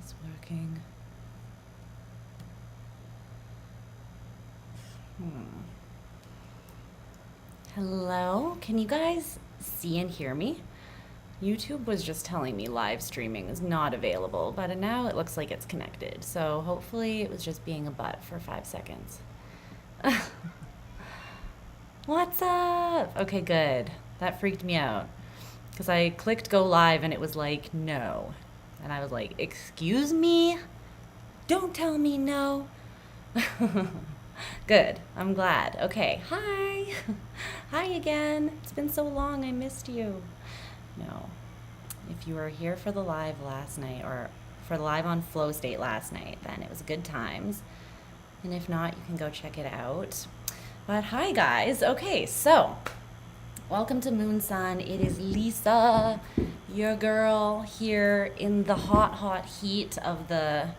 It's working. Hello? Can you guys see and hear me? YouTube was just telling me live streaming is not available, but now it looks like it's connected. So hopefully it was just being a butt for 5 seconds. What's up? Okay, good. That freaked me out. Because I clicked go live and it was like, no. And I was like, excuse me? Don't tell me no. Good. I'm glad. Okay. Hi. Hi again. It's been so long. I missed you. No. If you were here for the live last night or for the live on Flow State last night, then it was good times. And if not, you can go check it out. But hi, guys. Okay, so welcome to Moon Sun. It is Lisa, your girl, here in the hot, hot heat of the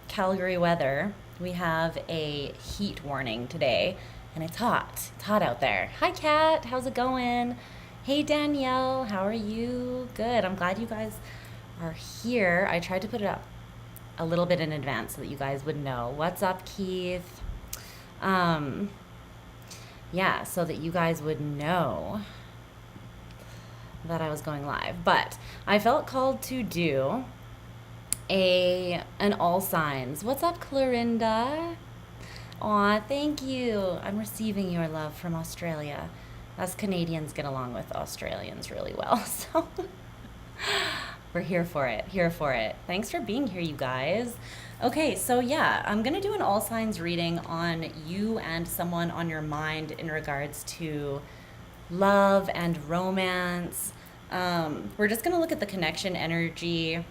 Calgary weather. We have a heat warning today, and it's hot. It's hot out there. Hi, Kat. How's it going? Hey, Danielle. How are you? Good. I'm glad you guys are here. I tried to put it up a little bit in advance so that you guys would know. What's up, Keith? Yeah, so that you guys would know that I was going live. But I felt called to do an all signs. What's up, Clorinda? Aw, thank you. I'm receiving your love from Australia. Us Canadians get along with Australians really well, so we're here for it. Here for it. Thanks for being here, you guys. Okay, so yeah, I'm gonna do an all signs reading on you and someone on your mind in regards to love and romance. We're just gonna look at the connection energy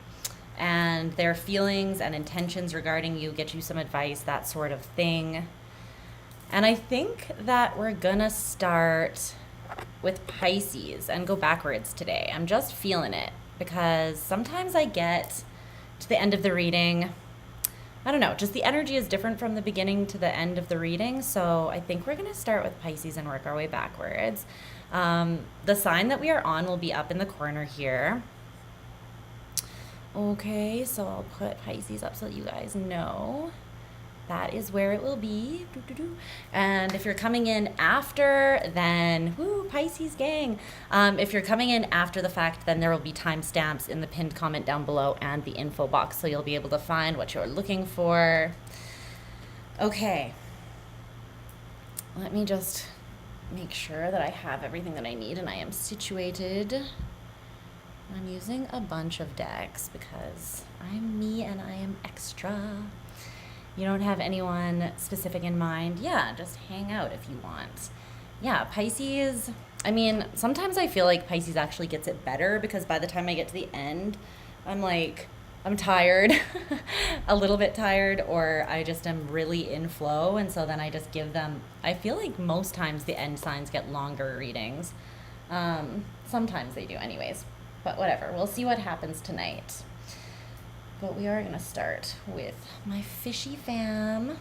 and their feelings and intentions regarding you, get you some advice, that sort of thing. And I think that we're gonna start with Pisces and go backwards today. I'm just feeling it because sometimes I get to the end of the reading, I don't know, just the energy is different from the beginning to the end of the reading. So I think we're gonna start with Pisces and work our way backwards. The sign that we are on will be up in the corner here. Okay, so I'll put Pisces up so that you guys know that is where it will be. And if you're coming in after, then woo, Pisces gang. If you're coming in after the fact, then there will be timestamps in the pinned comment down below and the info box, so you'll be able to find what you're looking for. Okay, let me just make sure that I have everything that I need and I am situated. I'm using a bunch of decks because I'm me and I am extra. You don't have anyone specific in mind? Yeah, just hang out if you want. Yeah, Pisces, I mean, sometimes I feel like Pisces actually gets it better because by the time I get to the end, I'm like, I'm tired, a little bit tired, or I just am really in flow. And so then I just give them, I feel like most times the end signs get longer readings. Sometimes they do anyways. But whatever, we'll see what happens tonight. But we are going to start with my fishy fam,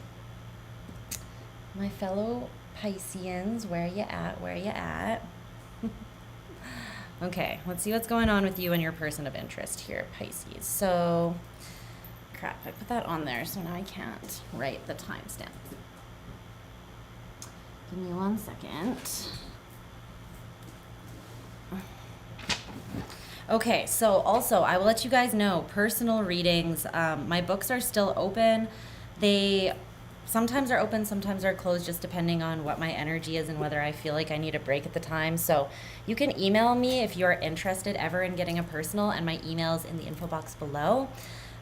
my fellow Pisceans. Where you at? Where you at? Okay, let's see what's going on with you and your person of interest here, Pisces. So, crap, I put that on there, so now I can't write the timestamp. Give me 1 second. Okay, so also I will let you guys know, personal readings, my books are still open. They sometimes are open, sometimes are closed, just depending on what my energy is and whether I feel like I need a break at the time. So you can email me if you're interested ever in getting a personal, and my email's in the info box below.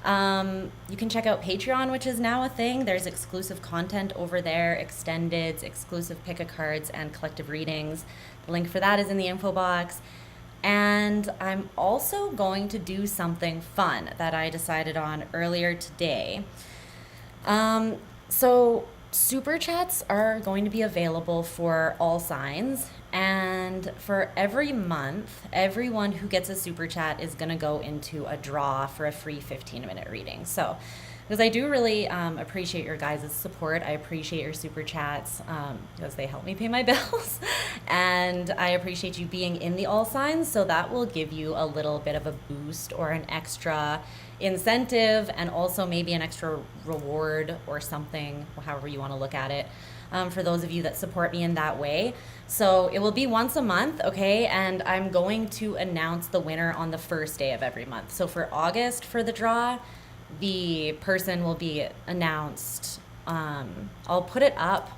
You can check out Patreon, which is now a thing. There's exclusive content over there, extendeds, exclusive pick-a-cards, and collective readings. The link for that is in the info box. And I'm also going to do something fun that I decided on earlier today. So super chats are going to be available for all signs, and for every month, everyone who gets a super chat is going to go into a draw for a free 15-minute reading. So because I do really appreciate your guys' support. I appreciate your super chats because they help me pay my bills. And I appreciate you being in the all signs. So that will give you a little bit of a boost or an extra incentive, and also maybe an extra reward or something, however you want to look at it, for those of you that support me in that way. So it will be once a month, okay? And I'm going to announce the winner on the first day of every month. So for August, for the draw, the person will be announced. I'll put it up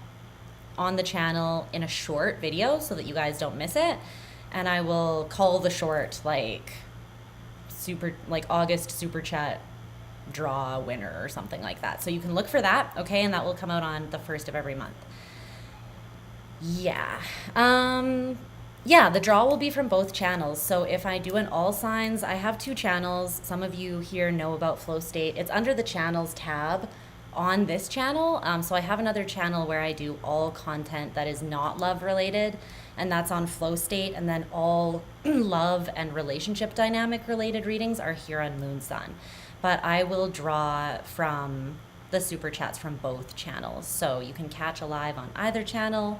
on the channel in a short video so that you guys don't miss it. And I will call the short like August super chat draw winner or something like that. So you can look for that, okay? And that will come out on the first of every month. Yeah. Yeah, the draw will be from both channels. So if I do an all signs, I have 2 channels. Some of you here know about Flow State. It's under the channels tab on this channel. So I have another channel where I do all content that is not love related, and that's on Flow State. And then all love and relationship dynamic related readings are here on Moon Sun. But I will draw from the super chats from both channels. So you can catch a live on either channel.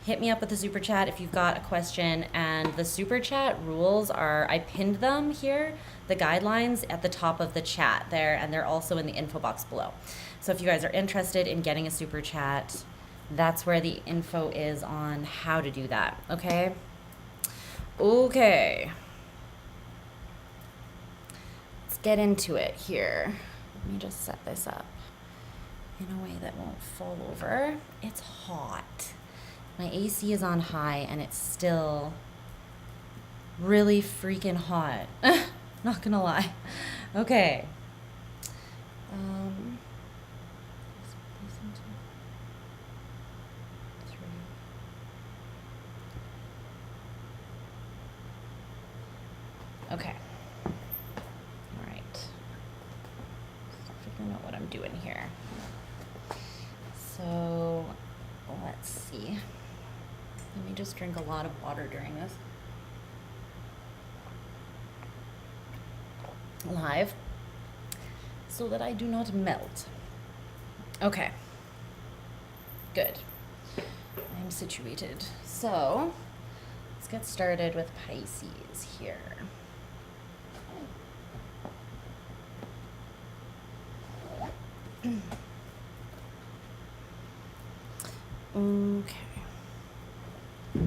Hit me up with the super chat if you've got a question. And the super chat rules are, I pinned them here, the guidelines at the top of the chat there, and they're also in the info box below. So if you guys are interested in getting a super chat, that's where the info is on how to do that, okay? Okay. Let's get into it here. Let me just set this up in a way that won't fall over. It's hot. My AC is on high and it's still really freaking hot. Not gonna lie. Okay. Okay. All right. Still figuring out what I'm doing here. So let's see. Let me just drink a lot of water during this live so that I do not melt. Okay. Good. I'm situated. So let's get started with Pisces here. Okay. Let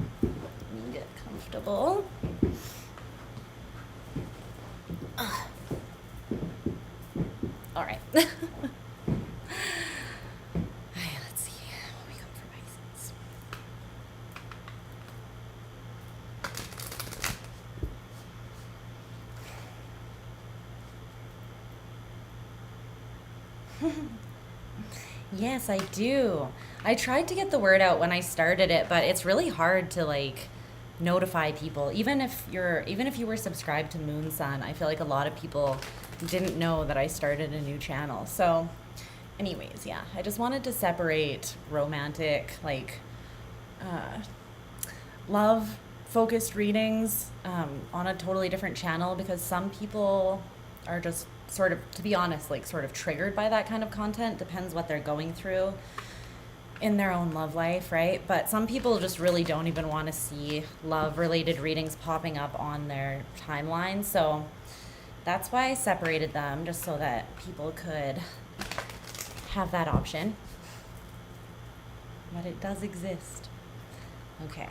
me get comfortable. All right. Let's see what we got for Pisces. Yes, I do. I tried to get the word out when I started it, but it's really hard to like notify people. Even if you were subscribed to Moon Sun, I feel like a lot of people didn't know that I started a new channel. So anyways, yeah, I just wanted to separate romantic, like love focused readings on a totally different channel, because some people are just sort of, to be honest, like sort of triggered by that kind of content. Depends what they're going through in their own love life, right? But some people just really don't even want to see love related readings popping up on their timeline. So that's why I separated them, just so that people could have that option. But it does exist. Okay,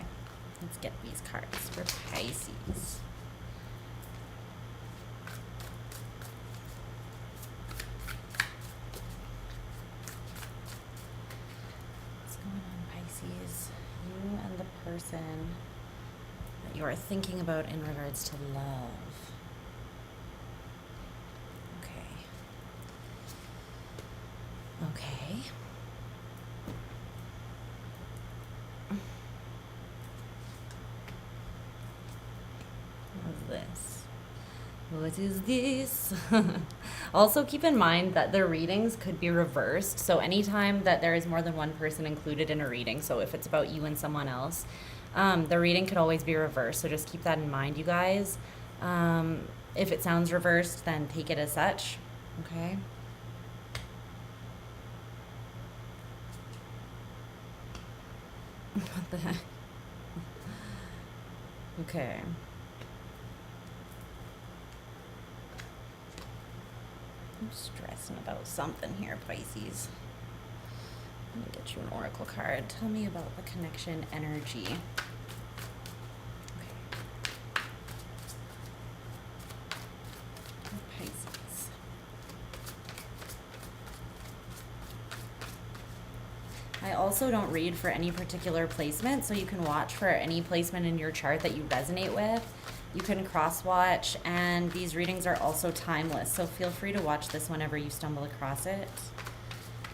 let's get these cards for Pisces. You and the person that you are thinking about in regards to love. Okay. What's this? What is this? Also, keep in mind that the readings could be reversed. So anytime that there is more than one person included in a reading, so if it's about you and someone else, the reading could always be reversed. So just keep that in mind, you guys. If it sounds reversed, then take it as such. Okay? What the heck? Okay. I'm stressing about something here, Pisces. Let me get you an oracle card. Tell me about the connection energy. Pisces. I also don't read for any particular placement, so you can watch for any placement in your chart that you resonate with. You can cross-watch, and these readings are also timeless, so feel free to watch this whenever you stumble across it,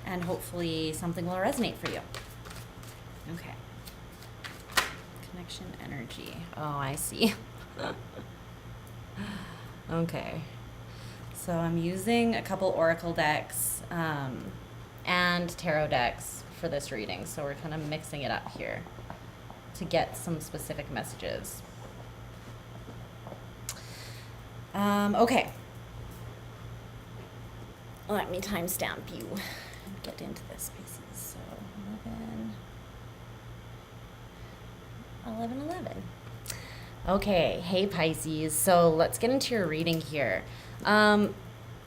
and hopefully something will resonate for you. Okay. Connection energy. Oh, I see. Okay. So I'm using a couple oracle decks and tarot decks for this reading, so we're kind of mixing it up here to get some specific messages. Okay. Let me timestamp you and get into this, Pisces. So 11. Okay, hey Pisces. So let's get into your reading here.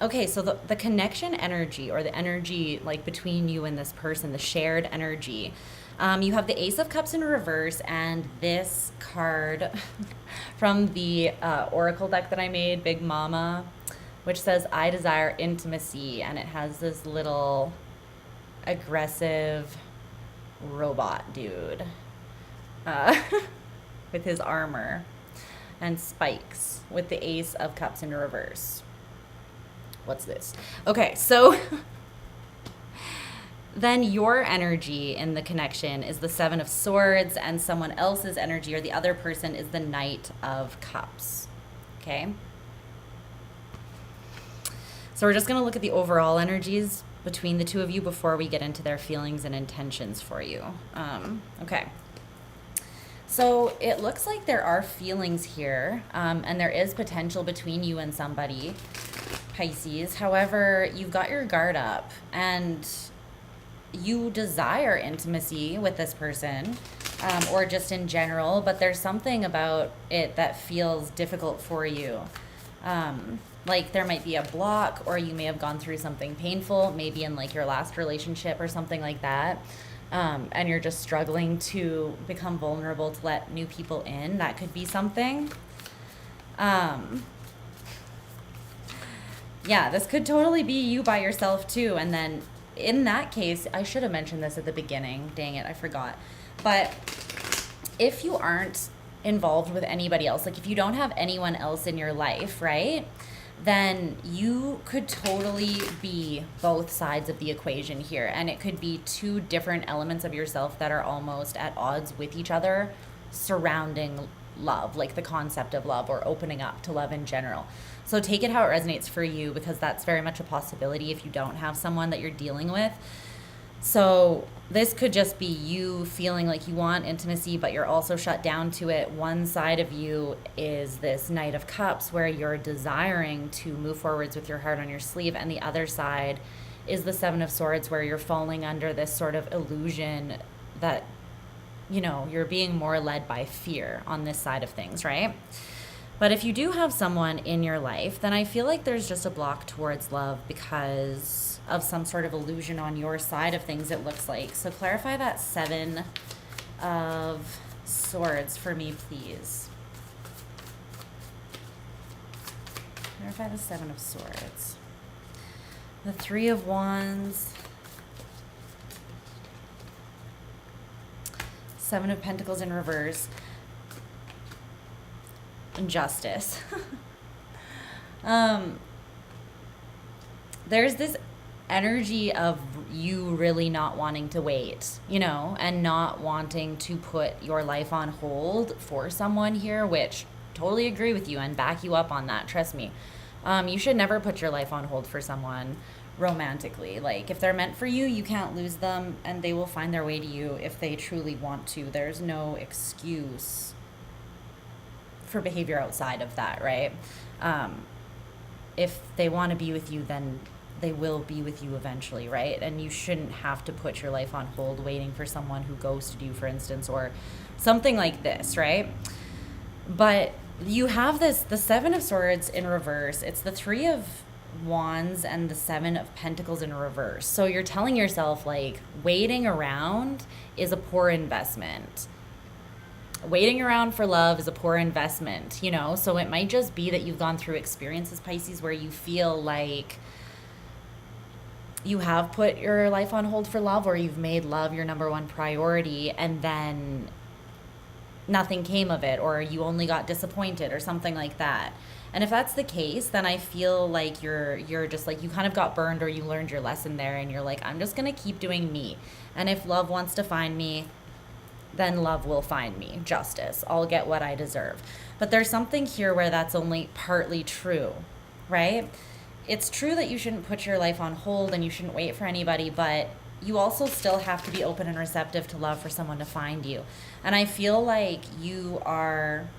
Okay, so the connection energy, or the energy like between you and this person, the shared energy. You have the Ace of Cups in reverse, and this card from the oracle deck that I made, Big Mama, which says, I desire intimacy, and it has this little aggressive robot dude with his armor and spikes with the Ace of Cups in reverse. What's this? Okay, so then your energy in the connection is the Seven of Swords, and someone else's energy, or the other person, is the Knight of Cups. Okay? So we're just going to look at the overall energies between the two of you before we get into their feelings and intentions for you. Okay. So it looks like there are feelings here, and there is potential between you and somebody, Pisces. However, you've got your guard up, and you desire intimacy with this person, or just in general, but there's something about it that feels difficult for you. Like there might be a block, or you may have gone through something painful, maybe in like your last relationship or something like that. And you're just struggling to become vulnerable to let new people in. That could be something. Yeah, this could totally be you by yourself too. And then in that case, I should have mentioned this at the beginning. Dang it, I forgot. But if you aren't involved with anybody else, like if you don't have anyone else in your life, right, then you could totally be both sides of the equation here. And it could be two different elements of yourself that are almost at odds with each other surrounding love, like the concept of love or opening up to love in general. So take it how it resonates for you, because that's very much a possibility if you don't have someone that you're dealing with. So this could just be you feeling like you want intimacy, but you're also shut down to it. One side of you is this Knight of Cups, where you're desiring to move forwards with your heart on your sleeve. And the other side is the Seven of Swords, where you're falling under this sort of illusion that, you know, you're being more led by fear on this side of things, right? But if you do have someone in your life, then I feel like there's just a block towards love because of some sort of illusion on your side of things, it looks like. So clarify that Seven of Swords for me, please. Clarify the Seven of Swords. The Three of Wands. Seven of Pentacles in reverse. Justice. There's this energy of you really not wanting to wait, you know, and not wanting to put your life on hold for someone here, which totally agree with you and back you up on that. Trust me. You should never put your life on hold for someone romantically. Like if they're meant for you, you can't lose them, and they will find their way to you if they truly want to. There's no excuse for behavior outside of that, right? If they want to be with you, then they will be with you eventually, right? And you shouldn't have to put your life on hold waiting for someone who ghosted you, for instance, or something like this, right? But you have this, the Seven of Swords in reverse. It's the Three of Wands and the Seven of Pentacles in reverse. So you're telling yourself, like, waiting around is a poor investment. Waiting around for love is a poor investment, you know? So it might just be that you've gone through experiences, Pisces, where you feel like you have put your life on hold for love, or you've made love your number one priority, and then nothing came of it, or you only got disappointed or something like that. And if that's the case, then I feel like you're just like, you kind of got burned, or you learned your lesson there, and you're like, I'm just going to keep doing me. And if love wants to find me, then love will find me. Justice. I'll get what I deserve. But there's something here where that's only partly true, right? It's true that you shouldn't put your life on hold and you shouldn't wait for anybody, but you also still have to be open and receptive to love for someone to find you. And I feel like you're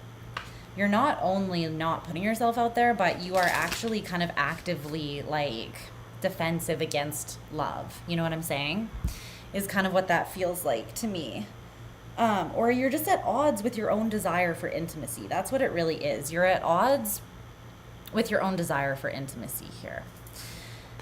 not only not putting yourself out there, but you are actually kind of actively, like, defensive against love. You know what I'm saying? Is kind of what that feels like to me. Or you're just at odds with your own desire for intimacy. That's what it really is. You're at odds with your own desire for intimacy here.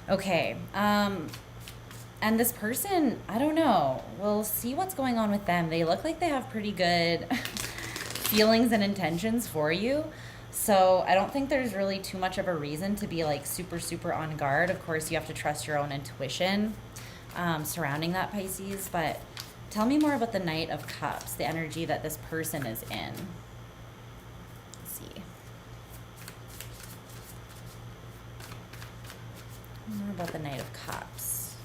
Okay. And this person, I don't know. We'll see what's going on with them. They look like they have pretty good feelings and intentions for you. So I don't think there's really too much of a reason to be, like, super, super on guard. Of course, you have to trust your own intuition surrounding that, Pisces. But tell me more about the Knight of Cups, the energy that this person is in. Let's see. More about the Knight of Cups.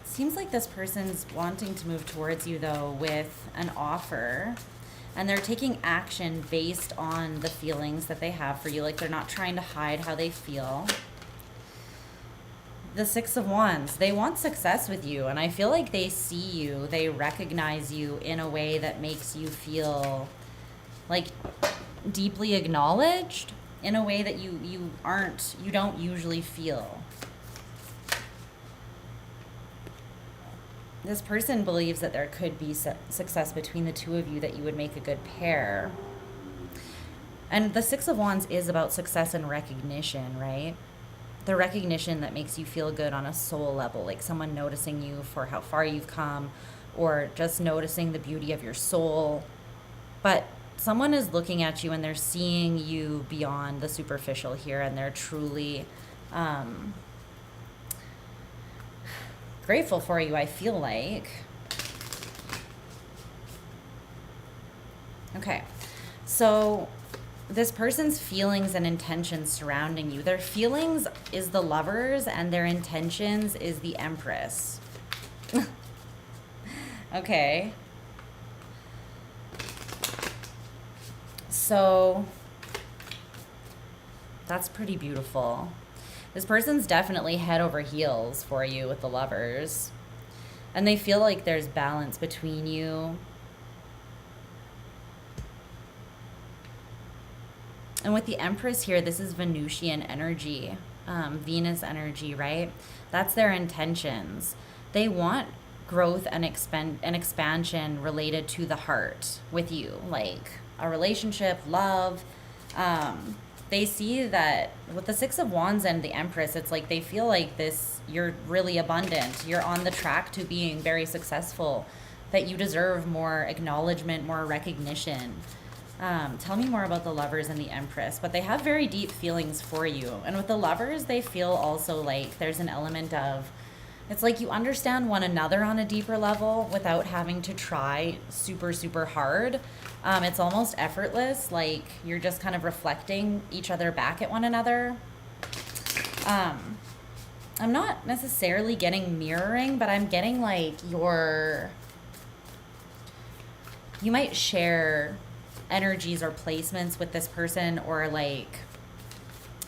Seems like this person's wanting to move towards you, though, with an offer. And they're taking action based on the feelings that they have for you. Like, they're not trying to hide how they feel. The Six of Wands, they want success with you, and I feel like they see you, they recognize you in a way that makes you feel, like, deeply acknowledged in a way that you don't usually feel. This person believes that there could be success between the two of you, that you would make a good pair. And the Six of Wands is about success and recognition, right? The recognition that makes you feel good on a soul level, like someone noticing you for how far you've come, or just noticing the beauty of your soul. But someone is looking at you and they're seeing you beyond the superficial here, and they're truly grateful for you, I feel like. Okay, so this person's feelings and intentions surrounding you. Their feelings is the Lovers, and their intentions is the Empress. Okay. So that's pretty beautiful. This person's definitely head over heels for you with the Lovers. And they feel like there's balance between you. And with the Empress here, this is Venusian energy, Venus energy, right? That's their intentions. They want growth and expansion related to the heart with you, like a relationship, love. They see that with the Six of Wands and the Empress, it's like they feel like this, you're really abundant. You're on the track to being very successful, that you deserve more acknowledgement, more recognition. Tell me more about the Lovers and the Empress. But they have very deep feelings for you. And with the Lovers, they feel also like there's an element of, it's like you understand one another on a deeper level without having to try super, super hard. It's almost effortless, like you're just kind of reflecting each other back at one another. I'm not necessarily getting mirroring, but I'm getting like you might share energies or placements with this person, or like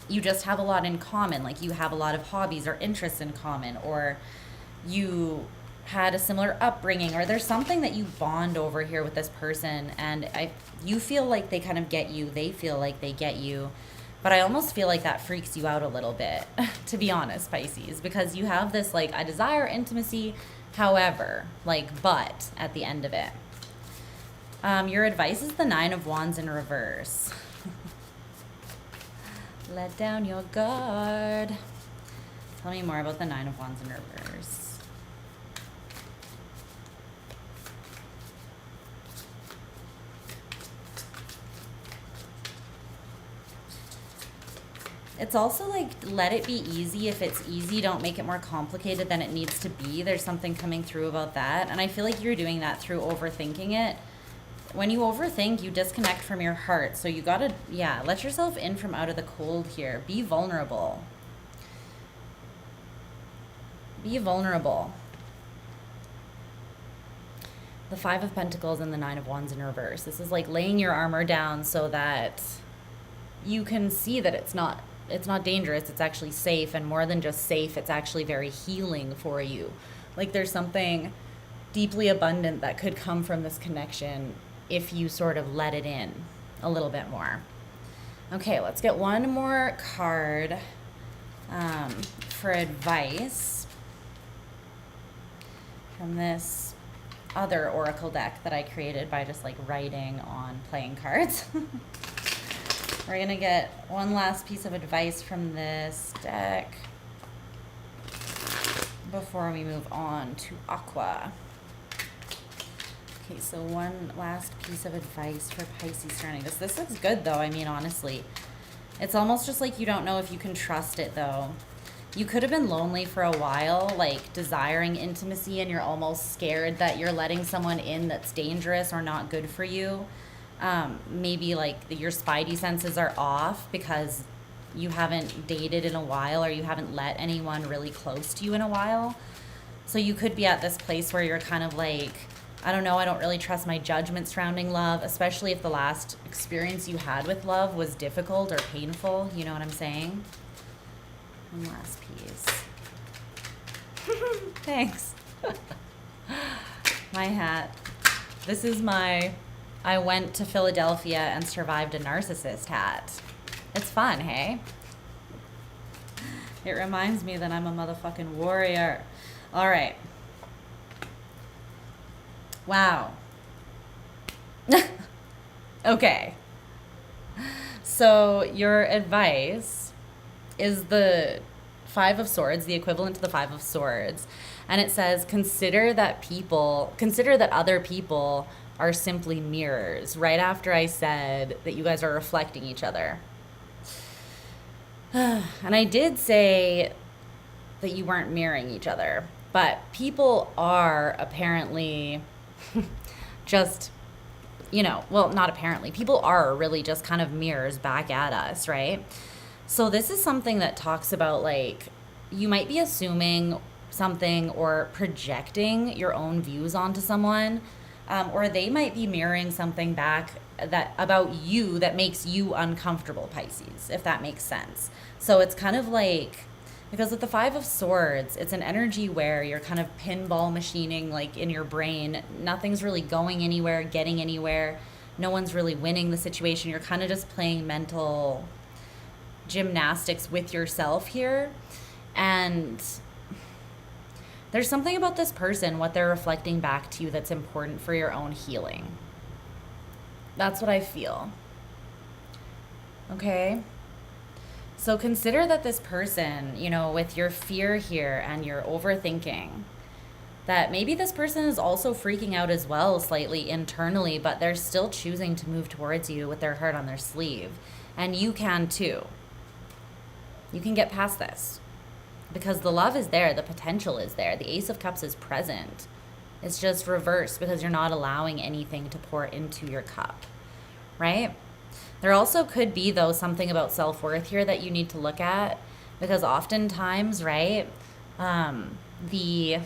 you just have a lot in common, like you have a lot of hobbies or interests in common, or you had a similar upbringing, or there's something that you bond over here with this person, and you feel like they kind of get you, they feel like they get you. But I almost feel like that freaks you out a little bit, to be honest, Pisces, because you have this, like, I desire intimacy, however, like, but at the end of it. Your advice is the Nine of Wands in reverse. Let down your guard. Tell me more about the Nine of Wands in reverse. It's also like, let it be easy. If it's easy, don't make it more complicated than it needs to be. There's something coming through about that. And I feel like you're doing that through overthinking it. When you overthink, you disconnect from your heart. So you gotta, yeah, let yourself in from out of the cold here. Be vulnerable. Be vulnerable. The Five of Pentacles and the Nine of Wands in reverse. This is like laying your armor down so that you can see that it's not dangerous, it's actually safe, and more than just safe, it's actually very healing for you. Like there's something deeply abundant that could come from this connection if you sort of let it in a little bit more. Okay, let's get one more card for advice from this other oracle deck that I created by just like writing on playing cards. We're going to get one last piece of advice from this deck before we move on to Aqua. Okay, so one last piece of advice for Pisces surrounding this. This looks good, though, I mean, honestly. It's almost just like you don't know if you can trust it, though. You could have been lonely for a while, like desiring intimacy, and you're almost scared that you're letting someone in that's dangerous or not good for you. Maybe like your spidey senses are off because you haven't dated in a while, or you haven't let anyone really close to you in a while. So you could be at this place where you're kind of like, I don't know, I don't really trust my judgment surrounding love, especially if the last experience you had with love was difficult or painful. You know what I'm saying? One last piece. Thanks. My hat. This is my I went to Philadelphia and survived a narcissist hat. It's fun, hey? It reminds me that I'm a motherfucking warrior. All right. Wow. Okay. So your advice is the Five of Swords, the equivalent to the Five of Swords. And it says, consider that other people are simply mirrors, right after I said that you guys are reflecting each other. And I did say that you weren't mirroring each other, but people are apparently just, you know, well, not apparently, people are really just kind of mirrors back at us, right? So this is something that talks about, like, you might be assuming something or projecting your own views onto someone, or they might be mirroring something back that about you that makes you uncomfortable, Pisces, if that makes sense. So it's kind of like, because with the Five of Swords, it's an energy where you're kind of pinball machining, like, in your brain. Nothing's really going anywhere, getting anywhere. No one's really winning the situation. You're kind of just playing mental gymnastics with yourself here. And there's something about this person, what they're reflecting back to you, that's important for your own healing. That's what I feel. Okay? So consider that this person, you know, with your fear here and your overthinking, that maybe this person is also freaking out as well, slightly internally, but they're still choosing to move towards you with their heart on their sleeve. And you can too. You can get past this. Because the love is there, the potential is there, the Ace of Cups is present. It's just reversed because you're not allowing anything to pour into your cup, right? There also could be, though, something about self-worth here that you need to look at, because oftentimes, right, the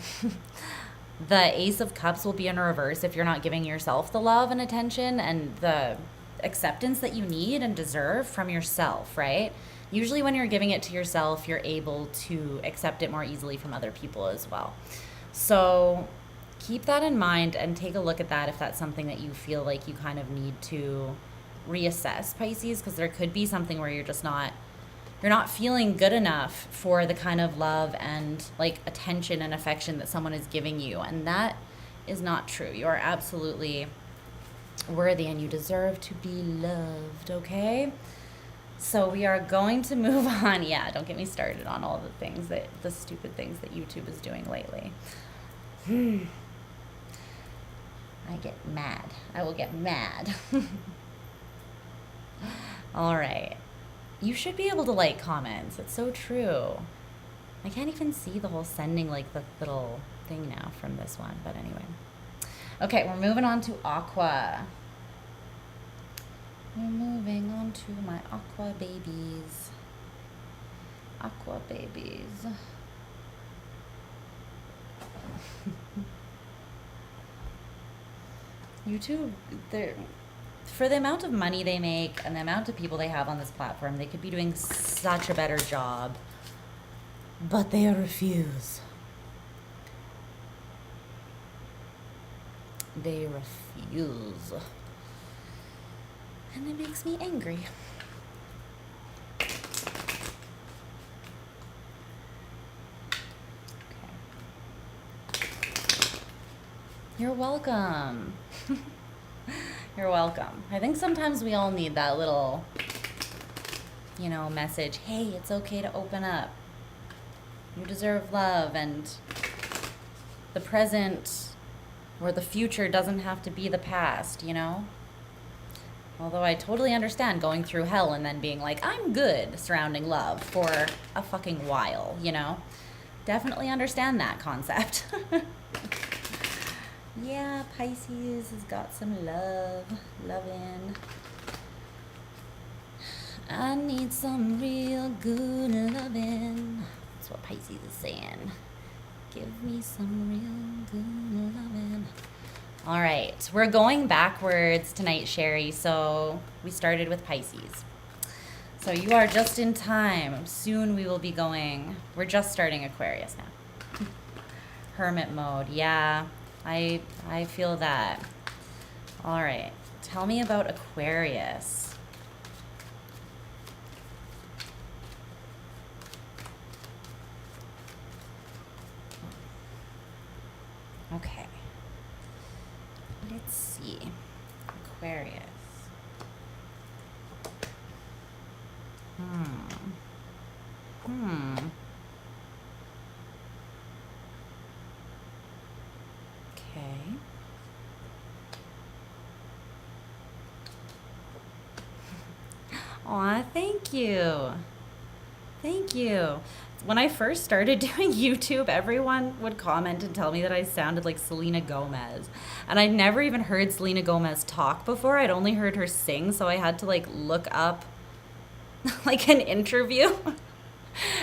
Ace of Cups will be in reverse if you're not giving yourself the love and attention and the acceptance that you need and deserve from yourself, right? Usually when you're giving it to yourself, you're able to accept it more easily from other people as well. So keep that in mind and take a look at that if that's something that you feel like you kind of need to reassess, Pisces, because there could be something where you're not feeling good enough for the kind of love and like attention and affection that someone is giving you. And that is not true. You are absolutely worthy and you deserve to be loved, okay? So we are going to move on. Yeah, don't get me started on all the stupid things that YouTube is doing lately. I get mad. I will get mad. All right. You should be able to like comments. It's so true. I can't even see the whole sending like the little thing now from this one. But anyway. Okay, we're moving on to Aqua. We're moving on to my Aqua babies. Aqua babies. YouTube, for the amount of money they make and the amount of people they have on this platform, they could be doing such a better job, but they refuse. They refuse. And it makes me angry. Okay. You're welcome. You're welcome. I think sometimes we all need that little, message. Hey, it's okay to open up. You deserve love, and the present or the future doesn't have to be the past, Although I totally understand going through hell and then being like, I'm good surrounding love for a fucking while, Definitely understand that concept. Yeah, Pisces has got some loving. I need some real good loving. That's what Pisces is saying. Give me some real good loving. All right, we're going backwards tonight, Sherry. So we started with Pisces. So you are just in time. Soon we will be going. We're just starting Aquarius now. Hermit mode, yeah. I feel that. All right. Tell me about Aquarius. Okay. Let's see. Aquarius. Okay. Aw, thank you. Thank you. When I first started doing YouTube, everyone would comment and tell me that I sounded like Selena Gomez. And I'd never even heard Selena Gomez talk before. I'd only heard her sing, so I had to look up like an interview.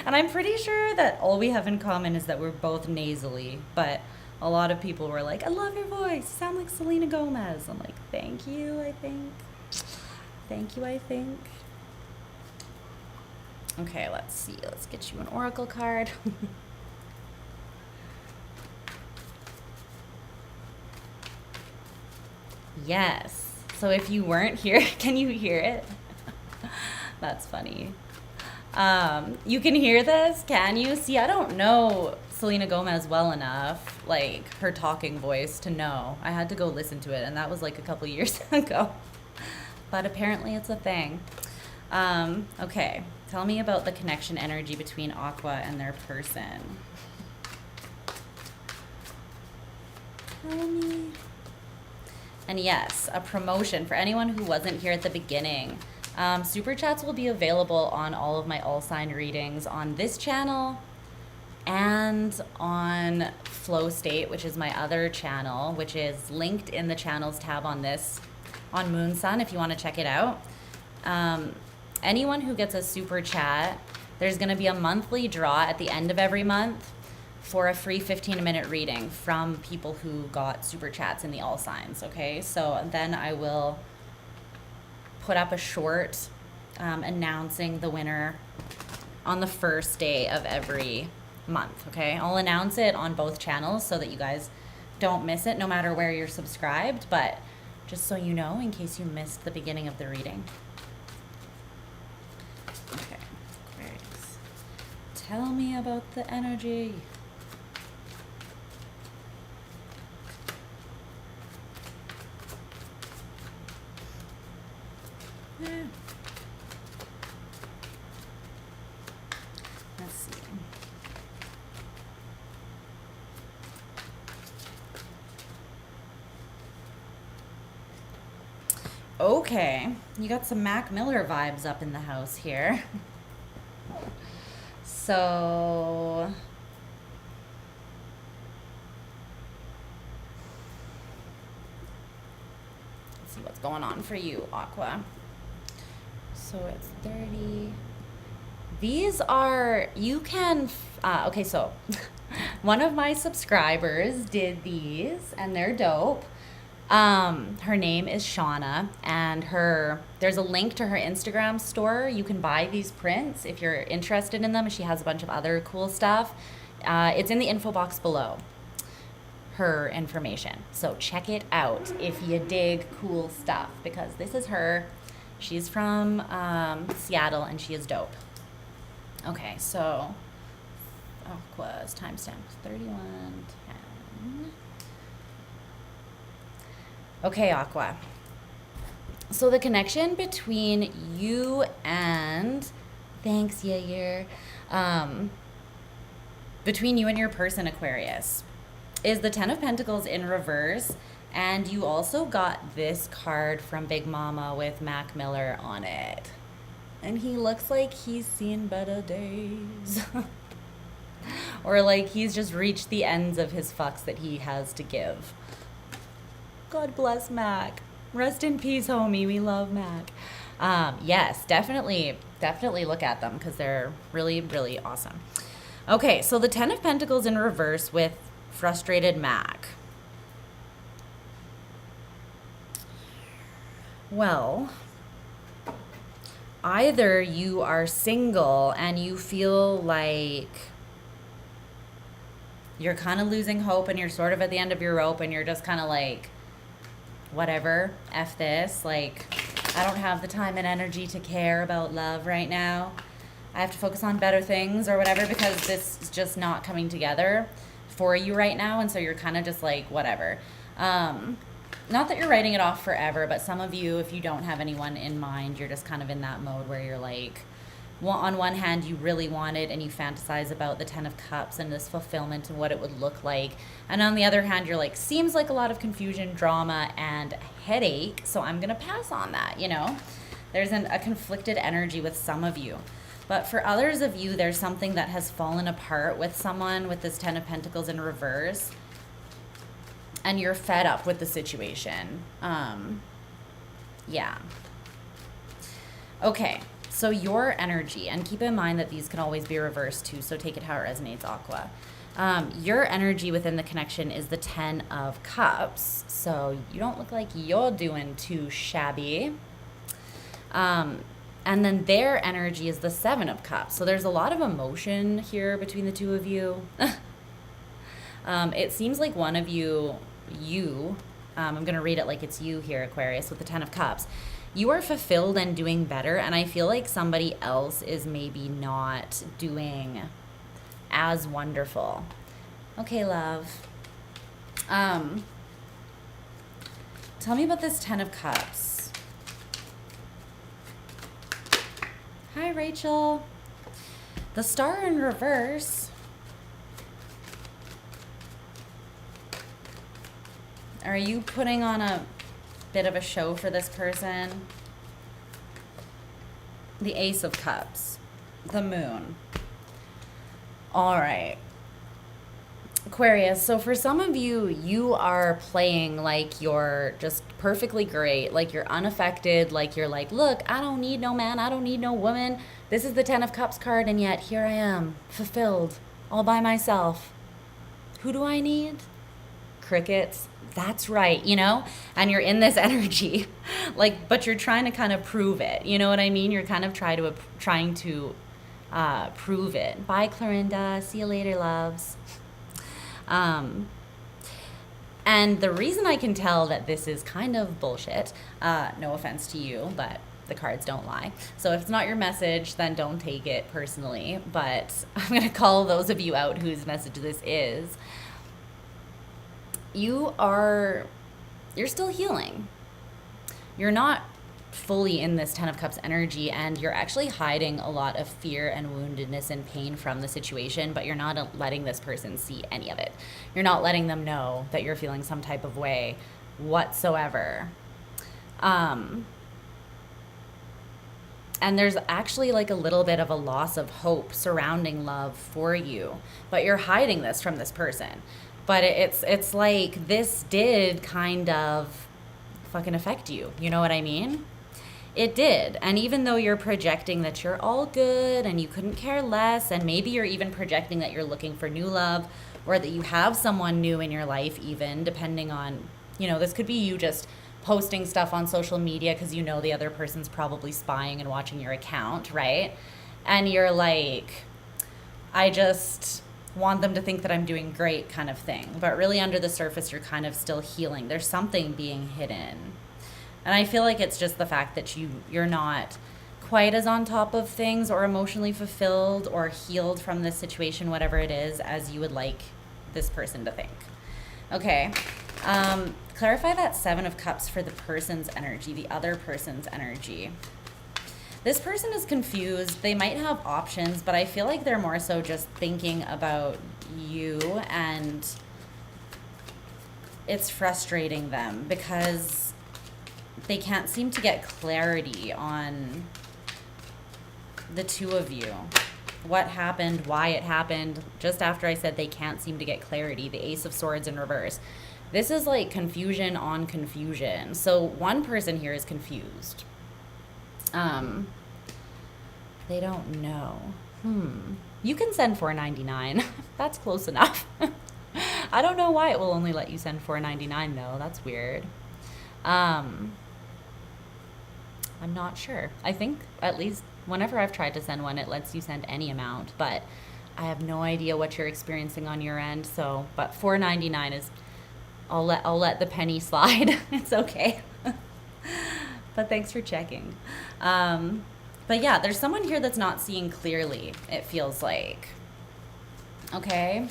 And I'm pretty sure that all we have in common is that we're both nasally, but a lot of people were like, I love your voice. You sound like Selena Gomez. I'm like, thank you, I think. Thank you, I think. Okay, let's see. Let's get you an oracle card. Yes. So if you weren't here, can you hear it? That's funny. You can hear this? Can you? See, I don't know Selena Gomez well enough, like her talking voice, to know. I had to go listen to it, and that was like a couple years ago. But apparently it's a thing. Okay. Tell me about the connection energy between Aqua and their person. Tell me. And yes, a promotion for anyone who wasn't here at the beginning. Super chats will be available on all of my all sign readings on this channel and on Flow State, which is my other channel, which is linked in the channels tab on this, on Moon Sun, if you want to check it out. Anyone who gets a super chat, there's going to be a monthly draw at the end of every month for a free 15-minute reading from people who got super chats in the all signs, okay? So then I will put up a short announcing the winner on the first day of every month, okay? I'll announce it on both channels so that you guys don't miss it no matter where you're subscribed, but just so you know, in case you missed the beginning of the reading. Okay, Aquarius. Tell me about the energy. Yeah. Let's see. Okay, you got some Mac Miller vibes up in the house here. So, let's see what's going on for you, Aqua. So it's 30. These are, you can, okay, so one of my subscribers did these, and they're dope. Her name is Shawna, and there's a link to her Instagram store. You can buy these prints if you're interested in them. She has a bunch of other cool stuff. It's in the info box below, her information. So check it out if you dig cool stuff, because this is her. She's from Seattle, and she is dope. Okay, so Aqua's timestamp 31:10. Okay, Aqua. So the connection between you and, thanks, Yair, between you and your person, Aquarius, is the Ten of Pentacles in reverse. And you also got this card from Big Mama with Mac Miller on it. And he looks like he's seen better days. Or like he's just reached the ends of his fucks that he has to give. God bless Mac. Rest in peace, homie. We love Mac. Yes, definitely look at them because they're really, really awesome. Okay, so the Ten of Pentacles in reverse with frustrated Mac. Well, either you are single and you feel like you're kind of losing hope and you're sort of at the end of your rope and you're just kind of like, whatever, F this, like, I don't have the time and energy to care about love right now. I have to focus on better things or whatever because this is just not coming together for you right now. And so you're kind of just like, whatever. Not that you're writing it off forever, but some of you, if you don't have anyone in mind, you're just kind of in that mode where you're like, well, on one hand, you really want it and you fantasize about the Ten of Cups and this fulfillment and what it would look like. And on the other hand, you're like, seems like a lot of confusion, drama, and headache, so I'm going to pass on that, you know? There's a conflicted energy with some of you. But for others of you, there's something that has fallen apart with someone with this Ten of Pentacles in reverse. And you're fed up with the situation. Yeah. Okay, so your energy, and keep in mind that these can always be reversed too, so take it how it resonates, Aqua. Your energy within the connection is the Ten of Cups, so you don't look like you're doing too shabby. And then their energy is the Seven of Cups, so there's a lot of emotion here between the two of you. It seems like one of you, I'm going to read it like it's you here, Aquarius, with the Ten of Cups. You are fulfilled and doing better, and I feel like somebody else is maybe not doing as wonderful. Okay, love. Tell me about this Ten of Cups. Hi, Rachel. The Star in reverse. Are you putting on a bit of a show for this person? The Ace of Cups. The Moon. All right. Aquarius, so for some of you, you are playing like you're just perfectly great, like you're unaffected, like you're like, look, I don't need no man, I don't need no woman. This is the Ten of Cups card, and yet here I am, fulfilled, all by myself. Who do I need? Crickets. That's right, you know? And you're in this energy, like, but you're trying to kind of prove it. You know what I mean? You're kind of trying to prove it. Bye, Clorinda. See you later, loves. And the reason I can tell that this is kind of bullshit, no offense to you, but the cards don't lie. So if it's not your message, then don't take it personally. But I'm going to call those of you out whose message this is. You're still healing. You're not fully in this Ten of Cups energy, and you're actually hiding a lot of fear and woundedness and pain from the situation, but you're not letting this person see any of it. You're not letting them know that you're feeling some type of way whatsoever. And there's actually like a little bit of a loss of hope surrounding love for you, but you're hiding this from this person. But it's like this did kind of fucking affect you. You know what I mean? It did. And even though you're projecting that you're all good and you couldn't care less, and maybe you're even projecting that you're looking for new love, or that you have someone new in your life, even depending on, you know, this could be you just posting stuff on social media because you know the other person's probably spying and watching your account, right? And you're like, I just want them to think that I'm doing great kind of thing. But really under the surface, you're kind of still healing. There's something being hidden. And I feel like it's just the fact that you're not quite as on top of things or emotionally fulfilled or healed from this situation, whatever it is, as you would like this person to think. Okay. Clarify that Seven of Cups for the person's energy, the other person's energy. This person is confused. They might have options, but I feel like they're more so just thinking about you, and it's frustrating them because they can't seem to get clarity on the two of you. What happened, why it happened. Just after I said they can't seem to get clarity, the Ace of Swords in reverse. This is like confusion on confusion. So one person here is confused. They don't know. You can send $4.99. That's close enough. I don't know why it will only let you send $4.99 though. That's weird. I'm not sure. I think at least whenever I've tried to send one, it lets you send any amount, but I have no idea what you're experiencing on your end. So, but $4.99 is, I'll let the penny slide. It's okay. But thanks for checking. But yeah, there's someone here that's not seeing clearly, it feels like. Okay.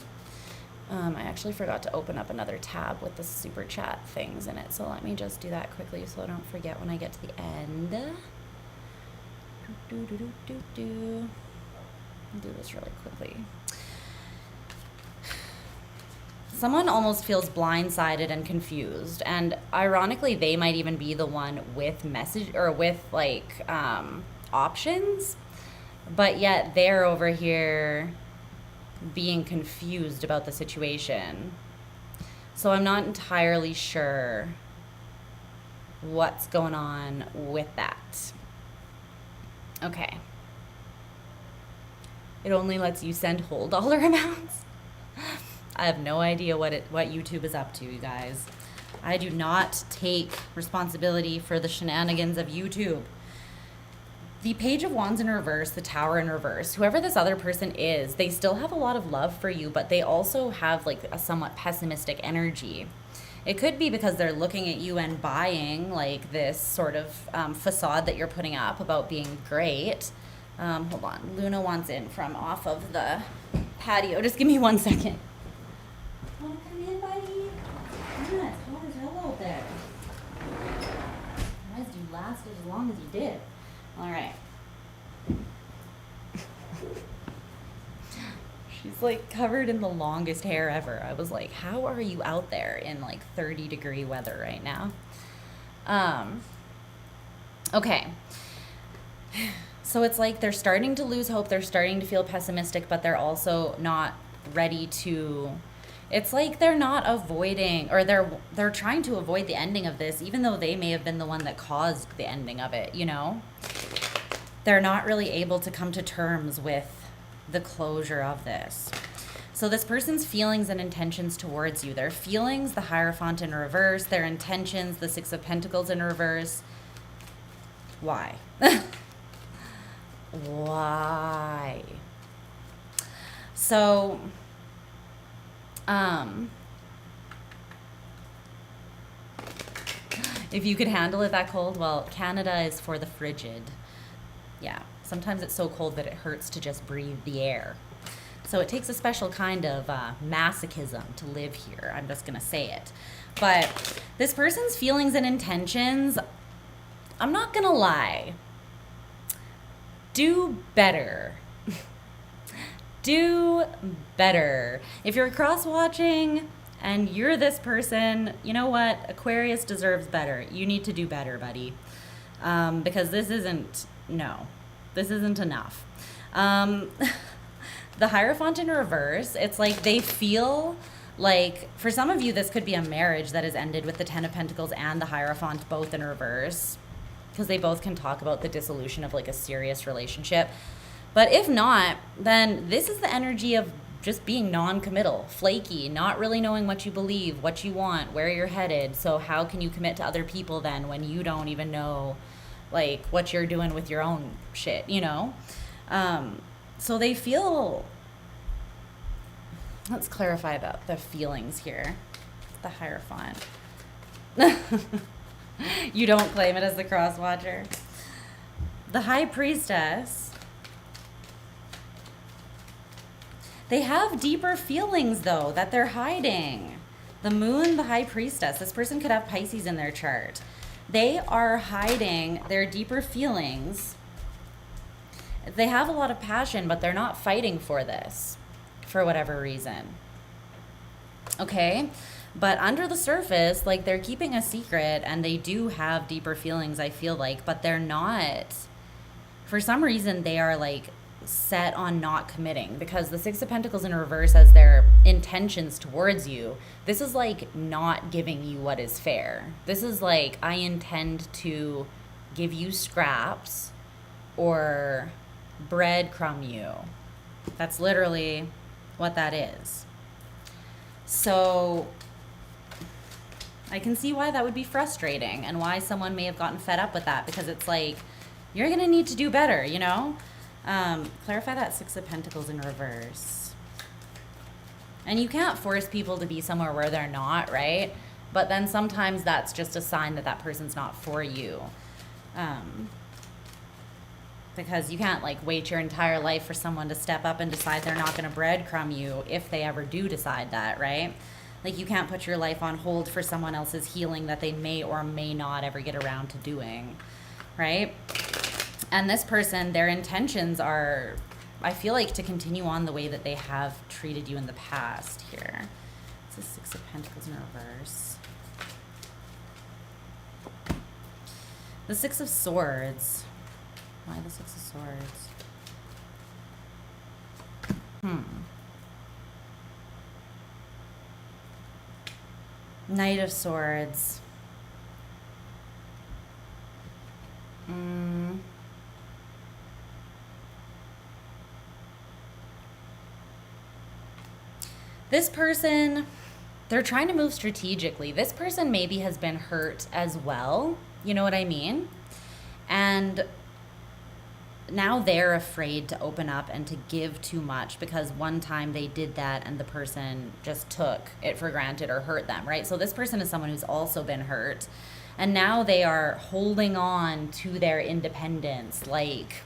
I actually forgot to open up another tab with the super chat things in it, so let me just do that quickly so I don't forget when I get to the end. I'll do this really quickly. Someone almost feels blindsided and confused, and ironically, they might even be the one with message or with like options, but yet they're over here being confused about the situation. So I'm not entirely sure what's going on with that. Okay. It only lets you send whole dollar amounts. I have no idea what YouTube is up to, you guys. I do not take responsibility for the shenanigans of YouTube. The Page of Wands in reverse, the Tower in reverse, whoever this other person is, they still have a lot of love for you, but they also have like a somewhat pessimistic energy. It could be because they're looking at you and buying like this sort of facade that you're putting up about being great. Hold on. Luna wants in from off of the patio. Just give me 1 second. Want to come in, buddy? Yeah, it's hot as hell out there. Guys, you lasted as long as you did. All right. She's like covered in the longest hair ever. I was like, how are you out there in like 30-degree weather right now? Okay. So it's like they're starting to lose hope. They're starting to feel pessimistic, but they're also not ready to. It's like they're not avoiding, or they're trying to avoid the ending of this, even though they may have been the one that caused the ending of it, you know? They're not really able to come to terms with the closure of this. So this person's feelings and intentions towards you, their feelings, the Hierophant in reverse, their intentions, the Six of Pentacles in reverse. Why? Why? So, If you could handle it that cold, well, Canada is for the frigid. Yeah, sometimes it's so cold that it hurts to just breathe the air. So it takes a special kind of masochism to live here. I'm just going to say it. But this person's feelings and intentions, I'm not going to lie, do better. Do better. If you're cross-watching and you're this person, you know what? Aquarius deserves better. You need to do better, buddy. Because this isn't enough. The Hierophant in reverse, it's like they feel like, for some of you, this could be a marriage that has ended with the Ten of Pentacles and the Hierophant both in reverse, because they both can talk about the dissolution of like a serious relationship. But if not, then this is the energy of just being non-committal, flaky, not really knowing what you believe, what you want, where you're headed. So how can you commit to other people then when you don't even know like what you're doing with your own shit, you know? So they feel, let's clarify the feelings here. The Hierophant. You don't claim it as the cross watcher. The High Priestess. They have deeper feelings, though, that they're hiding. The Moon, the High Priestess. This person could have Pisces in their chart. They are hiding their deeper feelings. They have a lot of passion, but they're not fighting for this for whatever reason. Okay? But under the surface, like, they're keeping a secret, and they do have deeper feelings, I feel like, but they're not. For some reason, they are, like, set on not committing, because the Six of Pentacles in reverse as their intentions towards you, this is like not giving you what is fair. This is like, I intend to give you scraps or breadcrumb you. That's literally what that is. So I can see why that would be frustrating and why someone may have gotten fed up with that, because it's like, you're gonna need to do better, you know? Clarify that Six of Pentacles in reverse. And you can't force people to be somewhere where they're not, right? But then sometimes that's just a sign that that person's not for you. Because you can't like wait your entire life for someone to step up and decide they're not going to breadcrumb you if they ever do decide that, right? Like you can't put your life on hold for someone else's healing that they may or may not ever get around to doing, right? And this person, their intentions are, I feel like, to continue on the way that they have treated you in the past here. It's the Six of Pentacles in reverse. The Six of Swords. Why the Six of Swords? Knight of Swords. This person, they're trying to move strategically. This person maybe has been hurt as well. You know what I mean? And now they're afraid to open up and to give too much, because one time they did that and the person just took it for granted or hurt them, right? So this person is someone who's also been hurt. And now they are holding on to their independence, like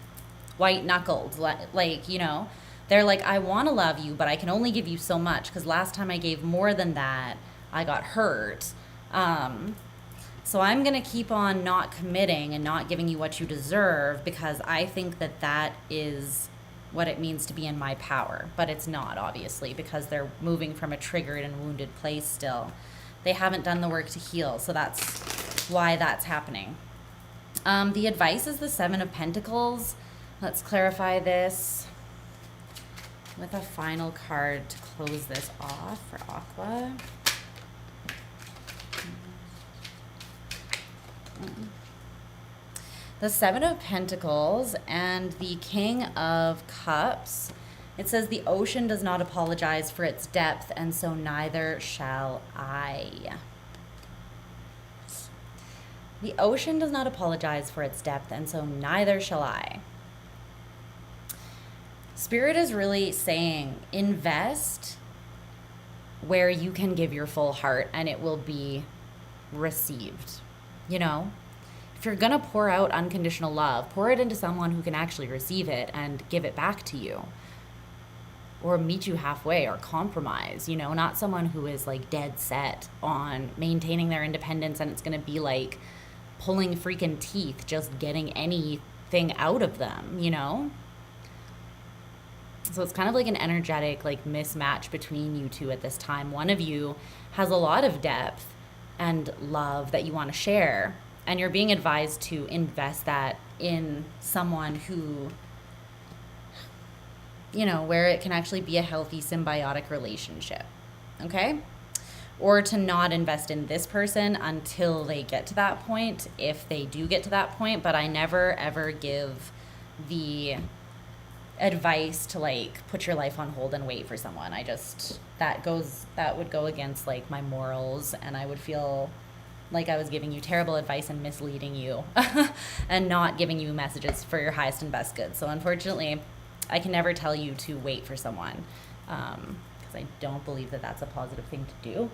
white-knuckled, like, you know, they're like, I want to love you, but I can only give you so much, because last time I gave more than that, I got hurt. So I'm going to keep on not committing and not giving you what you deserve, because I think that that is what it means to be in my power. But it's not, obviously, because they're moving from a triggered and wounded place still. They haven't done the work to heal, so that's why that's happening. The advice is the Seven of Pentacles. Let's clarify this with a final card to close this off for Aqua. The Seven of Pentacles and the King of Cups. It says the ocean does not apologize for its depth, and so neither shall I. The ocean does not apologize for its depth, and so neither shall I. Spirit is really saying, invest where you can give your full heart and it will be received. you know? If you're gonna pour out unconditional love, pour it into someone who can actually receive it and give it back to you. Or meet you halfway or compromise, you know, not someone who is like dead set on maintaining their independence and it's gonna be like pulling freaking teeth just getting anything out of them, you know? So it's kind of like an energetic like mismatch between you two at this time. One of you has a lot of depth and love that you want to share, and you're being advised to invest that in someone who, you know, where it can actually be a healthy symbiotic relationship. Okay? Or to not invest in this person until they get to that point, if they do get to that point. But I never ever give the advice to like put your life on hold and wait for someone. That would go against like my morals, and I would feel like I was giving you terrible advice and misleading you and not giving you messages for your highest and best good. So unfortunately, I can never tell you to wait for someone, because I don't believe that that's a positive thing to do.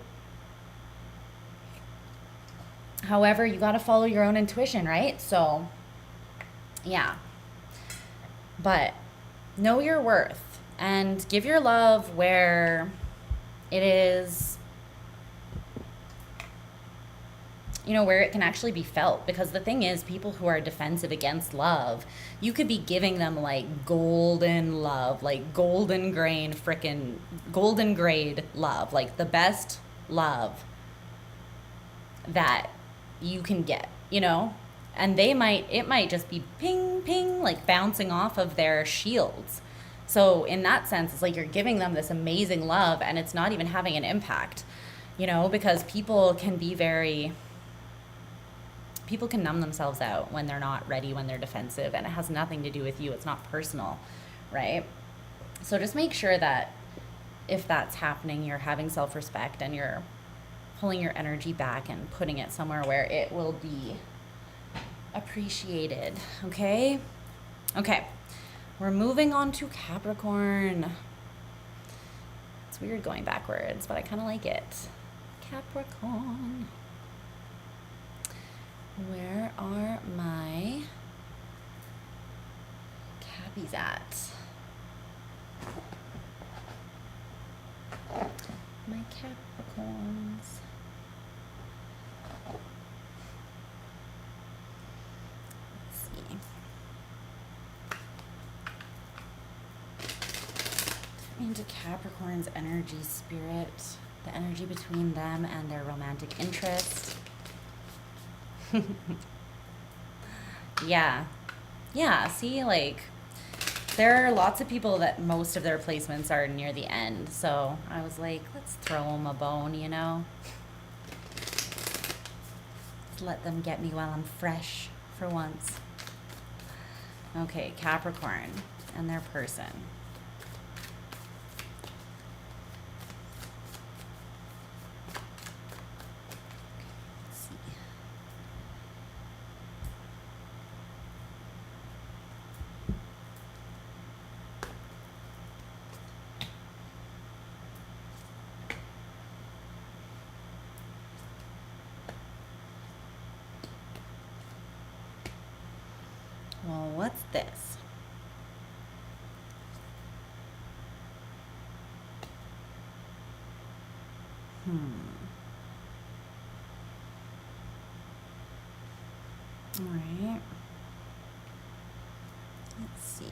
However, you got to follow your own intuition, right? So yeah, but know your worth and give your love where it is, you know, where it can actually be felt. Because the thing is, people who are defensive against love, you could be giving them like golden love, like golden grade love, like the best love that you can get, you know? And it might just be ping, ping, like bouncing off of their shields. So in that sense, it's like you're giving them this amazing love and it's not even having an impact, you know, because people can numb themselves out when they're not ready, when they're defensive, and it has nothing to do with you. It's not personal, right? So just make sure that if that's happening, you're having self-respect and you're pulling your energy back and putting it somewhere where it will be appreciated. Okay, we're moving on to Capricorn. It's weird going backwards, but I kind of like it. Capricorn, where are my Cappies at? My Capricorns. Into Capricorn's energy, spirit, the energy between them and their romantic interest. Yeah, see, like, there are lots of people that most of their placements are near the end, so I was like, let's throw them a bone, you know? Let them get me while I'm fresh for once. Okay, Capricorn and their person. Well, what's this? All right. Let's see.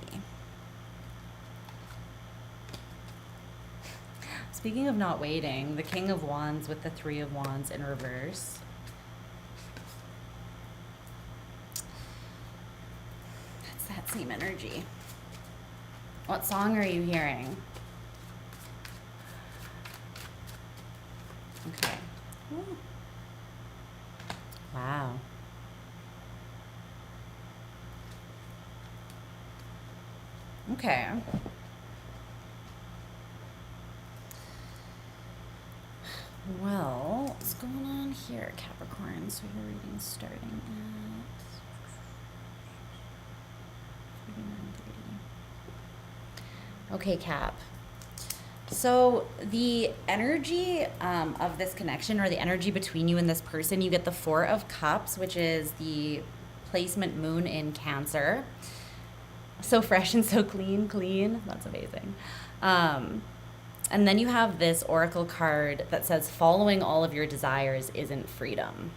Speaking of not waiting, the King of Wands with the Three of Wands in reverse. That's that same energy. What song are you hearing? Okay. Ooh. Wow. Okay. Well, what's going on here, Capricorn? So your reading's starting at 49:30. Okay, Cap. So the energy of this connection, or the energy between you and this person, you get the Four of Cups, which is the placement moon in Cancer. So fresh and so clean, clean. That's amazing. And then you have this oracle card that says following all of your desires isn't freedom.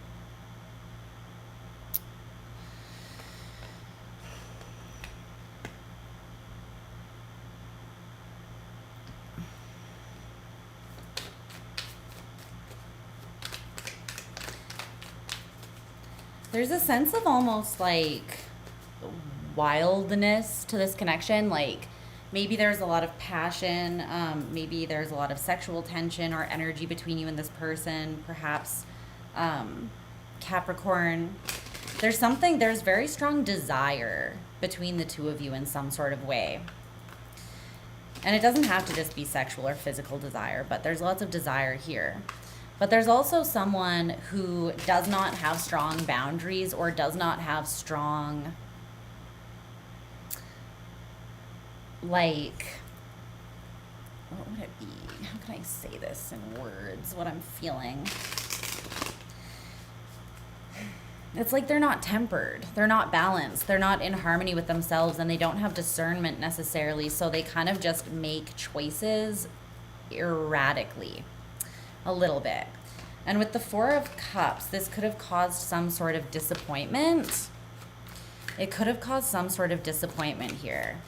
There's a sense of almost like wildness to this connection. Like maybe there's a lot of passion, maybe there's a lot of sexual tension or energy between you and this person, perhaps Capricorn. There's very strong desire between the two of you in some sort of way. And it doesn't have to just be sexual or physical desire, but there's lots of desire here. But there's also someone who does not have strong boundaries or does not have strong, like, what would it be? How can I say this in words, what I'm feeling? It's like they're not tempered, they're not balanced, they're not in harmony with themselves, and they don't have discernment necessarily, so they kind of just make choices erratically. A little bit. And with the Four of Cups, this could have caused some sort of disappointment. It could have caused some sort of disappointment here.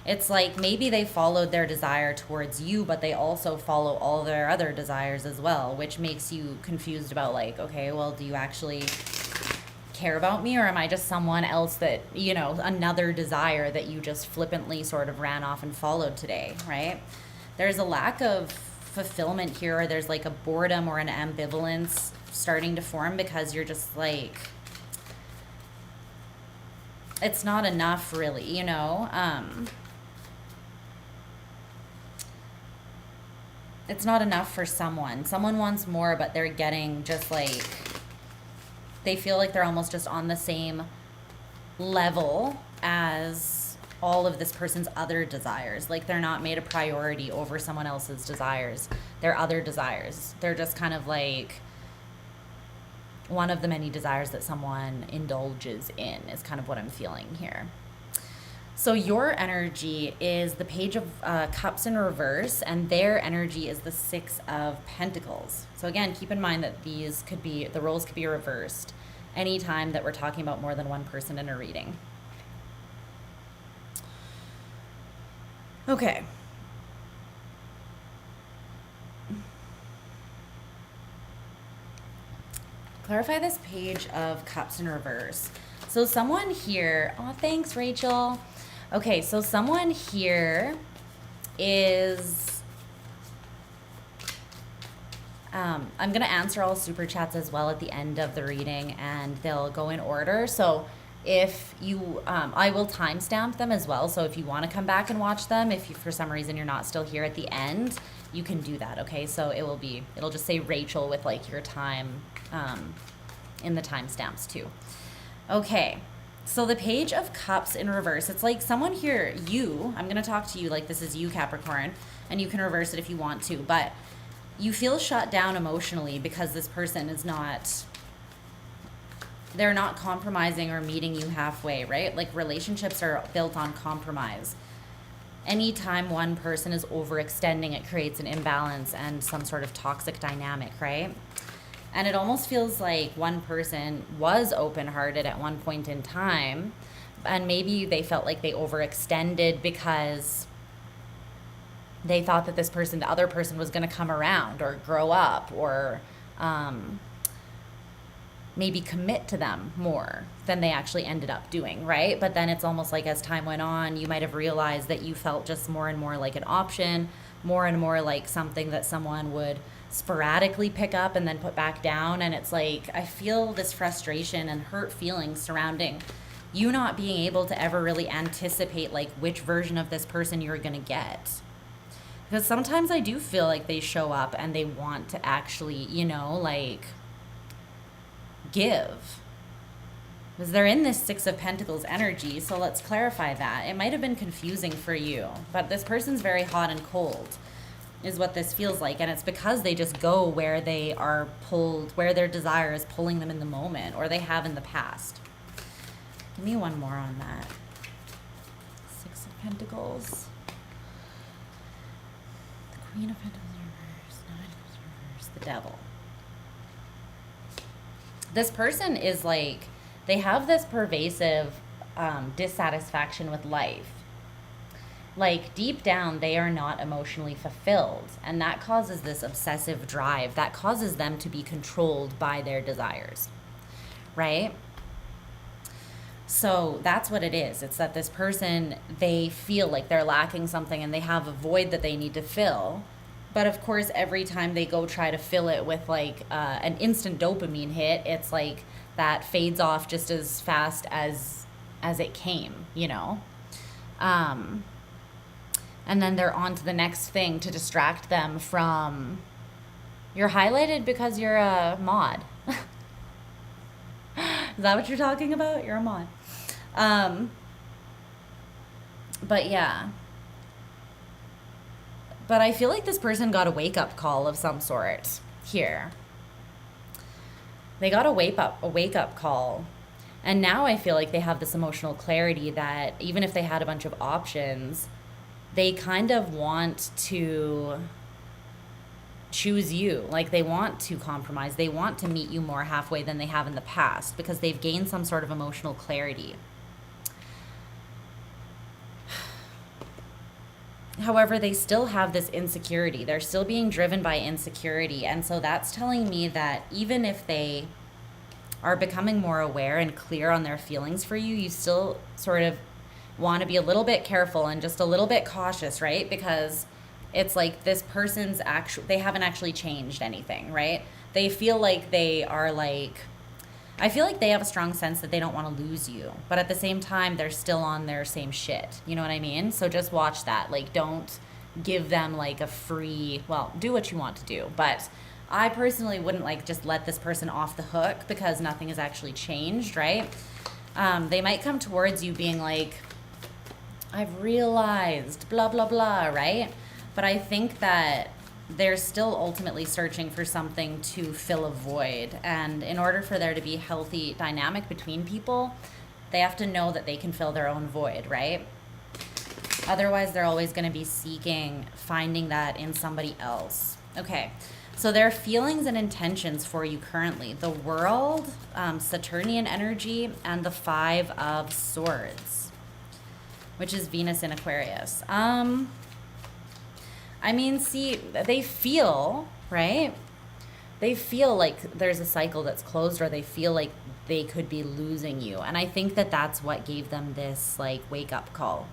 It's like maybe they followed their desire towards you, but they also follow all their other desires as well, which makes you confused about like, okay, well, do you actually care about me, or am I just someone else that, you know, another desire that you just flippantly sort of ran off and followed today, right? There's a lack of fulfillment here, or there's like a boredom or an ambivalence starting to form because you're just like, it's not enough really, you know. It's not enough for someone wants more, but they're getting just like, they feel like they're almost just on the same level as all of this person's other desires. Like they're not made a priority over someone else's desires, their other desires. They're just kind of like one of the many desires that someone indulges in is kind of what I'm feeling here. So your energy is the Page of Cups in reverse, and their energy is the Six of Pentacles. So again, keep in mind that the roles could be reversed anytime that we're talking about more than one person in a reading. Okay. Clarify this Page of Cups in reverse. So someone here, oh, thanks, Rachel. Okay, so someone here is, I'm going to answer all super chats as well at the end of the reading, and they'll go in order. So if you, I will timestamp them as well. So if you want to come back and watch them, if you, for some reason you're not still here at the end, you can do that. Okay. So it'll just say Rachel with like your time, in the timestamps too. Okay. So the Page of Cups in reverse, it's like someone here, I'm going to talk to you like this is you, Capricorn, and you can reverse it if you want to, but you feel shut down emotionally because this person is not, they're not compromising or meeting you halfway, right? Like relationships are built on compromise. Anytime one person is overextending, it creates an imbalance and some sort of toxic dynamic, right? And it almost feels like one person was open-hearted at one point in time, and maybe they felt like they overextended because they thought that this person, the other person, was going to come around or grow up or maybe commit to them more than they actually ended up doing, right? But then it's almost like as time went on, you might have realized that you felt just more and more like an option, more and more like something that someone would sporadically pick up and then put back down. And it's like, I feel this frustration and hurt feelings surrounding you not being able to ever really anticipate like which version of this person you're going to get. Because sometimes I do feel like they show up and they want to actually, you know, like give. Because they're in this Six of Pentacles energy, so let's clarify that. It might have been confusing for you, but this person's very hot and cold. is what this feels like. And it's because they just go where they are pulled, where their desire is pulling them in the moment, or they have in the past. Give me one more on that. 6 of Pentacles. The Queen of Pentacles reversed. 9 of Pentacles reversed. The Devil. This person is like, they have this pervasive dissatisfaction with life. Like, deep down, they are not emotionally fulfilled. And that causes this obsessive drive. That causes them to be controlled by their desires. Right? So that's what it is. It's that this person, they feel like they're lacking something and they have a void that they need to fill. But of course, every time they go try to fill it with like an instant dopamine hit, it's like that fades off just as fast as it came, you know? And then they're on to the next thing to distract them from... You're highlighted because you're a mod. Is that what you're talking about? You're a mod. But yeah. But I feel like this person got a wake-up call of some sort here. They got a wake-up call. And now I feel like they have this emotional clarity that even if they had a bunch of options, they kind of want to choose you. Like, they want to compromise. They want to meet you more halfway than they have in the past because they've gained some sort of emotional clarity. However, they still have this insecurity. They're still being driven by insecurity. And so that's telling me that even if they are becoming more aware and clear on their feelings for you, you still sort of want to be a little bit careful and just a little bit cautious, right? Because it's like this person's they haven't actually changed anything, right? They feel like they are like, I feel like they have a strong sense that they don't want to lose you, but at the same time, they're still on their same shit. You know what I mean? So just watch that. Like, don't give them like a free, well, do what you want to do. But I personally wouldn't like just let this person off the hook because nothing has actually changed, right? They might come towards you being like, I've realized, blah, blah, blah, right? But I think that they're still ultimately searching for something to fill a void. And in order for there to be healthy dynamic between people, they have to know that they can fill their own void, right? Otherwise, they're always going to be finding that in somebody else. Okay, so their feelings and intentions for you currently. The World, Saturnian energy, and the 5 of Swords, which is Venus in Aquarius. I mean, see, they feel, right? They feel like there's a cycle that's closed, or they feel like they could be losing you. And I think that that's what gave them this, like, wake-up call.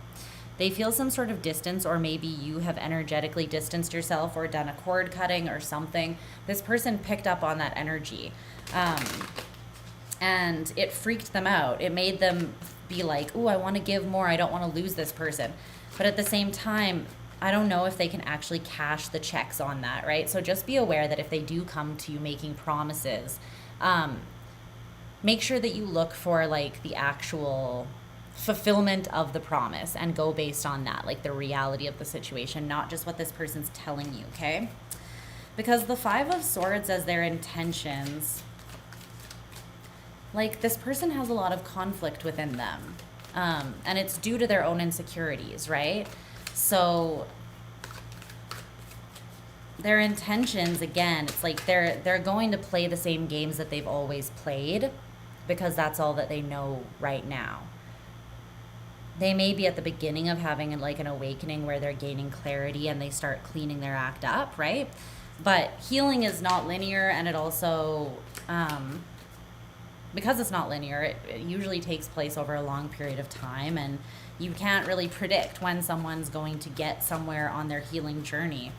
They feel some sort of distance, or maybe you have energetically distanced yourself or done a cord cutting or something. This person picked up on that energy. And it freaked them out. It made them be like, ooh, I want to give more. I don't want to lose this person. But at the same time, I don't know if they can actually cash the checks on that, right? So just be aware that if they do come to you making promises, make sure that you look for like the actual fulfillment of the promise and go based on that, like the reality of the situation, not just what this person's telling you, okay? Because the 5 of Swords as their intentions, like this person has a lot of conflict within them. And it's due to their own insecurities, right? So their intentions, again, it's like they're going to play the same games that they've always played because that's all that they know right now. They may be at the beginning of having like an awakening where they're gaining clarity and they start cleaning their act up, right? But healing is not linear, and it also, because it's not linear, it usually takes place over a long period of time, and you can't really predict when someone's going to get somewhere on their healing journey.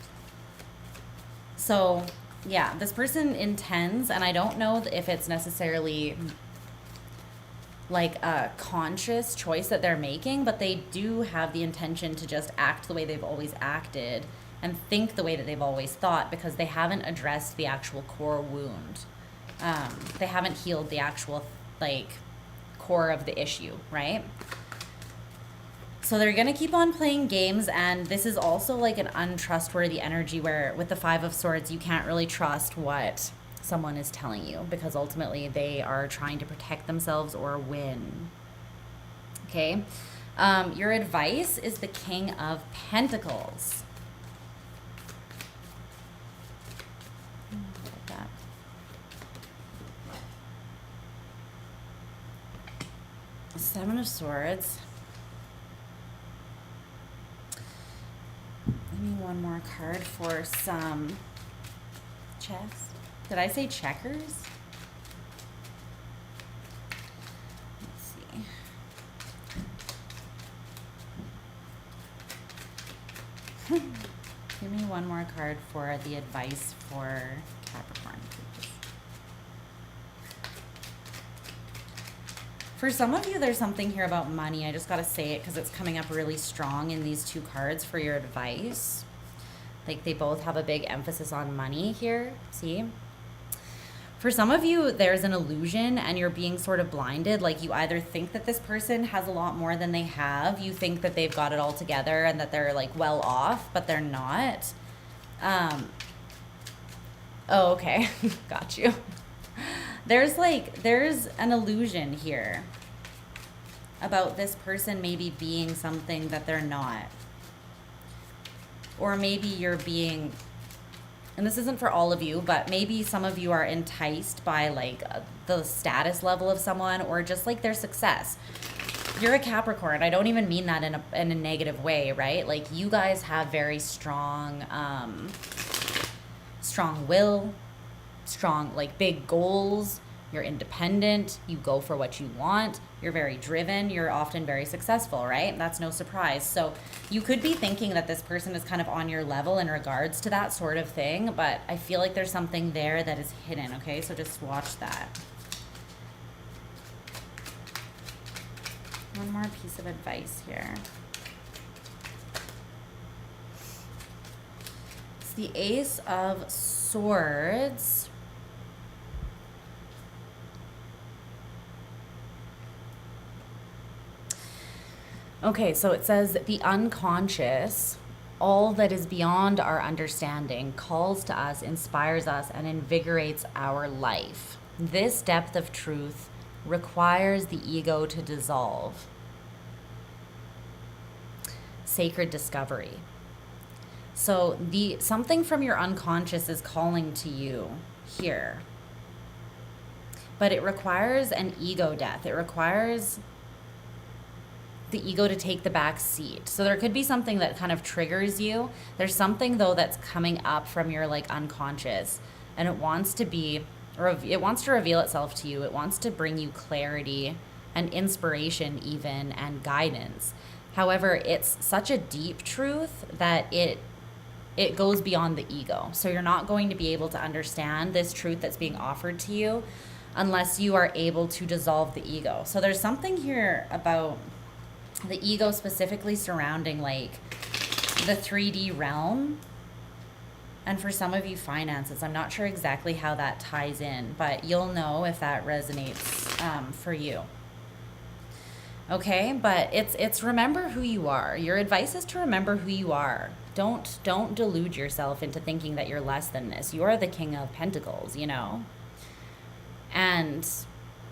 So, yeah, this person intends, and I don't know if it's necessarily like a conscious choice that they're making, but they do have the intention to just act the way they've always acted and think the way that they've always thought because they haven't addressed the actual core wound. They haven't healed the actual, like, core of the issue, right? So they're going to keep on playing games, and this is also like an untrustworthy energy where with the Five of Swords, you can't really trust what someone is telling you because ultimately they are trying to protect themselves or win. Okay? Your advice is the King of Pentacles. Like that. Seven of Swords. Give me one more card for some chess. Did I say checkers? Let's see. Give me one more card for the advice for Capricorn, please. For some of you, there's something here about money. I just got to say it because it's coming up really strong in these two cards for your advice. Like they both have a big emphasis on money here. See? For some of you, there's an illusion and you're being sort of blinded. Like you either think that this person has a lot more than they have. You think that they've got it all together and that they're like well off, but they're not. Oh, okay. Got you. There's an illusion here about this person maybe being something that they're not. Or maybe you're being, and this isn't for all of you, but maybe some of you are enticed by like the status level of someone or just like their success. You're a Capricorn. I don't even mean that in a negative way, right? Like you guys have very strong, strong will, strong, like big goals. You're independent. You go for what you want. You're very driven. You're often very successful, right? That's no surprise. So you could be thinking that this person is kind of on your level in regards to that sort of thing, but I feel like there's something there that is hidden, okay? So just watch that. One more piece of advice here. It's the Ace of Swords. Okay, so it says the unconscious, all that is beyond our understanding, calls to us, inspires us, and invigorates our life. This depth of truth requires the ego to dissolve. Sacred discovery. So something from your unconscious is calling to you here. But it requires an ego death. It requires the ego to take the back seat. So there could be something that kind of triggers you. There's something though that's coming up from your like unconscious, and it wants to reveal itself to you. It wants to bring you clarity and inspiration even, and guidance. However, it's such a deep truth that it goes beyond the ego. So you're not going to be able to understand this truth that's being offered to you unless you are able to dissolve the ego. So there's something here about the ego specifically surrounding like the 3D realm, and for some of you finances. I'm not sure exactly how that ties in, but you'll know if that resonates for you. Okay, but it's remember who you are. Your advice is to remember who you are. Don't delude yourself into thinking that you're less than this. You're the King of Pentacles, you know, and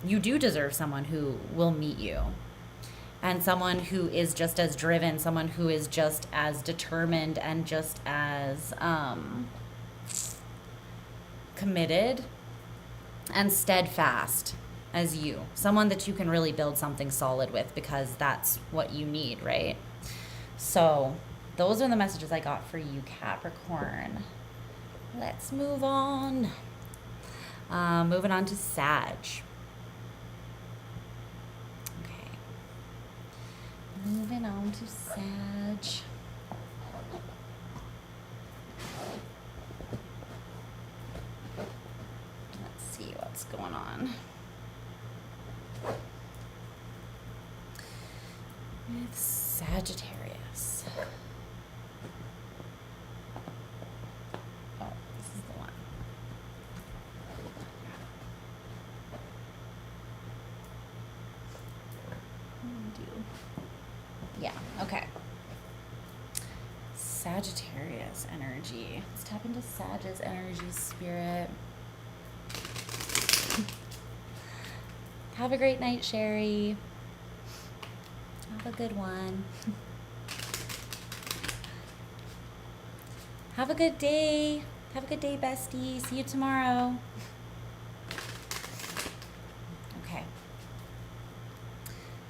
you do deserve someone who will meet you. And someone who is just as driven, someone who is just as determined and just as committed and steadfast as you. Someone that you can really build something solid with, because that's what you need, right? So those are the messages I got for you, Capricorn. Let's move on. Moving on to Sag. Moving on to Sag. Let's see what's going on with Sagittarius. Oh, this is the one. Yeah, okay. Sagittarius energy. Let's tap into Sag's energy, spirit. Have a great night, Sherry. Have a good one. Have a good day. Have a good day, bestie. See you tomorrow. Okay.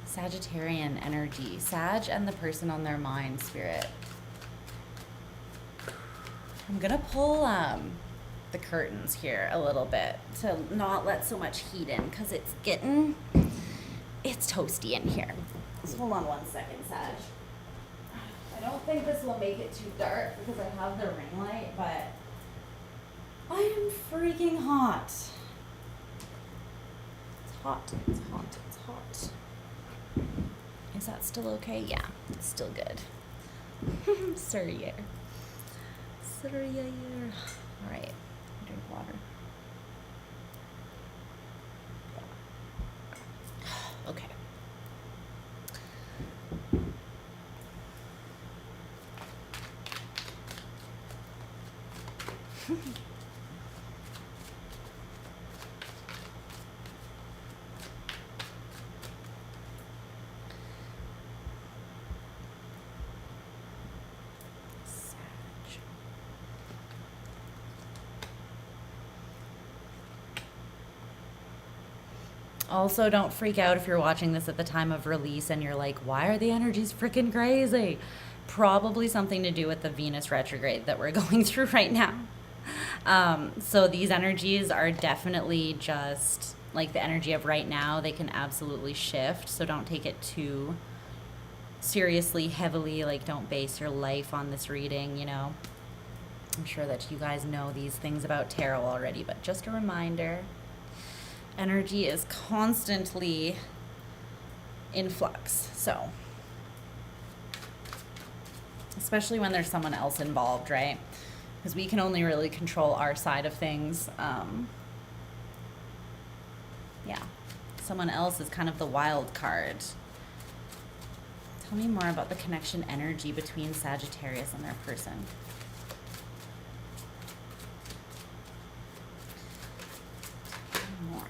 Sagittarian energy. Sag and the person on their mind, spirit. I'm gonna pull the curtains here a little bit to not let so much heat in because it's toasty in here. So hold on 1 second, Sag. I don't think this will make it too dark because I have the ring light, but I am freaking hot. It's hot, it's hot, it's hot. Is that still okay? Yeah, it's still good. Sorry. All right, drink water. Okay. Also, don't freak out if you're watching this at the time of release and you're like, why are the energies freaking crazy? Probably something to do with the Venus retrograde that we're going through right now. So these energies are definitely just like the energy of right now. They can absolutely shift. So don't take it too seriously, heavily. Like, don't base your life on this reading, you know. I'm sure that you guys know these things about tarot already, but just a reminder. Energy is constantly in flux, so especially when there's someone else involved, right? Because we can only really control our side of things. Yeah, someone else is kind of the wild card. Tell me more about the connection energy between Sagittarius and their person. More.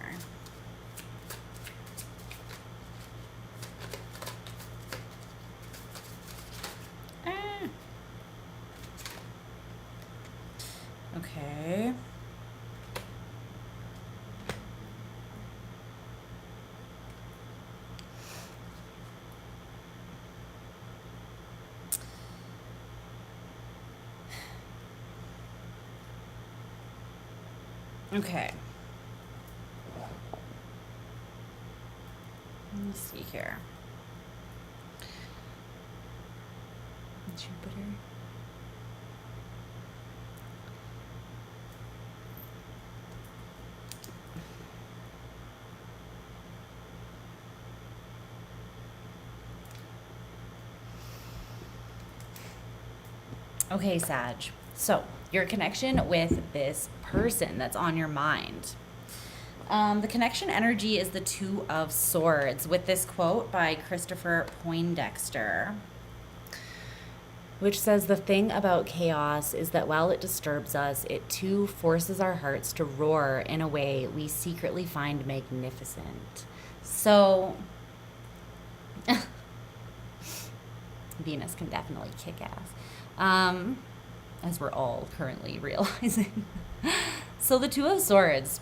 Okay. Okay. Let me see here. Jupiter. Okay, Sag. So, your connection with this person that's on your mind. The connection energy is the Two of Swords, with this quote by Christopher Poindexter, which says, "The thing about chaos is that while it disturbs us, it too forces our hearts to roar in a way we secretly find magnificent." So, Venus can definitely kick ass, as we're all currently realizing. So the Two of Swords,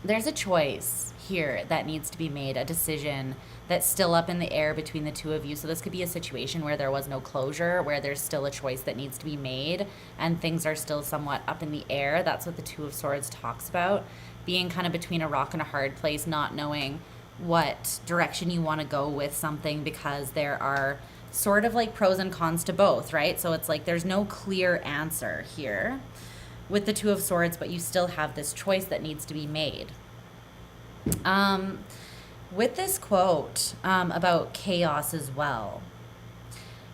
there's a choice here that needs to be made, a decision that's still up in the air between the two of you. So this could be a situation where there was no closure, where there's still a choice that needs to be made and things are still somewhat up in the air. That's what the Two of Swords talks about, being kind of between a rock and a hard place, not knowing what direction you want to go with something, because there are sort of like pros and cons to both, right? So it's like there's no clear answer here with the Two of Swords, but you still have this choice that needs to be made. With this quote about chaos as well,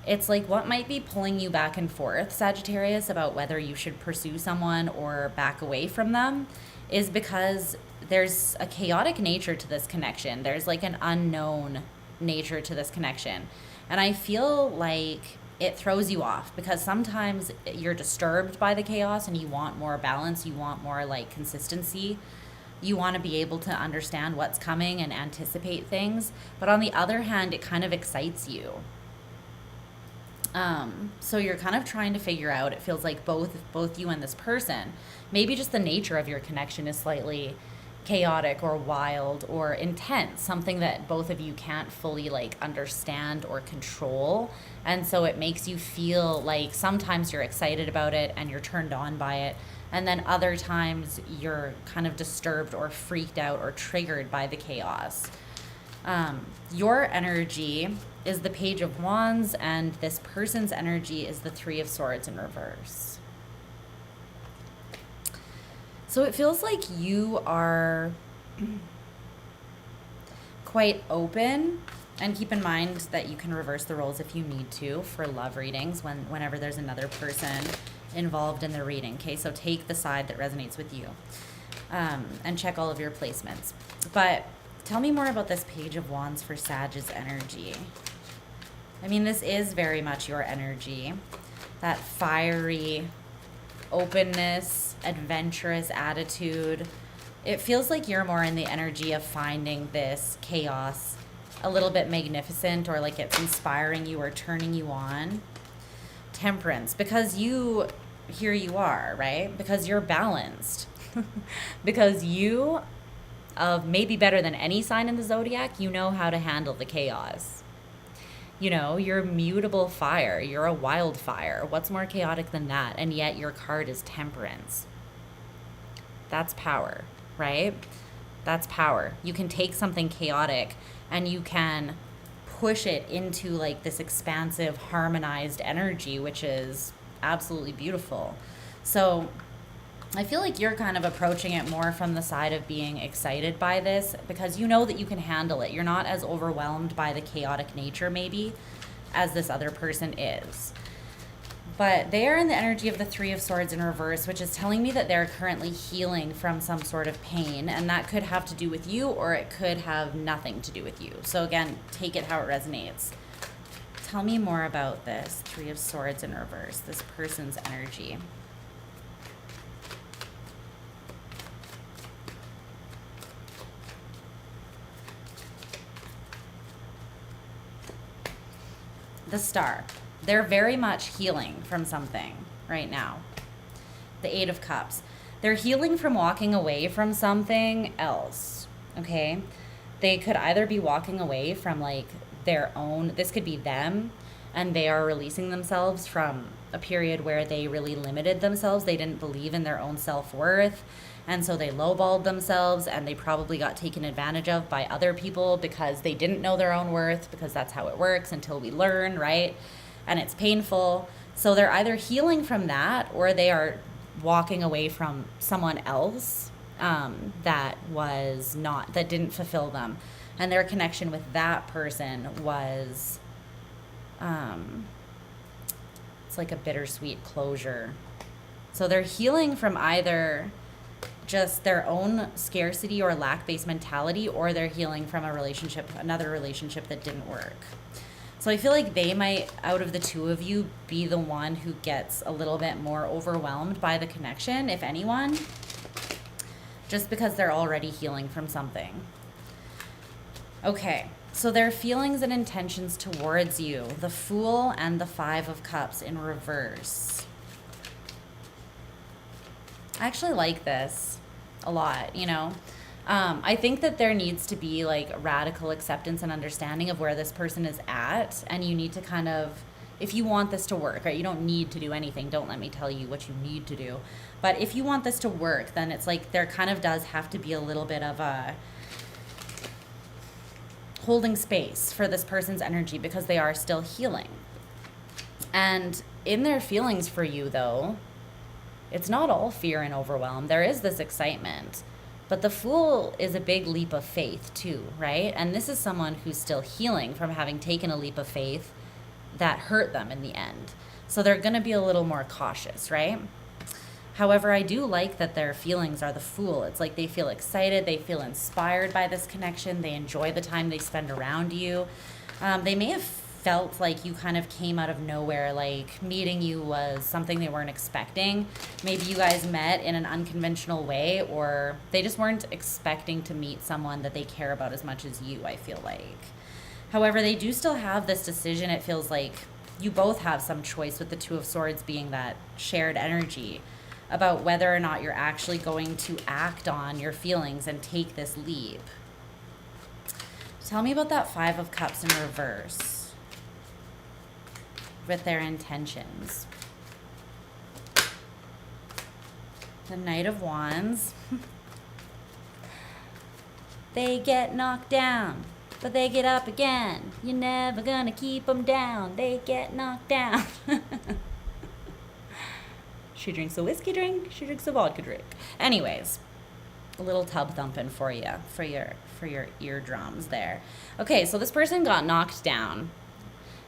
it's like what might be pulling you back and forth, Sagittarius, about whether you should pursue someone or back away from them, is because there's a chaotic nature to this connection. There's like an unknown nature to this connection. And I feel like it throws you off because sometimes you're disturbed by the chaos and you want more balance, you want more like consistency. You want to be able to understand what's coming and anticipate things. But on the other hand, it kind of excites you. So you're kind of trying to figure out, it feels like both you and this person, maybe just the nature of your connection is slightly chaotic or wild or intense, something that both of you can't fully like understand or control. And so it makes you feel like sometimes you're excited about it and you're turned on by it. And then other times you're kind of disturbed or freaked out or triggered by the chaos. Your energy is the Page of Wands, and this person's energy is the Three of Swords in reverse. So it feels like you are quite open, and keep in mind that you can reverse the roles if you need to for love readings whenever there's another person involved in the reading. Okay, so take the side that resonates with you, and check all of your placements. But tell me more about this Page of Wands for Sag's energy. I mean, this is very much your energy. That fiery openness, adventurous attitude. It feels like you're more in the energy of finding this chaos a little bit magnificent, or like it's inspiring you or turning you on. Temperance, because here you are, right? Because you're balanced. Because you, maybe better than any sign in the zodiac, you know how to handle the chaos. You know, you're mutable fire. You're a wildfire. What's more chaotic than that? And yet your card is Temperance. That's power, right? That's power. You can take something chaotic and you can push it into like this expansive, harmonized energy, which is absolutely beautiful. So I feel like you're kind of approaching it more from the side of being excited by this because you know that you can handle it. You're not as overwhelmed by the chaotic nature maybe as this other person is. But they are in the energy of the Three of Swords in reverse, which is telling me that they're currently healing from some sort of pain, and that could have to do with you or it could have nothing to do with you. So again, take it how it resonates. Tell me more about this Three of Swords in reverse, this person's energy. The Star. They're very much healing from something right now. The Eight of Cups. They're healing from walking away from something else, okay? They could either be walking away from like their own, this could be them, and they are releasing themselves from a period where they really limited themselves. They didn't believe in their own self-worth, and so they lowballed themselves, and they probably got taken advantage of by other people because they didn't know their own worth, because that's how it works until we learn, right? And it's painful. So they're either healing from that or they are walking away from someone else that didn't fulfill them. And their connection with that person was, it's like a bittersweet closure. So they're healing from either just their own scarcity or lack-based mentality, or they're healing from another relationship that didn't work. So I feel like they might, out of the two of you, be the one who gets a little bit more overwhelmed by the connection, if anyone, just because they're already healing from something. Okay, so their feelings and intentions towards you, the Fool and the Five of Cups in reverse. I actually like this a lot, you know. I think that there needs to be like radical acceptance and understanding of where this person is at, and you need to kind of, if you want this to work, right, you don't need to do anything. Don't let me tell you what you need to do. But if you want this to work, then it's like there kind of does have to be a little bit of a holding space for this person's energy because they are still healing. And in their feelings for you, though, it's not all fear and overwhelm. There is this excitement. But the Fool is a big leap of faith too, right? And this is someone who's still healing from having taken a leap of faith that hurt them in the end. So they're going to be a little more cautious, right? However, I do like that their feelings are the Fool. It's like they feel excited, they feel inspired by this connection, they enjoy the time they spend around you. They may have felt like you kind of came out of nowhere, like meeting you was something they weren't expecting. Maybe you guys met in an unconventional way, or they just weren't expecting to meet someone that they care about as much as you, I feel like. However, they do still have this decision. It feels like you both have some choice, with the Two of Swords being that shared energy about whether or not you're actually going to act on your feelings and take this leap. Tell me about that Five of Cups in reverse with their intentions. The Knight of Wands. They get knocked down, but they get up again. You're never gonna keep them down. They get knocked down. She drinks a whiskey drink. She drinks a vodka drink. Anyways, a little tub thumping for you, for your eardrums there. Okay, so this person got knocked down.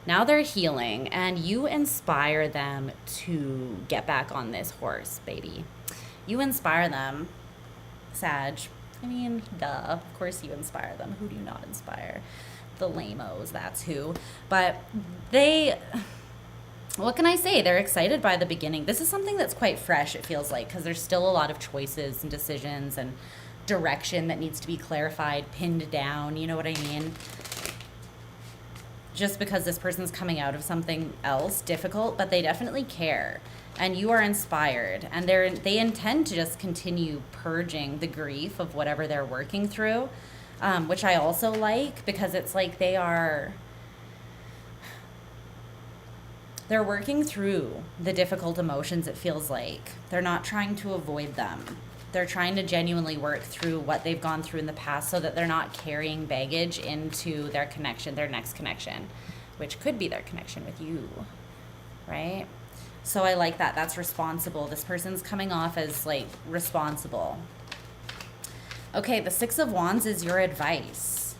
Now they're healing, and you inspire them to get back on this horse, baby. You inspire them, Sag. I mean, duh. Of course you inspire them. Who do you not inspire? The lamos, that's who. But they, what can I say? They're excited by the beginning. This is something that's quite fresh, it feels like, because there's still a lot of choices and decisions and direction that needs to be clarified, pinned down, you know what I mean? Just because this person's coming out of something else difficult, but they definitely care. And you are inspired, and they intend to just continue purging the grief of whatever they're working through, which I also like, because it's like they're working through the difficult emotions, it feels like. They're not trying to avoid them. They're trying to genuinely work through what they've gone through in the past so that they're not carrying baggage into their connection, their next connection, which could be their connection with you, right? So I like that. That's responsible. This person's coming off as, like, responsible. Okay, the Six of Wands is your advice.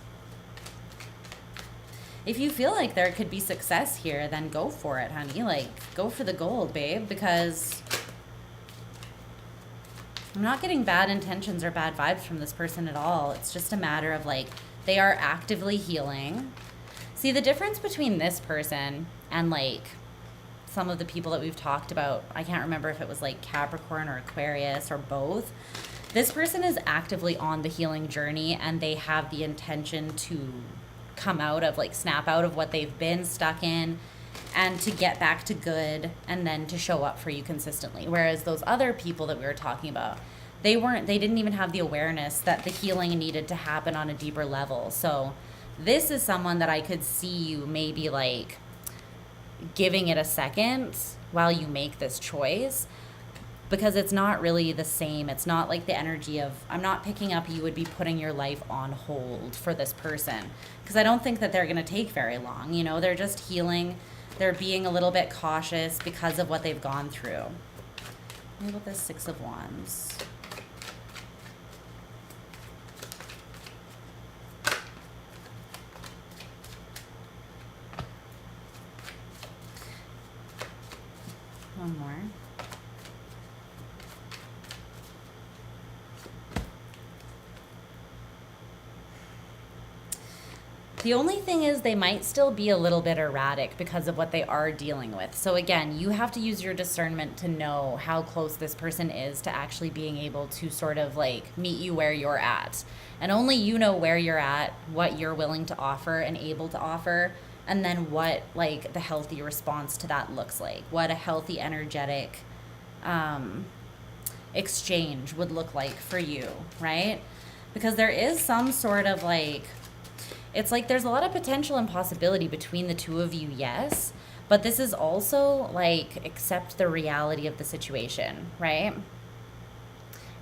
If you feel like there could be success here, then go for it, honey. Like, go for the gold, babe, because I'm not getting bad intentions or bad vibes from this person at all. It's just a matter of, like, they are actively healing. See, the difference between this person and, like, some of the people that we've talked about, I can't remember if it was, like, Capricorn or Aquarius or both. This person is actively on the healing journey, and they have the intention to come out of, like, snap out of what they've been stuck in and to get back to good, and then to show up for you consistently. Whereas those other people that we were talking about, they didn't even have the awareness that the healing needed to happen on a deeper level. So this is someone that I could see you maybe, like, giving it a second while you make this choice, because it's not really the same. It's not like the energy of, I'm not picking up you would be putting your life on hold for this person, because I don't think that they're going to take very long. You know, they're just healing. They're being a little bit cautious because of what they've gone through. What about this Six of Wands? One more. The only thing is they might still be a little bit erratic because of what they are dealing with. So again, you have to use your discernment to know how close this person is to actually being able to sort of, like, meet you where you're at. And only you know where you're at, what you're willing to offer and able to offer, and then what, like, the healthy response to that looks like. What a healthy, energetic exchange would look like for you, right? Because there is some sort of, like, it's like there's a lot of potential and possibility between the two of you, yes. But this is also, like, accept the reality of the situation, right?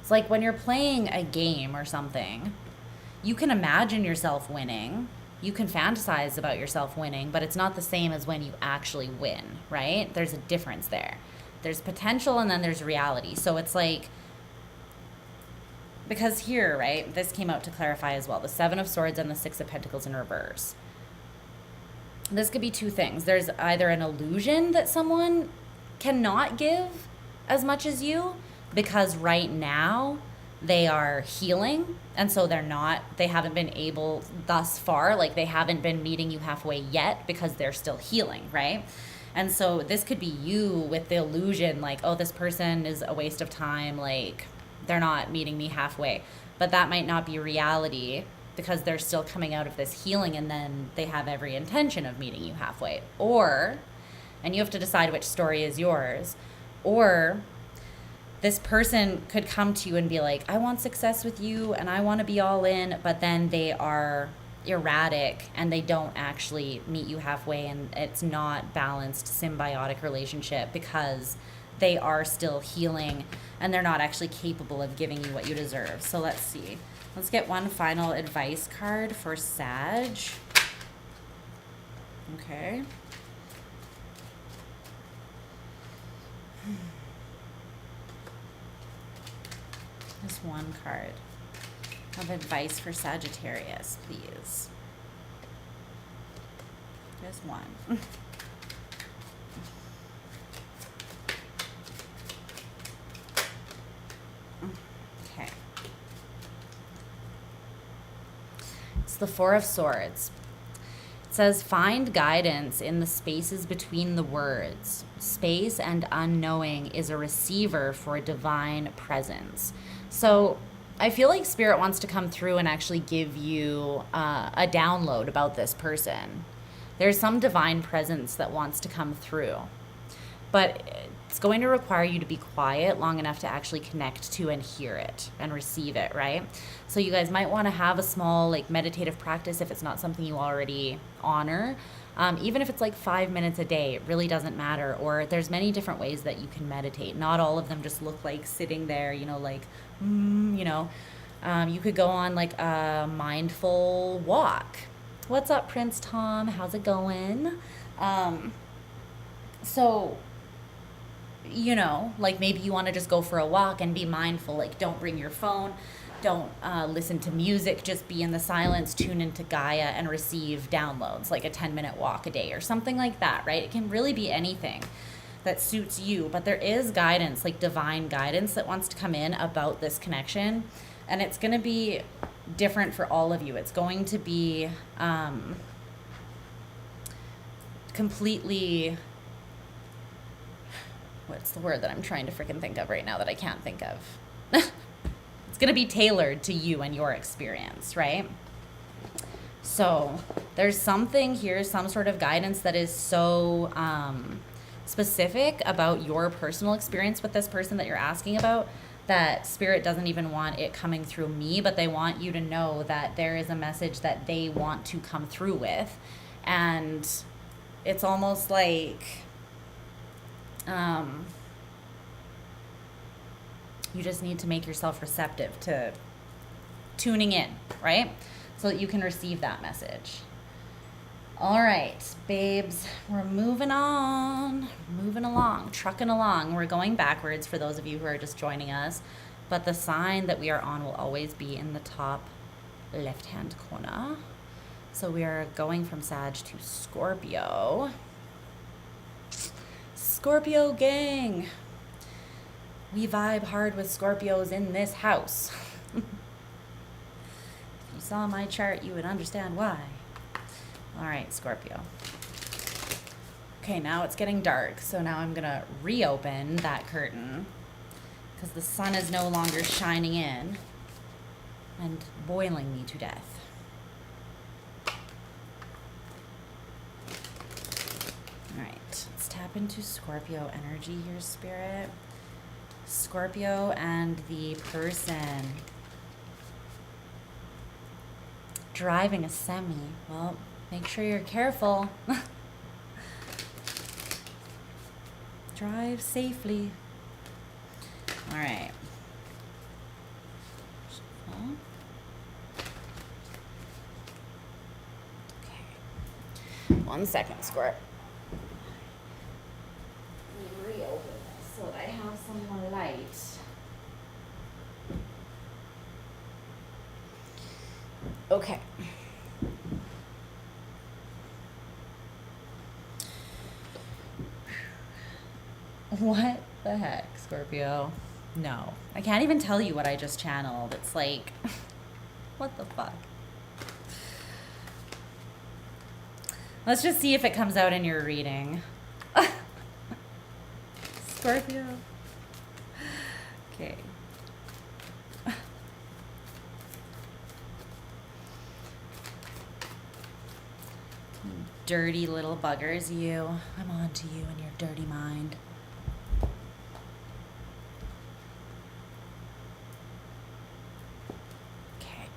It's like when you're playing a game or something, you can imagine yourself winning. You can fantasize about yourself winning, but it's not the same as when you actually win, right? There's a difference there. There's potential and then there's reality. So it's like, because here, right, this came out to clarify as well, the Seven of Swords and the Six of Pentacles in reverse. This could be two things. There's either an illusion that someone cannot give as much as you because right now they are healing, and so they haven't been able thus far, like they haven't been meeting you halfway yet because they're still healing, right? And so this could be you with the illusion, like, oh, this person is a waste of time, like they're not meeting me halfway. But that might not be reality, because they're still coming out of this healing, and then they have every intention of meeting you halfway. Or, and you have to decide which story is yours, or this person could come to you and be like, I want success with you and I want to be all in, but then they are erratic and they don't actually meet you halfway, and it's not balanced symbiotic relationship because they are still healing and they're not actually capable of giving you what you deserve. So let's see. Let's get one final advice card for Sag. Okay. Just one card of advice for Sagittarius, please. Just one. Okay. It's the Four of Swords. It says, find guidance in the spaces between the words. Space and unknowing is a receiver for divine presence. So I feel like Spirit wants to come through and actually give you a download about this person. There's some divine presence that wants to come through, but it's going to require you to be quiet long enough to actually connect to and hear it and receive it, right? So you guys might want to have a small like meditative practice if it's not something you already honor. Even if it's like 5 minutes a day, it really doesn't matter. Or there's many different ways that you can meditate. Not all of them just look like sitting there, you know, like, you could go on like a mindful walk. What's up, Prince Tom? How's it going? So, you know, like maybe you want to just go for a walk and be mindful. Like, don't bring your phone. Don't listen to music. Just be in the silence, tune into Gaia, and receive downloads, like a 10-minute walk a day or something like that, right? It can really be anything that suits you. But there is guidance, like divine guidance, that wants to come in about this connection. And it's going to be different for all of you. It's going to be completely... What's the word that I'm trying to freaking think of right now that I can't think of? It's going to be tailored to you and your experience, right? So there's something here, some sort of guidance that is so specific about your personal experience with this person that you're asking about, that Spirit doesn't even want it coming through me, but they want you to know that there is a message that they want to come through with. And it's almost like... you just need to make yourself receptive to tuning in, right? So that you can receive that message. All right, babes, we're moving on, moving along, trucking along. We're going backwards for those of you who are just joining us, but the sign that we are on will always be in the top left-hand corner. So we are going from Sag to Scorpio. Scorpio gang. We vibe hard with Scorpios in this house. If you saw my chart, you would understand why. All right, Scorpio. Okay, now it's getting dark, so now I'm gonna reopen that curtain because the sun is no longer shining in and boiling me to death. All right, let's tap into Scorpio energy here, Spirit. Scorpio and the person driving a semi. Well, make sure you're careful. Drive safely. All right. Okay. 1 second, Scorp. Let me reopen this so that I have some more light. Okay. What the heck, Scorpio? No. I can't even tell you what I just channeled. It's like, what the fuck? Let's just see if it comes out in your reading. Scorpio. Okay. Dirty little buggers, you. I'm on to you and your dirty mind. Okay.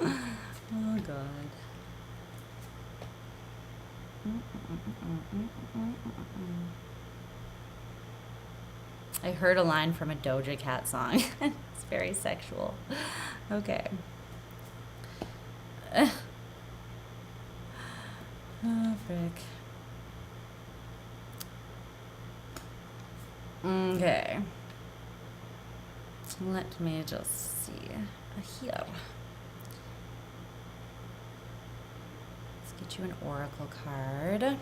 Oh, God. I heard a line from a Doja Cat song. It's very sexual. Okay. Oh, frick. Okay. Let me just see here. Let's get you an oracle card.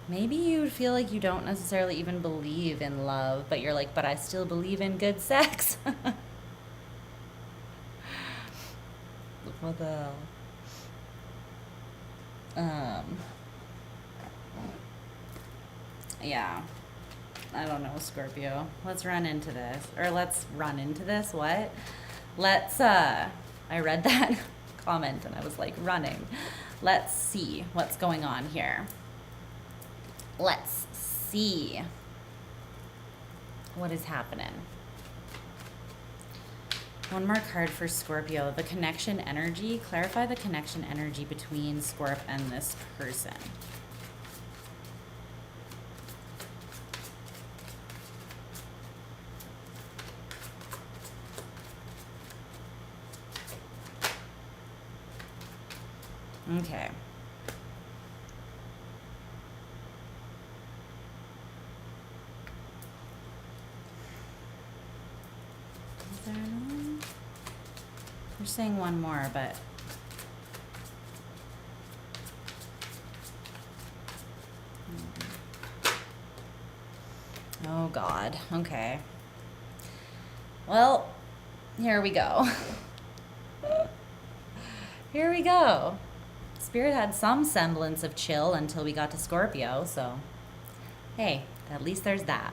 Maybe you feel like you don't necessarily even believe in love, but you're like, but I still believe in good sex. What the hell? Yeah. I don't know, Scorpio. Let's run into this. Or let's run into this. What? Let's, I read that comment and I was like, running. Let's see what's going on here. Let's see what is happening. One more card for Scorpio. The connection energy. Clarify the connection energy between Scorp and this person. Okay. Is there another one? You're saying one more, but oh God. Okay. Well, here we go. Here we go. Spirit had some semblance of chill until we got to Scorpio, so hey, at least there's that.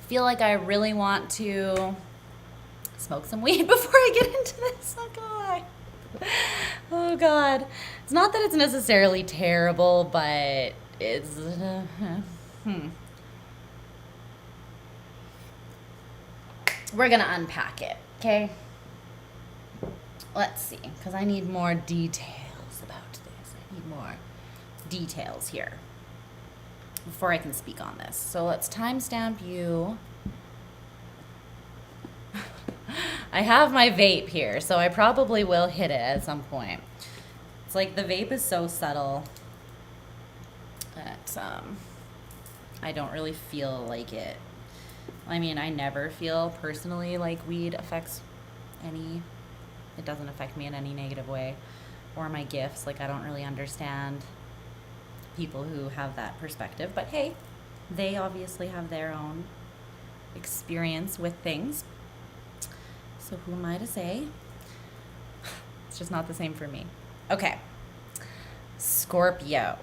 Feel like I really want to smoke some weed before I get into this. Not gonna lie. Oh God. It's not that it's necessarily terrible, but it's We're gonna unpack it, okay? Let's see, because I need more details about this. I need more details here before I can speak on this. So let's timestamp you. I have my vape here, so I probably will hit it at some point. It's like the vape is so subtle that I don't really feel like it. I mean, I never feel personally like weed affects any... It doesn't affect me in any negative way, or my gifts. Like, I don't really understand people who have that perspective, but hey, they obviously have their own experience with things. So who am I to say? It's just not the same for me. Okay. Scorpio.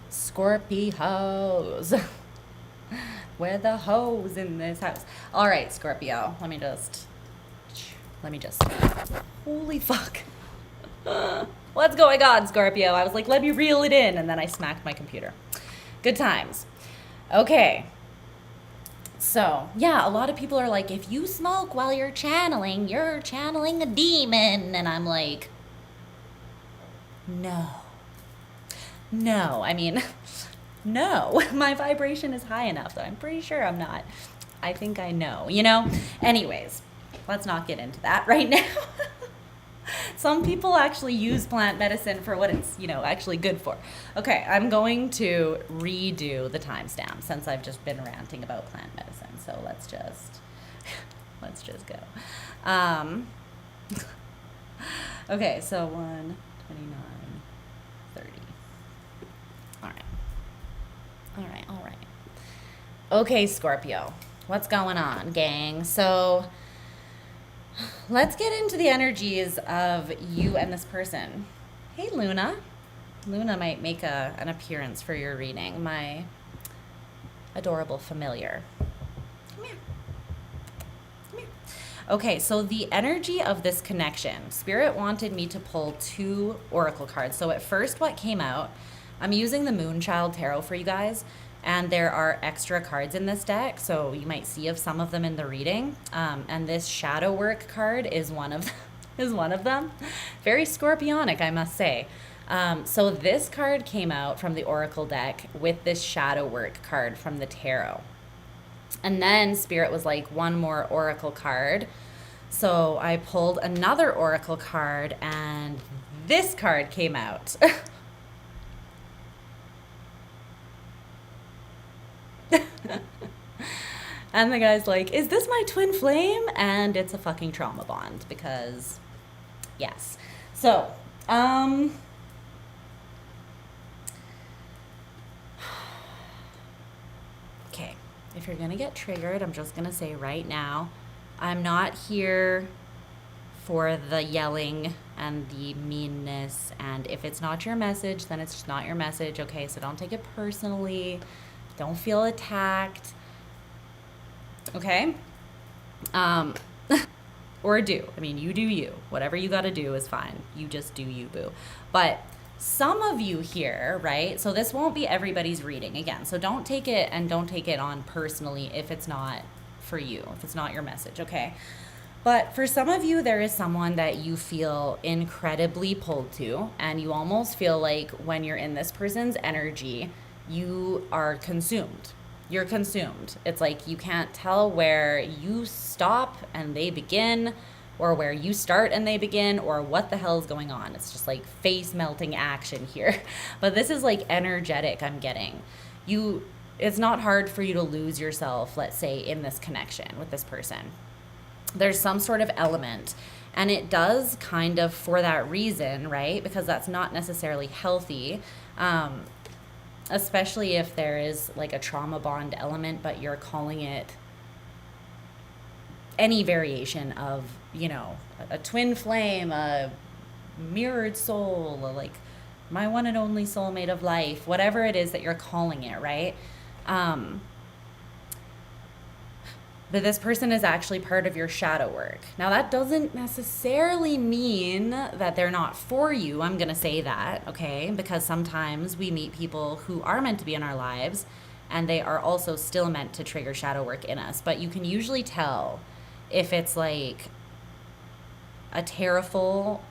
Scorpios. We're the hoes in this house. All right, Scorpio. Let me just... Holy fuck. What's going on, Scorpio? I was like, let me reel it in, and then I smacked my computer. Good times. Okay. So, yeah, a lot of people are like, if you smoke while you're channeling a demon. And I'm like, no. No. I mean, no. My vibration is high enough that I'm pretty sure I'm not. I think I know, you know? Anyways. Let's not get into that right now. Some people actually use plant medicine for what it's, you know, actually good for. Okay, I'm going to redo the timestamp since I've just been ranting about plant medicine. So let's just go. Okay, so 129, 30. All right. Okay, Scorpio, what's going on, gang? So let's get into the energies of you and this person. Hey, Luna. Luna might make an appearance for your reading, my adorable familiar. Come here. Okay, so the energy of this connection. Spirit wanted me to pull 2 oracle cards. So at first what came out, I'm using the Moonchild Tarot for you guys, and there are extra cards in this deck, so you might see of some of them in the reading. And this Shadow Work card is one of them. Very scorpionic, I must say. So this card came out from the oracle deck with this Shadow Work card from the tarot. And then Spirit was like, one more oracle card. So I pulled another oracle card, and this card came out. And the guy's like, is this my twin flame? And it's a fucking trauma bond, because yes. So, okay, if you're gonna get triggered, I'm just gonna say right now, I'm not here for the yelling and the meanness, and if it's not your message, then it's just not your message, okay? So don't take it personally. Don't feel attacked, okay? Or do. I mean, you do you. Whatever you got to do is fine. You just do you, boo. But some of you here, right? So this won't be everybody's reading again. So don't take it on personally if it's not for you, if it's not your message, okay? But for some of you, there is someone that you feel incredibly pulled to, and you almost feel like when you're in this person's energy, you are consumed. You're consumed. It's like you can't tell where you stop and they begin, or where you start and they begin, or what the hell is going on. It's just like face melting action here. But this is like energetic, I'm getting. It's not hard for you to lose yourself, let's say, in this connection with this person. There's some sort of element, and it does kind of for that reason, right? Because that's not necessarily healthy. Especially if there is like a trauma bond element, but you're calling it any variation of, you know, a twin flame, a mirrored soul, like my one and only soulmate of life, whatever it is that you're calling it, right? But this person is actually part of your shadow work. Now, that doesn't necessarily mean that they're not for you. I'm going to say that, okay? Because sometimes we meet people who are meant to be in our lives, and they are also still meant to trigger shadow work in us. But you can usually tell if it's like a terrible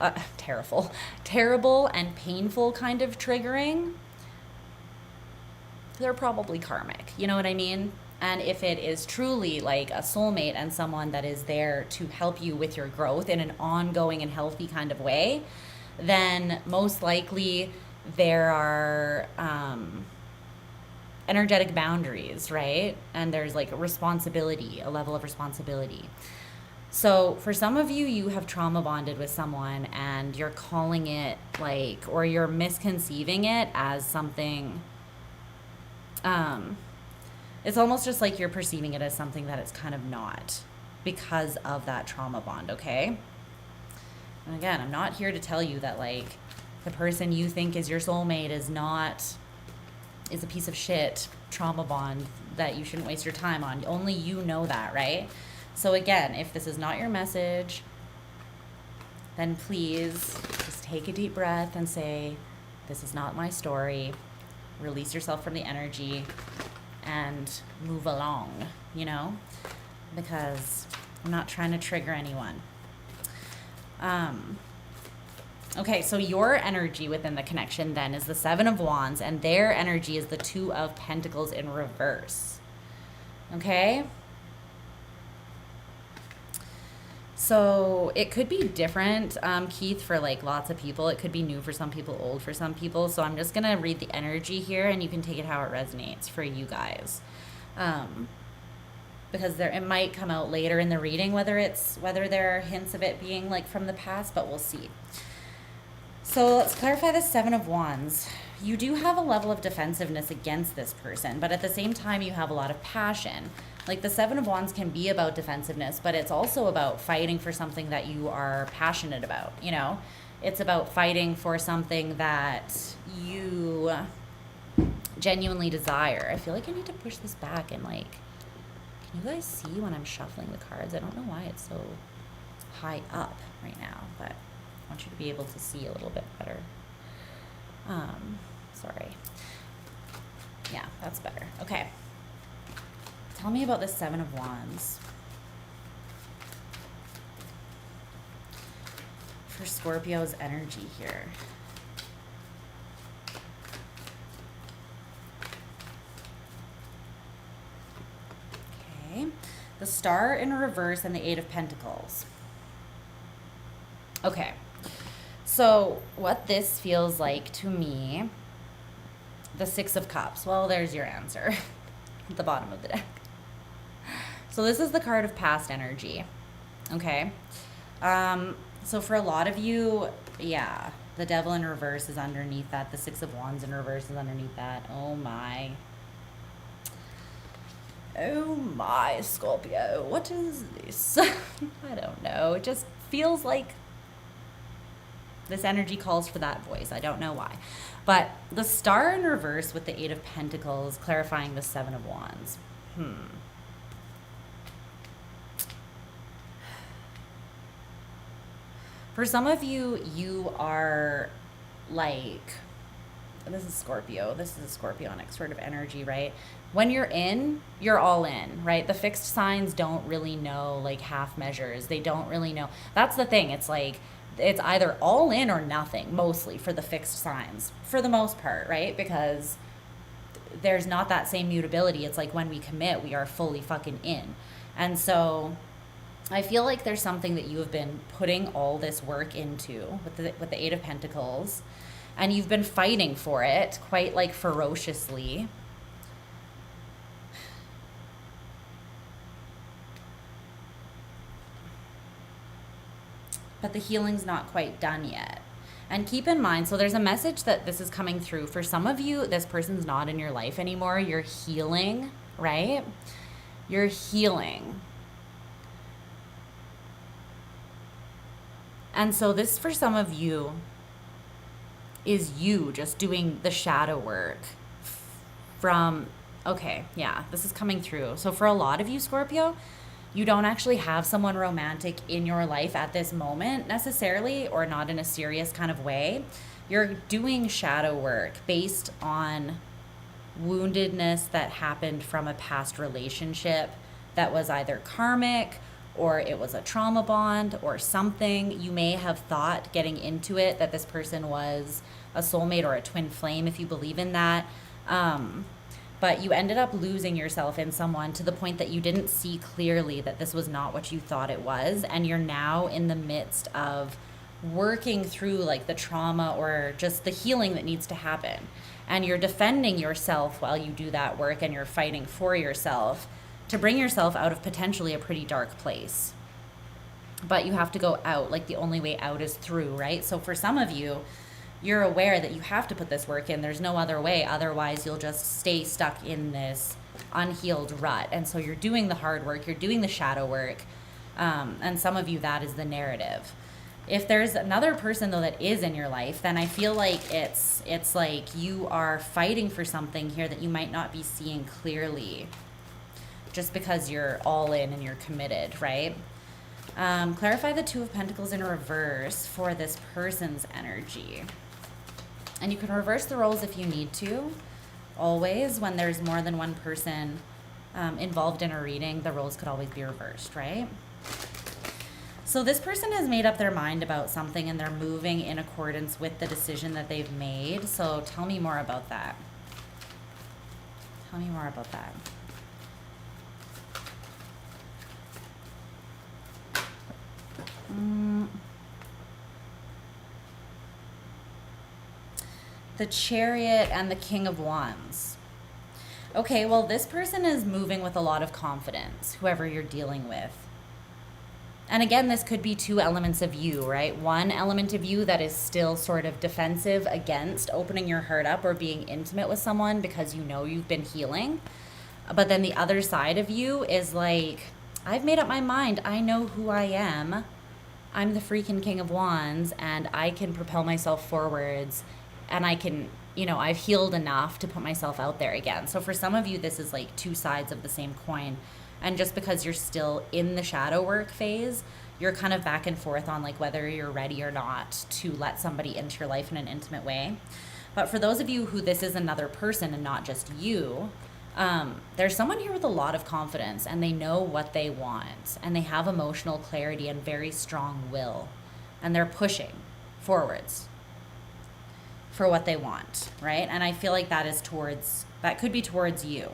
and painful kind of triggering. They're probably karmic. You know what I mean? And if it is truly like a soulmate and someone that is there to help you with your growth in an ongoing and healthy kind of way, then most likely there are energetic boundaries, right? And there's like a responsibility, a level of responsibility. So for some of you, you have trauma bonded with someone and you're calling it like, or you're misconceiving it as something, it's almost just like you're perceiving it as something that it's kind of not because of that trauma bond, okay? And again, I'm not here to tell you that like the person you think is your soulmate is a piece of shit trauma bond that you shouldn't waste your time on. Only you know that, right? So again, if this is not your message, then please just take a deep breath and say, this is not my story. Release yourself from the energy and move along, you know, because I'm not trying to trigger anyone. Okay, so your energy within the connection then is the 7 of Wands, and their energy is the 2 of Pentacles in reverse. Okay? So it could be different, Keith, for like lots of people. It could be new for some people, old for some people. So I'm just going to read the energy here and you can take it how it resonates for you guys. Because it might come out later in the reading whether there are hints of it being like from the past, but we'll see. So let's clarify the Seven of Wands. You do have a level of defensiveness against this person, but at the same time you have a lot of passion. Like the Seven of Wands can be about defensiveness, but it's also about fighting for something that you are passionate about, you know? It's about fighting for something that you genuinely desire. I feel like I need to push this back and like, can you guys see when I'm shuffling the cards? I don't know why it's so high up right now, but I want you to be able to see a little bit better. Sorry. Yeah, that's better. Okay. Tell me about the Seven of Wands. For Scorpio's energy here. Okay. The Star in reverse and the Eight of Pentacles. Okay. So what this feels like to me, the Six of Cups. Well, there's your answer at the bottom of the deck. So this is the card of past energy. Okay. So for a lot of you, yeah, the Devil in reverse is underneath that. The Six of Wands in reverse is underneath that. Oh my. Oh my, Scorpio. What is this? I don't know. It just feels like this energy calls for that voice. I don't know why. But the Star in reverse with the Eight of Pentacles clarifying the Seven of Wands. For some of you, you are like, this is Scorpio. This is a Scorpionic sort of energy, right? When you're in, you're all in, right? The fixed signs don't really know like half measures. They don't really know. That's the thing. It's like, it's either all in or nothing, mostly for the fixed signs, for the most part, right? Because there's not that same mutability. It's like when we commit, we are fully fucking in. And so I feel like there's something that you have been putting all this work into with the Eight of Pentacles, and you've been fighting for it quite like ferociously. But the healing's not quite done yet. And keep in mind, so there's a message that this is coming through. For some of you, this person's not in your life anymore. You're healing, right? You're healing. And so this, for some of you, is you just doing the shadow work from, okay, yeah, this is coming through. So for a lot of you, Scorpio, you don't actually have someone romantic in your life at this moment necessarily, or not in a serious kind of way. You're doing shadow work based on woundedness that happened from a past relationship that was either karmic, or it was a trauma bond or something. You may have thought getting into it that this person was a soulmate or a twin flame, if you believe in that. But you ended up losing yourself in someone to the point that you didn't see clearly that this was not what you thought it was. And you're now in the midst of working through like the trauma or just the healing that needs to happen. And you're defending yourself while you do that work, and you're fighting for yourself to bring yourself out of potentially a pretty dark place. But you have to go out. Like the only way out is through, right? So for some of you, you're aware that you have to put this work in. There's no other way. Otherwise, you'll just stay stuck in this unhealed rut. And so you're doing the hard work. You're doing the shadow work. And some of you, that is the narrative. If there's another person, though, that is in your life, then I feel like it's like you are fighting for something here that you might not be seeing clearly just because you're all in and you're committed, right? Clarify the Two of Pentacles in reverse for this person's energy. And you can reverse the roles if you need to. Always, when there's more than one person involved in a reading, the roles could always be reversed, right? So this person has made up their mind about something, and they're moving in accordance with the decision that they've made. So tell me more about that. Tell me more about that. The Chariot and the King of Wands. Okay, well, this person is moving with a lot of confidence, whoever you're dealing with. And again, this could be two elements of you, right? One element of you that is still sort of defensive against opening your heart up or being intimate with someone because you know you've been healing. But then the other side of you is like, I've made up my mind. I know who I am. I'm the freaking King of Wands, and I can propel myself forwards, and I can, you know, I've healed enough to put myself out there again. So for some of you, this is like two sides of the same coin. And just because you're still in the shadow work phase, you're kind of back and forth on like whether you're ready or not to let somebody into your life in an intimate way. But for those of you who this is another person and not just you, there's someone here with a lot of confidence, and they know what they want, and they have emotional clarity and very strong will, and they're pushing forwards for what they want, right? And I feel like that could be towards you.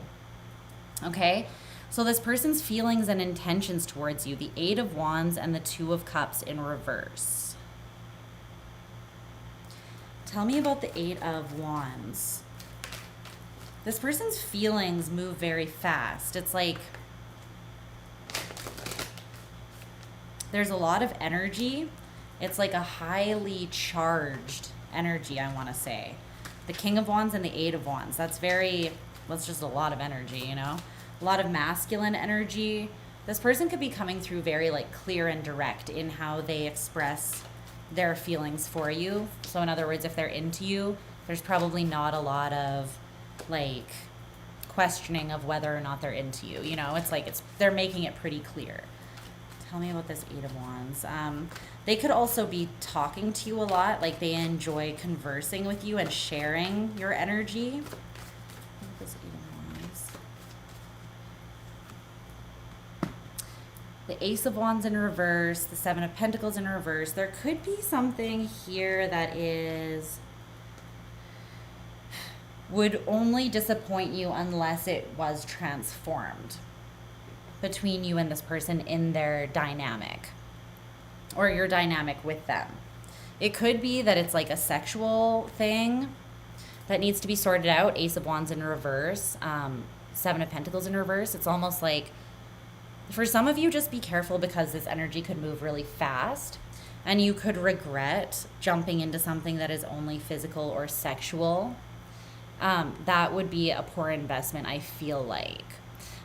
Okay? So this person's feelings and intentions towards you, the Eight of Wands and the Two of Cups in reverse. Tell me about the Eight of Wands. This person's feelings move very fast. It's like there's a lot of energy. It's like a highly charged energy, I want to say. The King of Wands and the Eight of Wands. That's just a lot of energy, you know? A lot of masculine energy. This person could be coming through very like clear and direct in how they express their feelings for you. So in other words, if they're into you, there's probably not a lot of like questioning of whether or not they're into you. You know, it's like they're making it pretty clear. Tell me about this Eight of Wands. They could also be talking to you a lot. Like they enjoy conversing with you and sharing your energy. This Eight of Wands. The Ace of Wands in reverse, the Seven of Pentacles in reverse. There could be something here that would only disappoint you unless it was transformed between you and this person in their dynamic, or your dynamic with them. It could be that it's like a sexual thing that needs to be sorted out. Ace of Wands in reverse, Seven of Pentacles in reverse. It's almost like, for some of you, just be careful because this energy could move really fast and you could regret jumping into something that is only physical or sexual. That would be a poor investment, I feel like.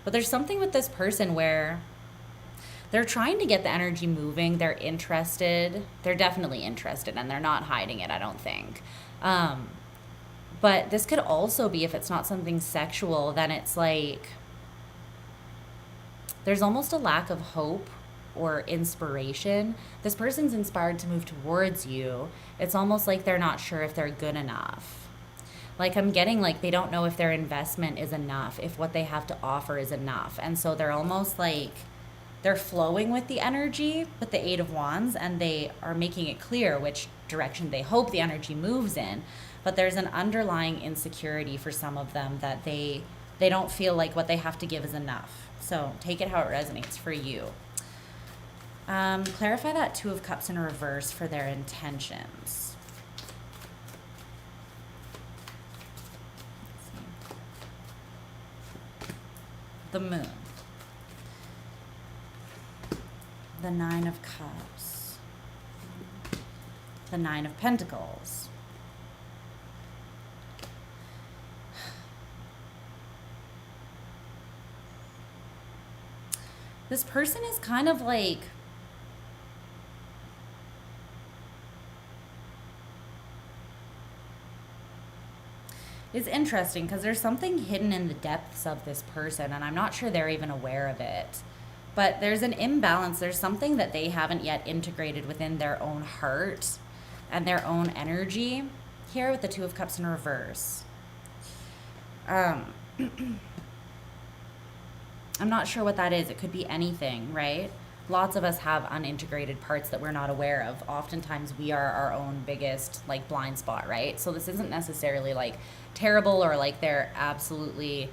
But there's something with this person where they're trying to get the energy moving. They're interested. They're definitely interested, and they're not hiding it, I don't think. But this could also be, if it's not something sexual, then it's like there's almost a lack of hope or inspiration. This person's inspired to move towards you. It's almost like they're not sure if they're good enough. Like I'm getting like they don't know if their investment is enough, if what they have to offer is enough. And so they're almost like they're flowing with the energy with the Eight of Wands, and they are making it clear which direction they hope the energy moves in. But there's an underlying insecurity for some of them that they don't feel like what they have to give is enough. So take it how it resonates for you. Clarify that Two of Cups in reverse for their intentions. The Moon. The Nine of Cups. The Nine of Pentacles. This person is kind of like, it's interesting because there's something hidden in the depths of this person, and I'm not sure they're even aware of it. But there's an imbalance. There's something that they haven't yet integrated within their own heart and their own energy here with the Two of Cups in reverse. I'm not sure what that is. It could be anything, right? Lots of us have unintegrated parts that we're not aware of. Oftentimes we are our own biggest like blind spot, right? So this isn't necessarily like terrible or like they're absolutely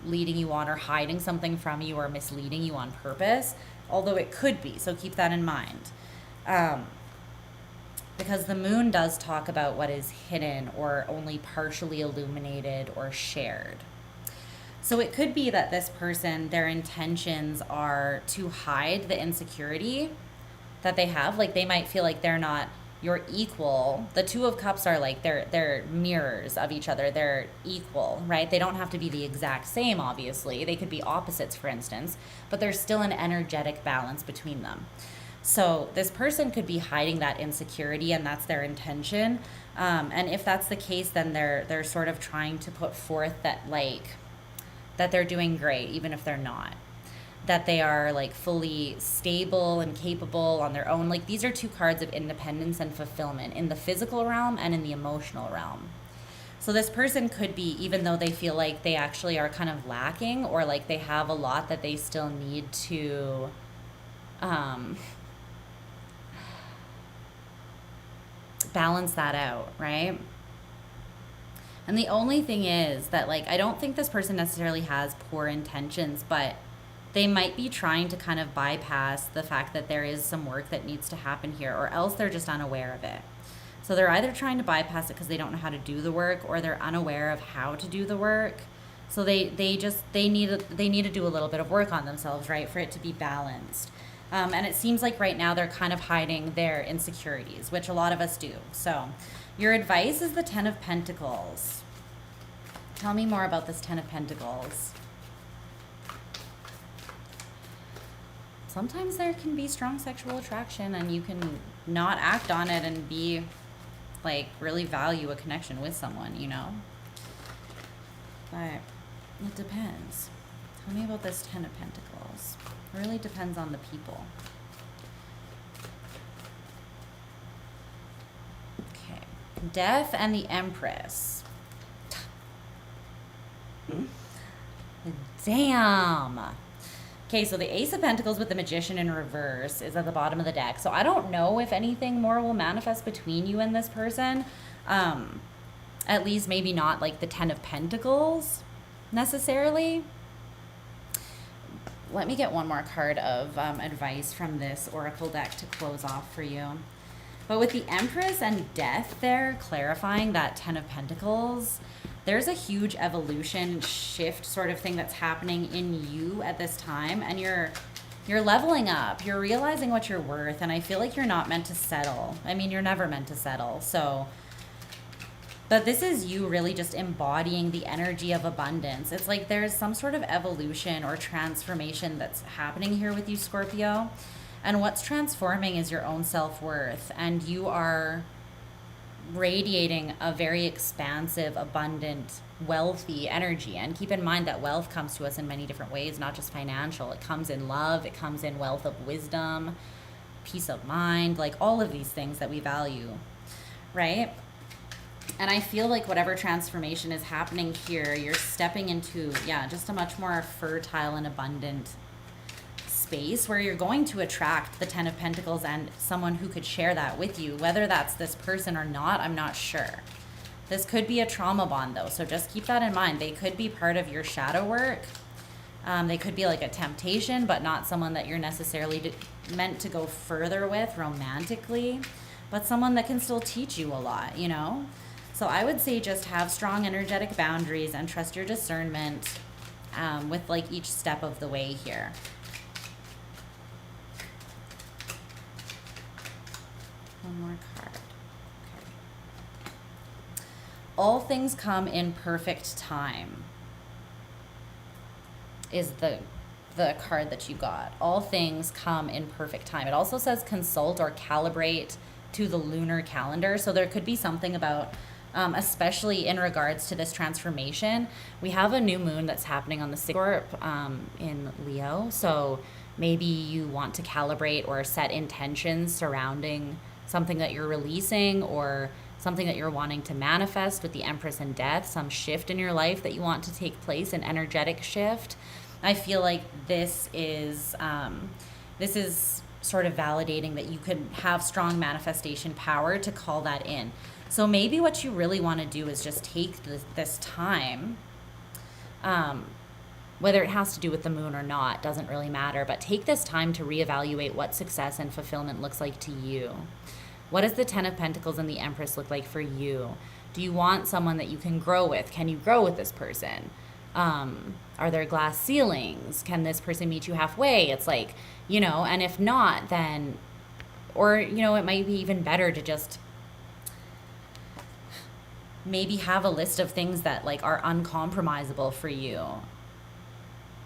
leading you on or hiding something from you or misleading you on purpose, although it could be. So keep that in mind. Because the moon does talk about what is hidden or only partially illuminated or shared. So it could be that this person, their intentions are to hide the insecurity that they have. Like they might feel like they're not your equal. The Two of Cups are like they're mirrors of each other. They're equal, right? They don't have to be the exact same, obviously. They could be opposites, for instance, but there's still an energetic balance between them. So this person could be hiding that insecurity, and that's their intention. And if that's the case, then they're sort of trying to put forth that that they're doing great, even if they're not. That they are like fully stable and capable on their own. Like these are two cards of independence and fulfillment in the physical realm and in the emotional realm. So this person could be, even though they feel like they actually are kind of lacking, or like they have a lot that they still need to balance that out, right? And the only thing is that, like, I don't think this person necessarily has poor intentions, but they might be trying to kind of bypass the fact that there is some work that needs to happen here, or else they're just unaware of it. So they're either trying to bypass it because they don't know how to do the work, or they're unaware of how to do the work. So they need to do a little bit of work on themselves, right, for it to be balanced. And it seems like right now they're kind of hiding their insecurities, which a lot of us do. So your advice is the Ten of Pentacles. Tell me more about this Ten of Pentacles. Sometimes there can be strong sexual attraction and you can not act on it and be like really value a connection with someone, you know? But it depends. Tell me about this Ten of Pentacles. It really depends on the people. Okay. Death and the Empress. Damn. Okay, so the Ace of Pentacles with the Magician in reverse is at the bottom of the deck. So I don't know if anything more will manifest between you and this person. At least maybe not like the Ten of Pentacles necessarily. Let me get one more card of advice from this Oracle deck to close off for you. But with the Empress and Death there, clarifying that Ten of Pentacles, there's a huge evolution shift sort of thing that's happening in you at this time. And you're leveling up. You're realizing what you're worth. And I feel like you're not meant to settle. I mean, you're never meant to settle. So... but this is you really just embodying the energy of abundance. It's like there's some sort of evolution or transformation that's happening here with you, Scorpio. And what's transforming is your own self-worth. And you are radiating a very expansive, abundant, wealthy energy. And keep in mind that wealth comes to us in many different ways, not just financial. It comes in love. It comes in wealth of wisdom, peace of mind, like all of these things that we value, right? And I feel like whatever transformation is happening here, you're stepping into, yeah, just a much more fertile and abundant space where you're going to attract the Ten of Pentacles and someone who could share that with you. Whether that's this person or not, I'm not sure. This could be a trauma bond, though, so just keep that in mind. They could be part of your shadow work. They could be like a temptation, but not someone that you're necessarily meant to go further with romantically, but someone that can still teach you a lot, you know? So I would say just have strong energetic boundaries and trust your discernment with like each step of the way here. One more card. Okay. All things come in perfect time is the card that you got. All things come in perfect time. It also says consult or calibrate to the lunar calendar. So there could be something about especially in regards to this transformation. We have a new moon that's happening on the 6th in Leo. So maybe you want to calibrate or set intentions surrounding something that you're releasing or something that you're wanting to manifest with the Empress and Death, some shift in your life that you want to take place, an energetic shift. I feel like this is sort of validating that you could have strong manifestation power to call that in. So maybe what you really want to do is just take this time whether it has to do with the moon or not, doesn't really matter. But take this time to reevaluate what success and fulfillment looks like to you. What does the Ten of Pentacles and the Empress look like for you? Do you want someone that you can grow with? Can you grow with this person? Are there glass ceilings? Can this person meet you halfway? It's like, you know, and if not, then, or, you know, it might be even better to just maybe have a list of things that like are uncompromisable for you.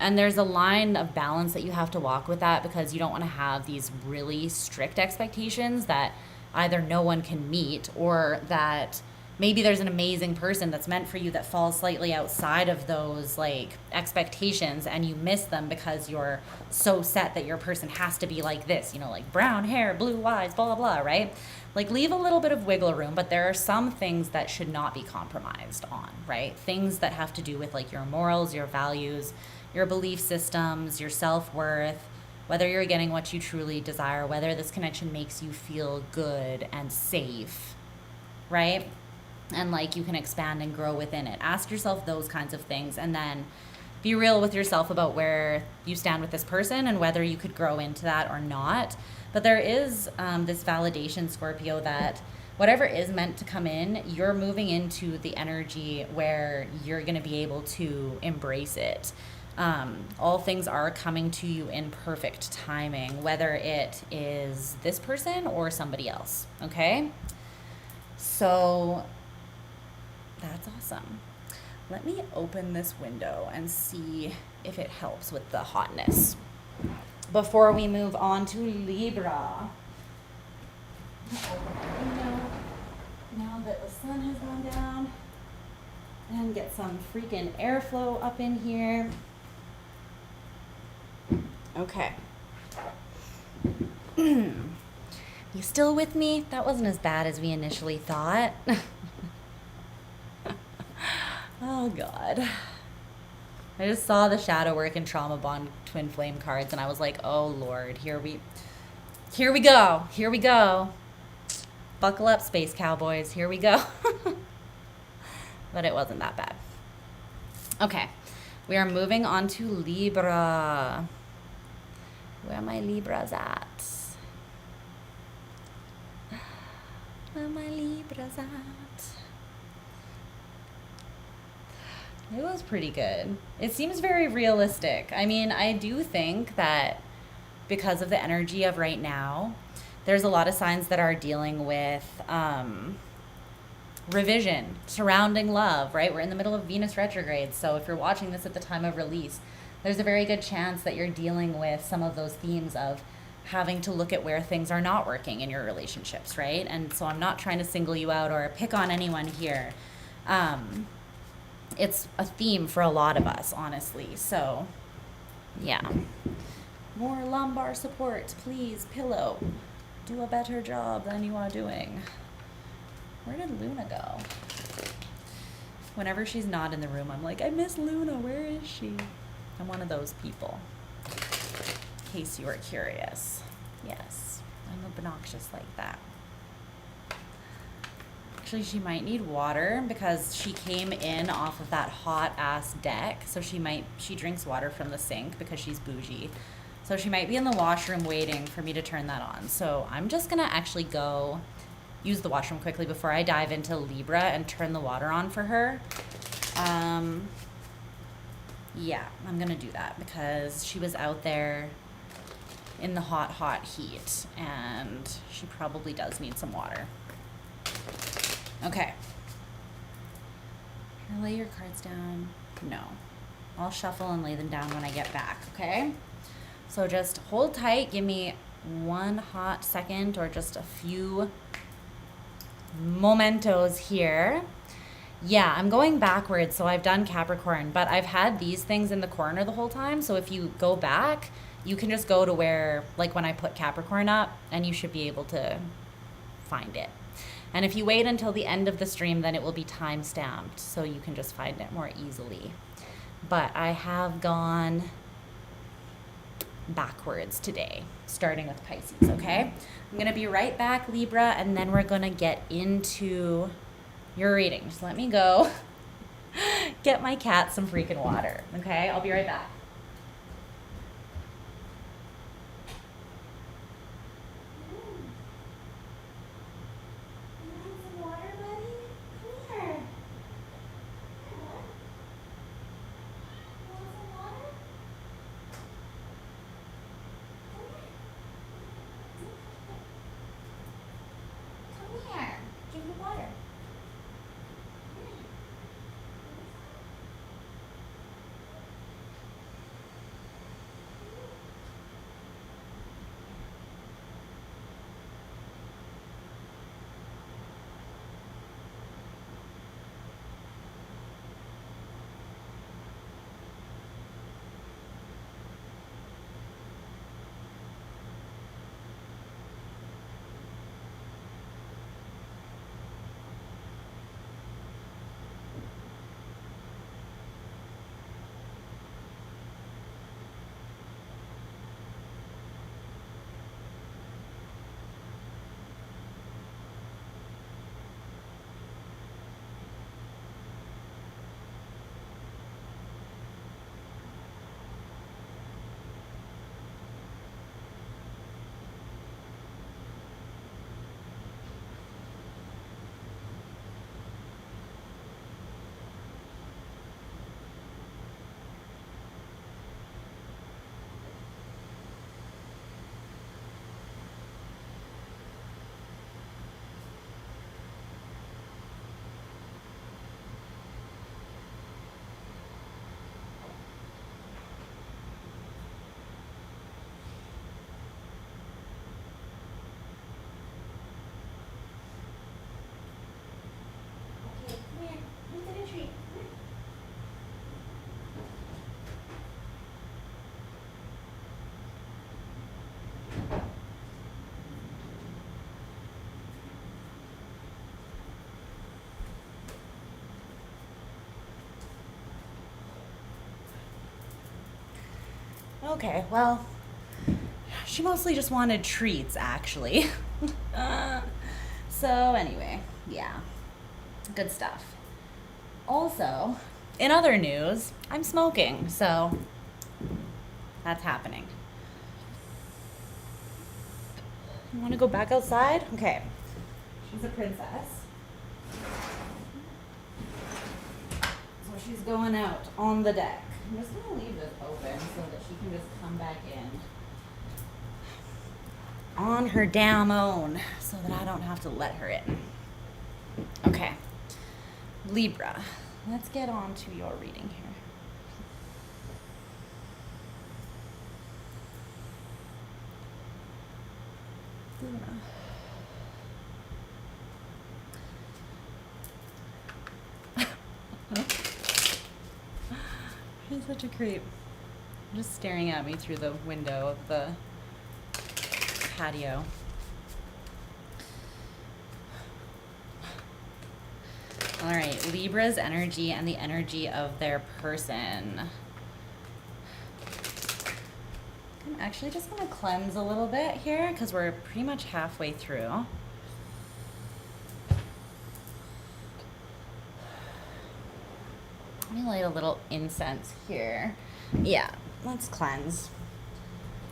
And there's a line of balance that you have to walk with that, because you don't want to have these really strict expectations that either no one can meet, or that maybe there's an amazing person that's meant for you that falls slightly outside of those like expectations, and you miss them because you're so set that your person has to be like this, you know, like brown hair, blue eyes, blah, blah, blah, right? Like leave a little bit of wiggle room, but there are some things that should not be compromised on, right? Things that have to do with like your morals, your values, your belief systems, your self-worth, whether you're getting what you truly desire, whether this connection makes you feel good and safe, right? And like you can expand and grow within it. Ask yourself those kinds of things, and then be real with yourself about where you stand with this person and whether you could grow into that or not. But there is this validation, Scorpio, that whatever is meant to come in, you're moving into the energy where you're going to be able to embrace it. All things are coming to you in perfect timing, whether it is this person or somebody else, okay? So that's awesome. Let me open this window and see if it helps with the hotness before we move on to Libra. Open the window now that the sun has gone down, and get some freaking airflow up in here. Okay. You still with me? That wasn't as bad as we initially thought. Oh, God. I just saw the shadow work and trauma bond twin flame cards, and I was like, oh, Lord, here we go. Here we go. Buckle up, space cowboys. Here we go. But it wasn't that bad. Okay. We are moving on to Libra. Where are my Libras at? Where are my Libras at? It was pretty good. It seems very realistic. I mean, I do think that because of the energy of right now, there's a lot of signs that are dealing with revision surrounding love, right? We're in the middle of Venus retrograde. So if you're watching this at the time of release, there's a very good chance that you're dealing with some of those themes of having to look at where things are not working in your relationships, right? And so I'm not trying to single you out or pick on anyone here. It's a theme for a lot of us, honestly. So, yeah. More lumbar support, please, pillow. Do a better job than you are doing. Where did Luna go? Whenever she's not in the room, I'm like, I miss Luna. Where is she? I'm one of those people. In case you were curious. Yes, I'm obnoxious like that. Actually, she might need water because she came in off of that hot ass deck. So she drinks water from the sink because she's bougie. So she might be in the washroom waiting for me to turn that on. So I'm just gonna actually go use the washroom quickly before I dive into Libra and turn the water on for her. Yeah, I'm gonna do that because she was out there in the hot, hot heat and she probably does need some water. Okay. Can I lay your cards down? No. I'll shuffle and lay them down when I get back, okay? So just hold tight. Give me one hot second or just a few momentos here. Yeah, I'm going backwards, so I've done Capricorn, but I've had these things in the corner the whole time, so if you go back, you can just go to where, like when I put Capricorn up, and you should be able to find it. And if you wait until the end of the stream, then it will be time-stamped, so you can just find it more easily. But I have gone backwards today, starting with Pisces, okay? I'm going to be right back, Libra, and then we're going to get into your reading. Just let me go get my cat some freaking water. Okay, I'll be right back. Okay, well, she mostly just wanted treats, actually. So, anyway, yeah, good stuff. Also, in other news, I'm smoking, so that's happening. You want to go back outside? Okay. She's a princess. So she's going out on the deck. I'm just going to leave this open so that she can just come back in on her damn own so that I don't have to let her in. Okay. Libra. Let's get on to your reading here. He's such a creep. Just staring at me through the window of the patio. All right, Libra's energy and the energy of their person. I'm actually just gonna cleanse a little bit here because we're pretty much halfway through. Let me light a little incense here. Yeah, let's cleanse.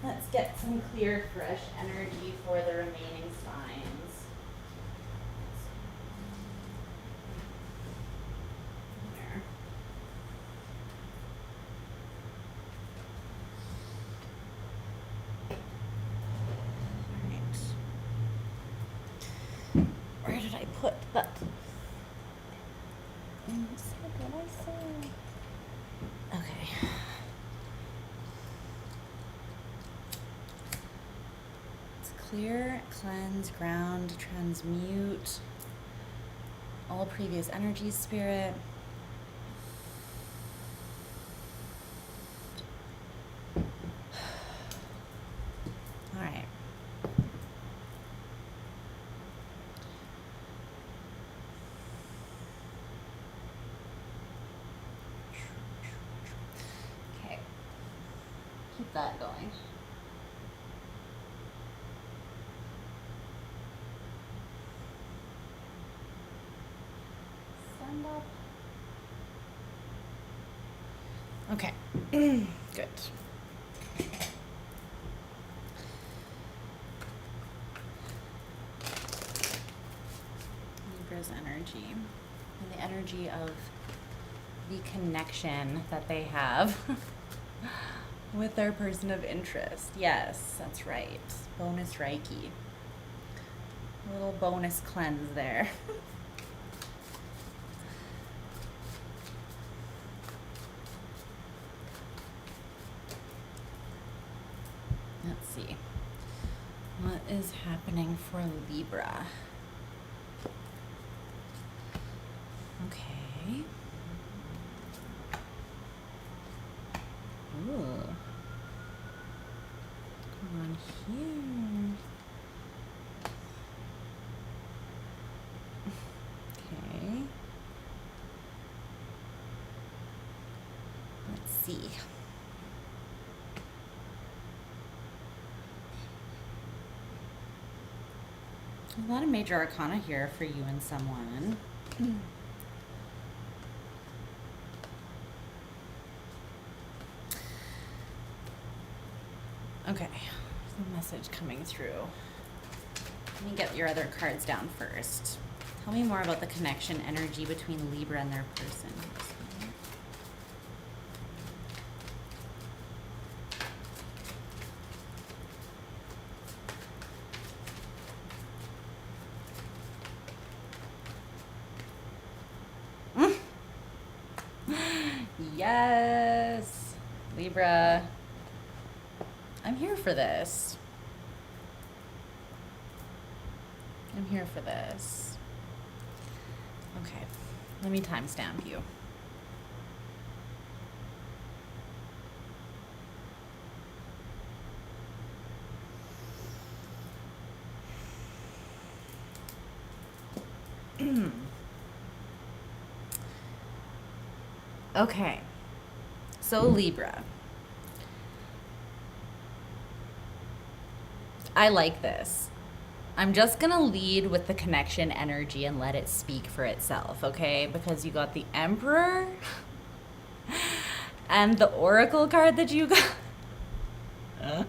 Let's get some clear, fresh energy for the remaining signs. There. All right. Where did I put that? What did I say? Okay. Clear, cleanse, ground, transmute all previous energies, spirit. All right. Okay. Keep that going. Stand up. Okay. Good. Libra's energy. And the energy of the connection that they have with their person of interest. Yes, that's right. Bonus Reiki. A little bonus cleanse there. Let's see. What is happening for Libra? Okay. Ooh. Come on here. Okay. Let's see. A lot of major arcana here for you and someone. Okay, there's a message coming through. Let me get your other cards down first. Tell me more about the connection energy between Libra and their person. Yes, Libra. I'm here for this. I'm here for this. Okay, let me timestamp you. Okay, so Libra. I like this. I'm just gonna lead with the connection energy and let it speak for itself, okay? Because you got the Emperor and the Oracle card that you got.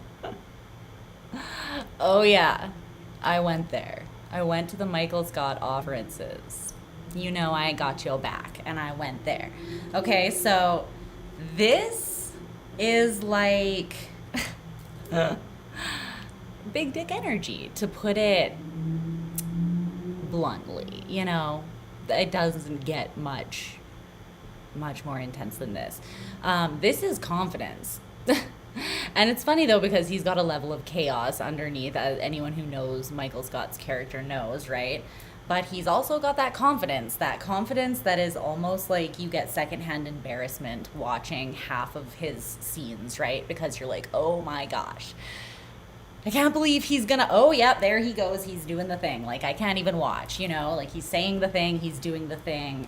Oh yeah, I went there. I went to the Michael Scott offerances. You know I got your back, and I went there. Okay, so this is like big dick energy, to put it bluntly. You know, it doesn't get much more intense than this. This is confidence. And it's funny though, because he's got a level of chaos underneath, as anyone who knows Michael Scott's character knows, right? But he's also got that confidence that is almost like you get secondhand embarrassment watching half of his scenes, right? Because you're like, oh my gosh, I can't believe he's gonna, oh yep, there he goes, he's doing the thing. Like, I can't even watch, you know? Like, he's saying the thing, he's doing the thing.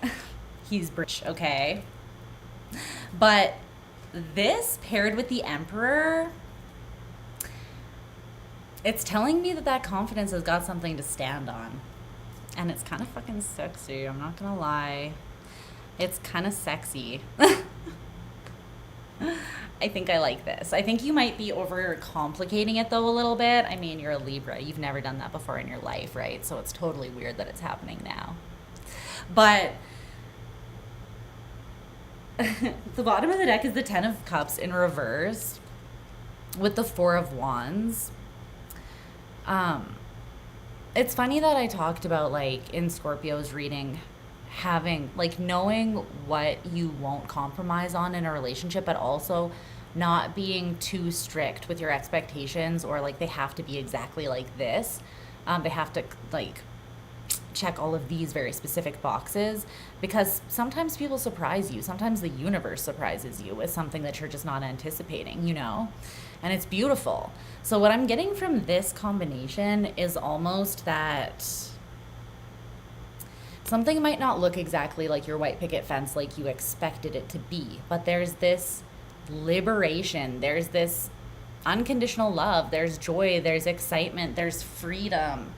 He's British, okay? But this paired with the Emperor, it's telling me that that confidence has got something to stand on. And it's kind of fucking sexy, I'm not gonna lie. It's kind of sexy. I think I like this. I think you might be over complicating it though a little bit. I mean, you're a Libra. You've never done that before in your life, right? So it's totally weird that it's happening now. But the bottom of the deck is the Ten of Cups in reverse with the Four of Wands. It's funny that I talked about, like, in Scorpio's reading, having, like, knowing what you won't compromise on in a relationship, but also not being too strict with your expectations, or like they have to be exactly like this. They have to, like, check all of these very specific boxes, because sometimes people surprise you. Sometimes the universe surprises you with something that you're just not anticipating, you know? And it's beautiful. So what I'm getting from this combination is almost that something might not look exactly like your white picket fence like you expected it to be, but there's this liberation, there's this unconditional love, there's joy, there's excitement, there's freedom,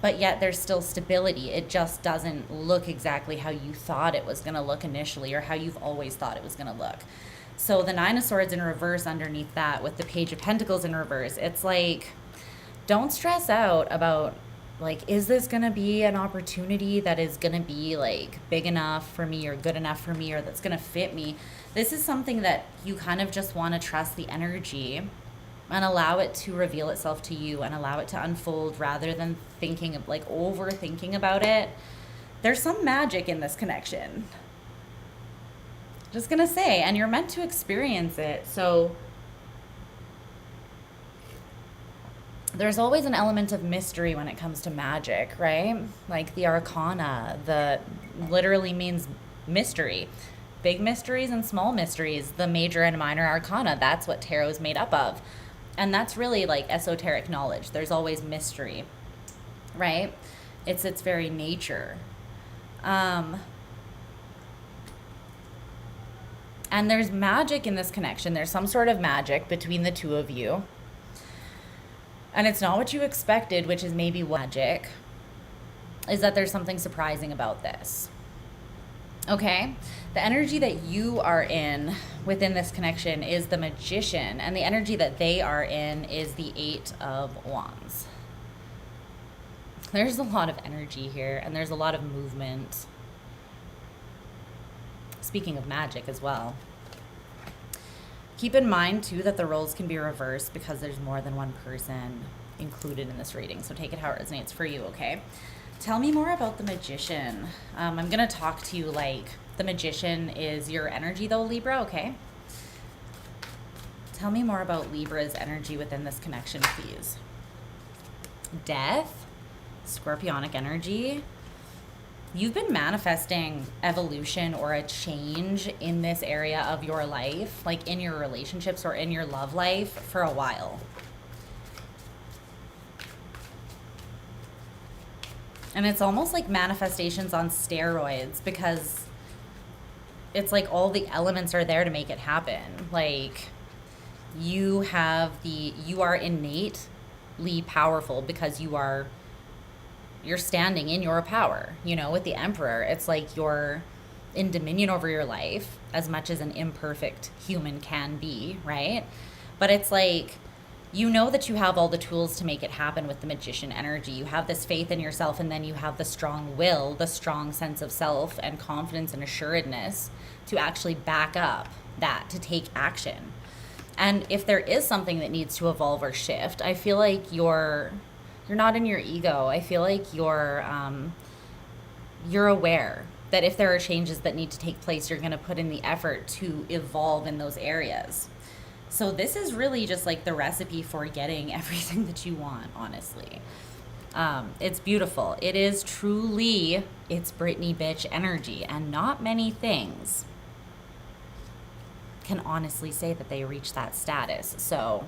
but yet there's still stability. It just doesn't look exactly how you thought it was going to look initially, or how you've always thought it was going to look. So the Nine of Swords in reverse underneath that with the Page of Pentacles in reverse, it's like, don't stress out about, like, is this going to be an opportunity that is going to be, like, big enough for me or good enough for me or that's going to fit me? This is something that you kind of just want to trust the energy and allow it to reveal itself to you and allow it to unfold rather than thinking of, like, overthinking about it. There's some magic in this connection. Just going to say, and you're meant to experience it. So there's always an element of mystery when it comes to magic, right? Like the arcana, the literally means mystery. Big mysteries and small mysteries, the major and minor arcana, that's what tarot is made up of. And that's really like esoteric knowledge. There's always mystery, right? It's its very nature. And there's magic in this connection. There's some sort of magic between the two of you. And it's not what you expected, which is maybe magic, is that there's something surprising about this. Okay? The energy that you are in within this connection is the Magician, and the energy that they are in is the Eight of Wands. There's a lot of energy here, and there's a lot of movement. Speaking of magic as well. Keep in mind, too, that the roles can be reversed because there's more than one person included in this reading. So take it how it resonates for you, okay? Tell me more about the Magician. I'm going to talk to you like the Magician is your energy, though, Libra, okay? Tell me more about Libra's energy within this connection, please. Death, Scorpionic energy. You've been manifesting evolution or a change in this area of your life, like in your relationships or in your love life for a while. And it's almost like manifestations on steroids because it's like all the elements are there to make it happen. Like you are innately powerful because you're standing in your power, you know, with the Emperor. It's like you're in dominion over your life as much as an imperfect human can be, right? But it's like, you know that you have all the tools to make it happen with the Magician energy. You have this faith in yourself, and then you have the strong will, the strong sense of self and confidence and assuredness to actually back up that, to take action. And if there is something that needs to evolve or shift, I feel like you're not in your ego. I feel like you're aware that if there are changes that need to take place, you're going to put in the effort to evolve in those areas. So this is really just like the recipe for getting everything that you want, honestly. It's beautiful. It is truly, it's Britney bitch energy, and not many things can honestly say that they reach that status. So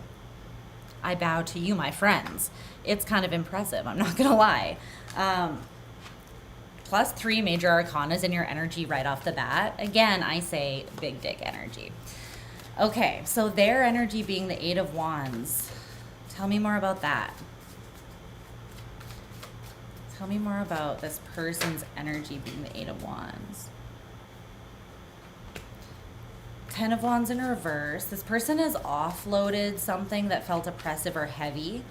I bow to you, my friends. It's kind of impressive, I'm not gonna lie. Plus 3 major arcanas in your energy right off the bat. Again, I say big dick energy. Okay, so their energy being the Eight of Wands. Tell me more about that. Tell me more about this person's energy being the Eight of Wands. 10 of Wands in reverse. This person has offloaded something that felt oppressive or heavy.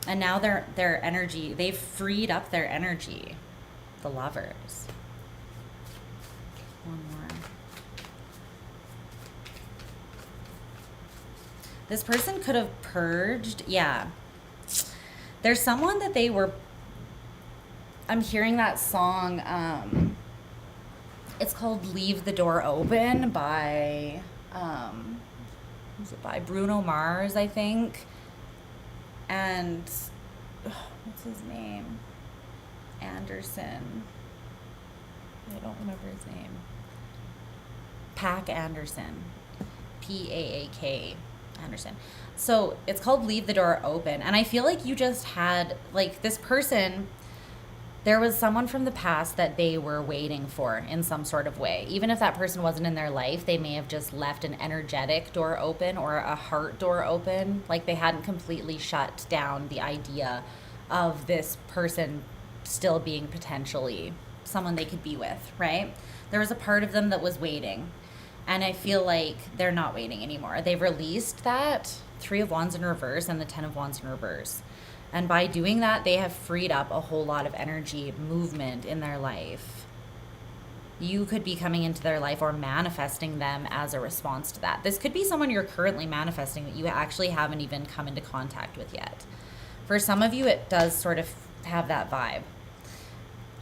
And now their energy, they've freed up their energy. The Lovers. One more. This person could have purged. Yeah. There's someone that they were... I'm hearing that song. It's called Leave the Door Open by... who's it by? Bruno Mars, I think. And... what's his name? Anderson. I don't remember his name. Pac Anderson. P-A-A-K Anderson. So it's called Leave the Door Open. And I feel like you just had, like, this person, there was someone from the past that they were waiting for in some sort of way. Even if that person wasn't in their life, they may have just left an energetic door open or a heart door open. Like they hadn't completely shut down the idea of this person still being potentially someone they could be with, right? There was a part of them that was waiting. And I feel like they're not waiting anymore. They've released that Three of Wands in reverse and the Ten of Wands in reverse. And by doing that, they have freed up a whole lot of energy, movement in their life. You could be coming into their life or manifesting them as a response to that. This could be someone you're currently manifesting that you actually haven't even come into contact with yet. For some of you, it does sort of have that vibe.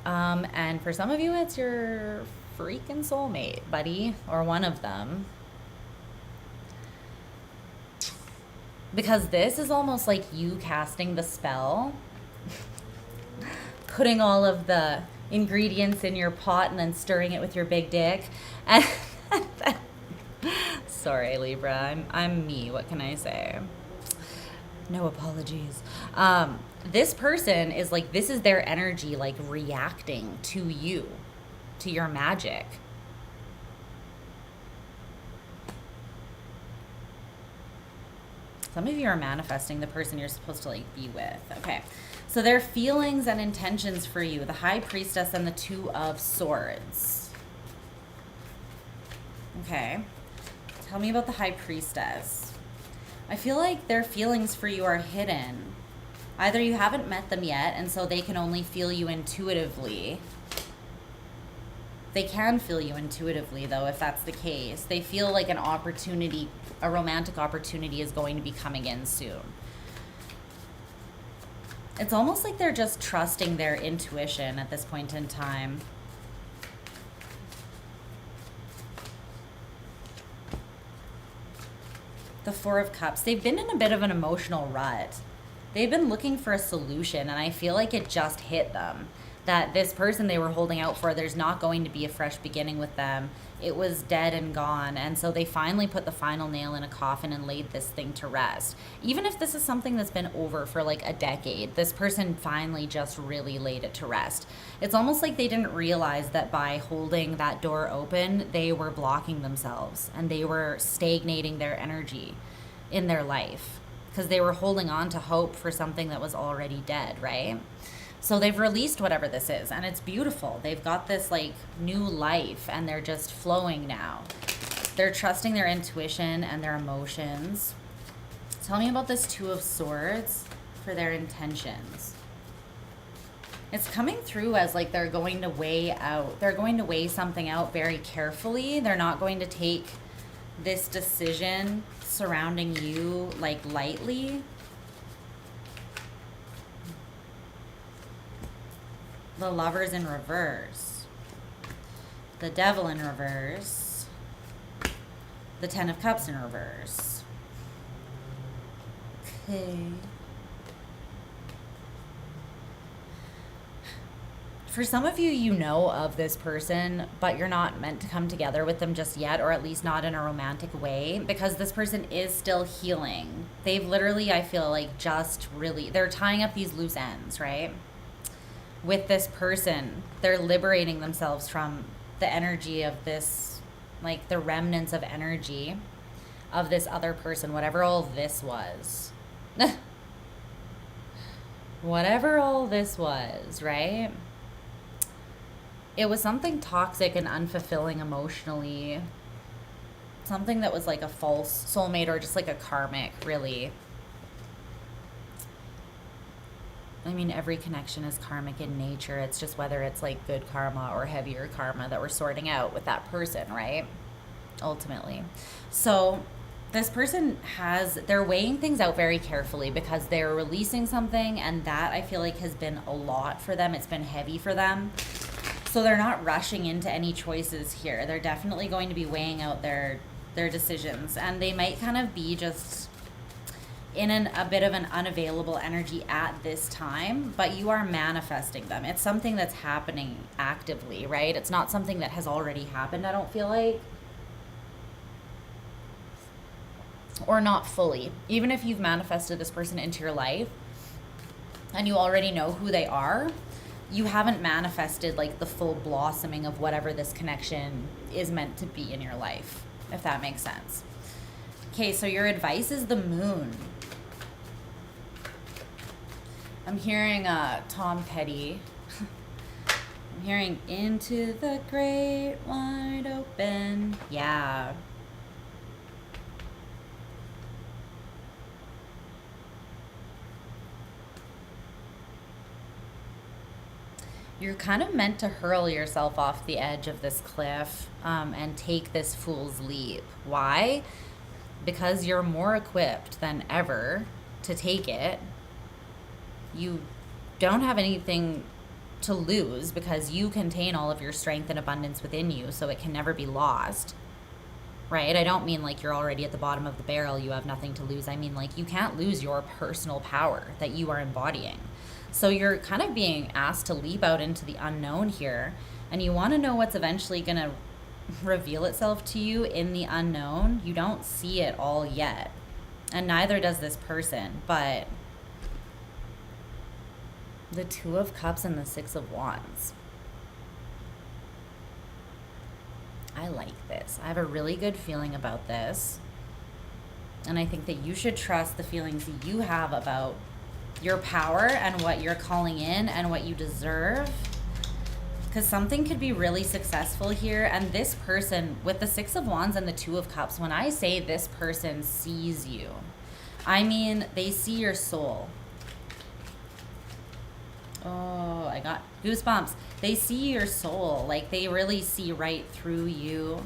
And for some of you, it's your freaking soulmate, buddy, or one of them. Because this is almost like you casting the spell, putting all of the ingredients in your pot and then stirring it with your big dick. And sorry, Libra, I'm me. What can I say? No apologies. This person is like, this is their energy, like reacting to you, to your magic. Some of you are manifesting the person you're supposed to like be with. Okay. So their feelings and intentions for you, the High Priestess and the Two of Swords. Okay. Tell me about the High Priestess. I feel like their feelings for you are hidden. Either you haven't met them yet, and so they can only feel you intuitively. They can feel you intuitively, though, if that's the case. They feel like an opportunity, a romantic opportunity is going to be coming in soon. It's almost like they're just trusting their intuition at this point in time. The Four of Cups. They've been in a bit of an emotional rut. They've been looking for a solution, and I feel like it just hit them. That this person they were holding out for, there's not going to be a fresh beginning with them. It was dead and gone. And so they finally put the final nail in a coffin and laid this thing to rest. Even if this is something that's been over for like a decade, this person finally just really laid it to rest. It's almost like they didn't realize that by holding that door open, they were blocking themselves and they were stagnating their energy in their life because they were holding on to hope for something that was already dead, right? So they've released whatever this is, and it's beautiful. They've got this like new life, and they're just flowing now. They're trusting their intuition and their emotions. Tell me about this Two of Swords for their intentions. It's coming through as like they're going to weigh out. They're going to weigh something out very carefully. They're not going to take this decision surrounding you like lightly. The Lovers in reverse, the Devil in reverse, the Ten of Cups in reverse. Okay. For some of you, you know of this person, but you're not meant to come together with them just yet, or at least not in a romantic way, because this person is still healing. They've literally, I feel like, just really, they're tying up these loose ends, right? With this person, they're liberating themselves from the energy of this, like the remnants of energy of this other person, whatever all this was. Whatever all this was, right? It was something toxic and unfulfilling emotionally. Something that was like a false soulmate or just like a karmic, really. I mean, every connection is karmic in nature. It's just whether it's like good karma or heavier karma that we're sorting out with that person, right? Ultimately. So this person they're weighing things out very carefully because they're releasing something, and that I feel like has been a lot for them. It's been heavy for them. So they're not rushing into any choices here. They're definitely going to be weighing out their decisions, and they might kind of be just in a bit of an unavailable energy at this time, but you are manifesting them. It's something that's happening actively, right? It's not something that has already happened, I don't feel like. Or not fully. Even if you've manifested this person into your life and you already know who they are, you haven't manifested like the full blossoming of whatever this connection is meant to be in your life, if that makes sense. Okay, so your advice is the Moon. I'm hearing Tom Petty. I'm hearing into the great wide open. Yeah. You're kind of meant to hurl yourself off the edge of this cliff and take this fool's leap. Why? Because you're more equipped than ever to take it. You don't have anything to lose because you contain all of your strength and abundance within you, so it can never be lost. Right? I don't mean like you're already at the bottom of the barrel, you have nothing to lose. I mean like you can't lose your personal power that you are embodying. So you're kind of being asked to leap out into the unknown here, and you want to know what's eventually going to reveal itself to you in the unknown. You don't see it all yet, and neither does this person, but the Two of Cups and the Six of Wands. I like this. I have a really good feeling about this. And I think that you should trust the feelings that you have about your power and what you're calling in and what you deserve. Because something could be really successful here. And this person, with the Six of Wands and the Two of Cups, when I say this person sees you, I mean they see your soul. Oh, I got goosebumps. They see your soul. Like, they really see right through you,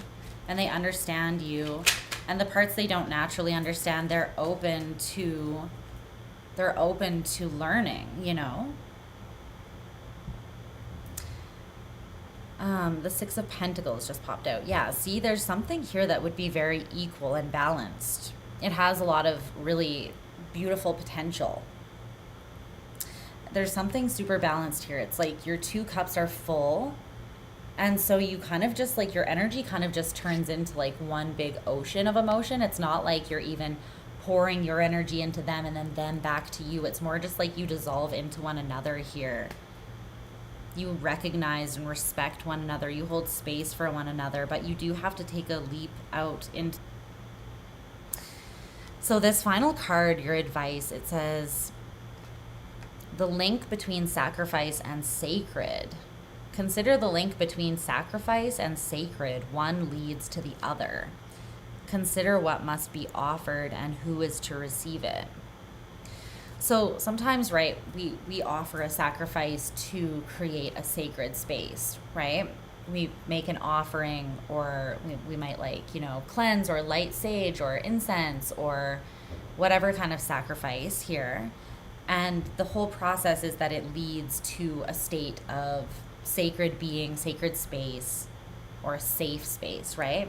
and they understand you. And the parts they don't naturally understand, they're open to learning, you know? The Six of Pentacles just popped out. Yeah, see, there's something here that would be very equal and balanced. It has a lot of really beautiful potential. There's something super balanced here. It's like your two cups are full, and so you kind of just like your energy kind of just turns into like one big ocean of emotion. It's not like you're even pouring your energy into them and then them back to you. It's more just like you dissolve into one another here. You recognize and respect one another. You hold space for one another, but you do have to take a leap out into. So this final card, your advice, it says, the link between sacrifice and sacred. Consider the link between sacrifice and sacred. One leads to the other. Consider what must be offered and who is to receive it. So sometimes, right, we offer a sacrifice to create a sacred space, right? We make an offering, or we might like, you know, cleanse or light sage or incense or whatever kind of sacrifice here. And the whole process is that it leads to a state of sacred being, sacred space, or a safe space, right?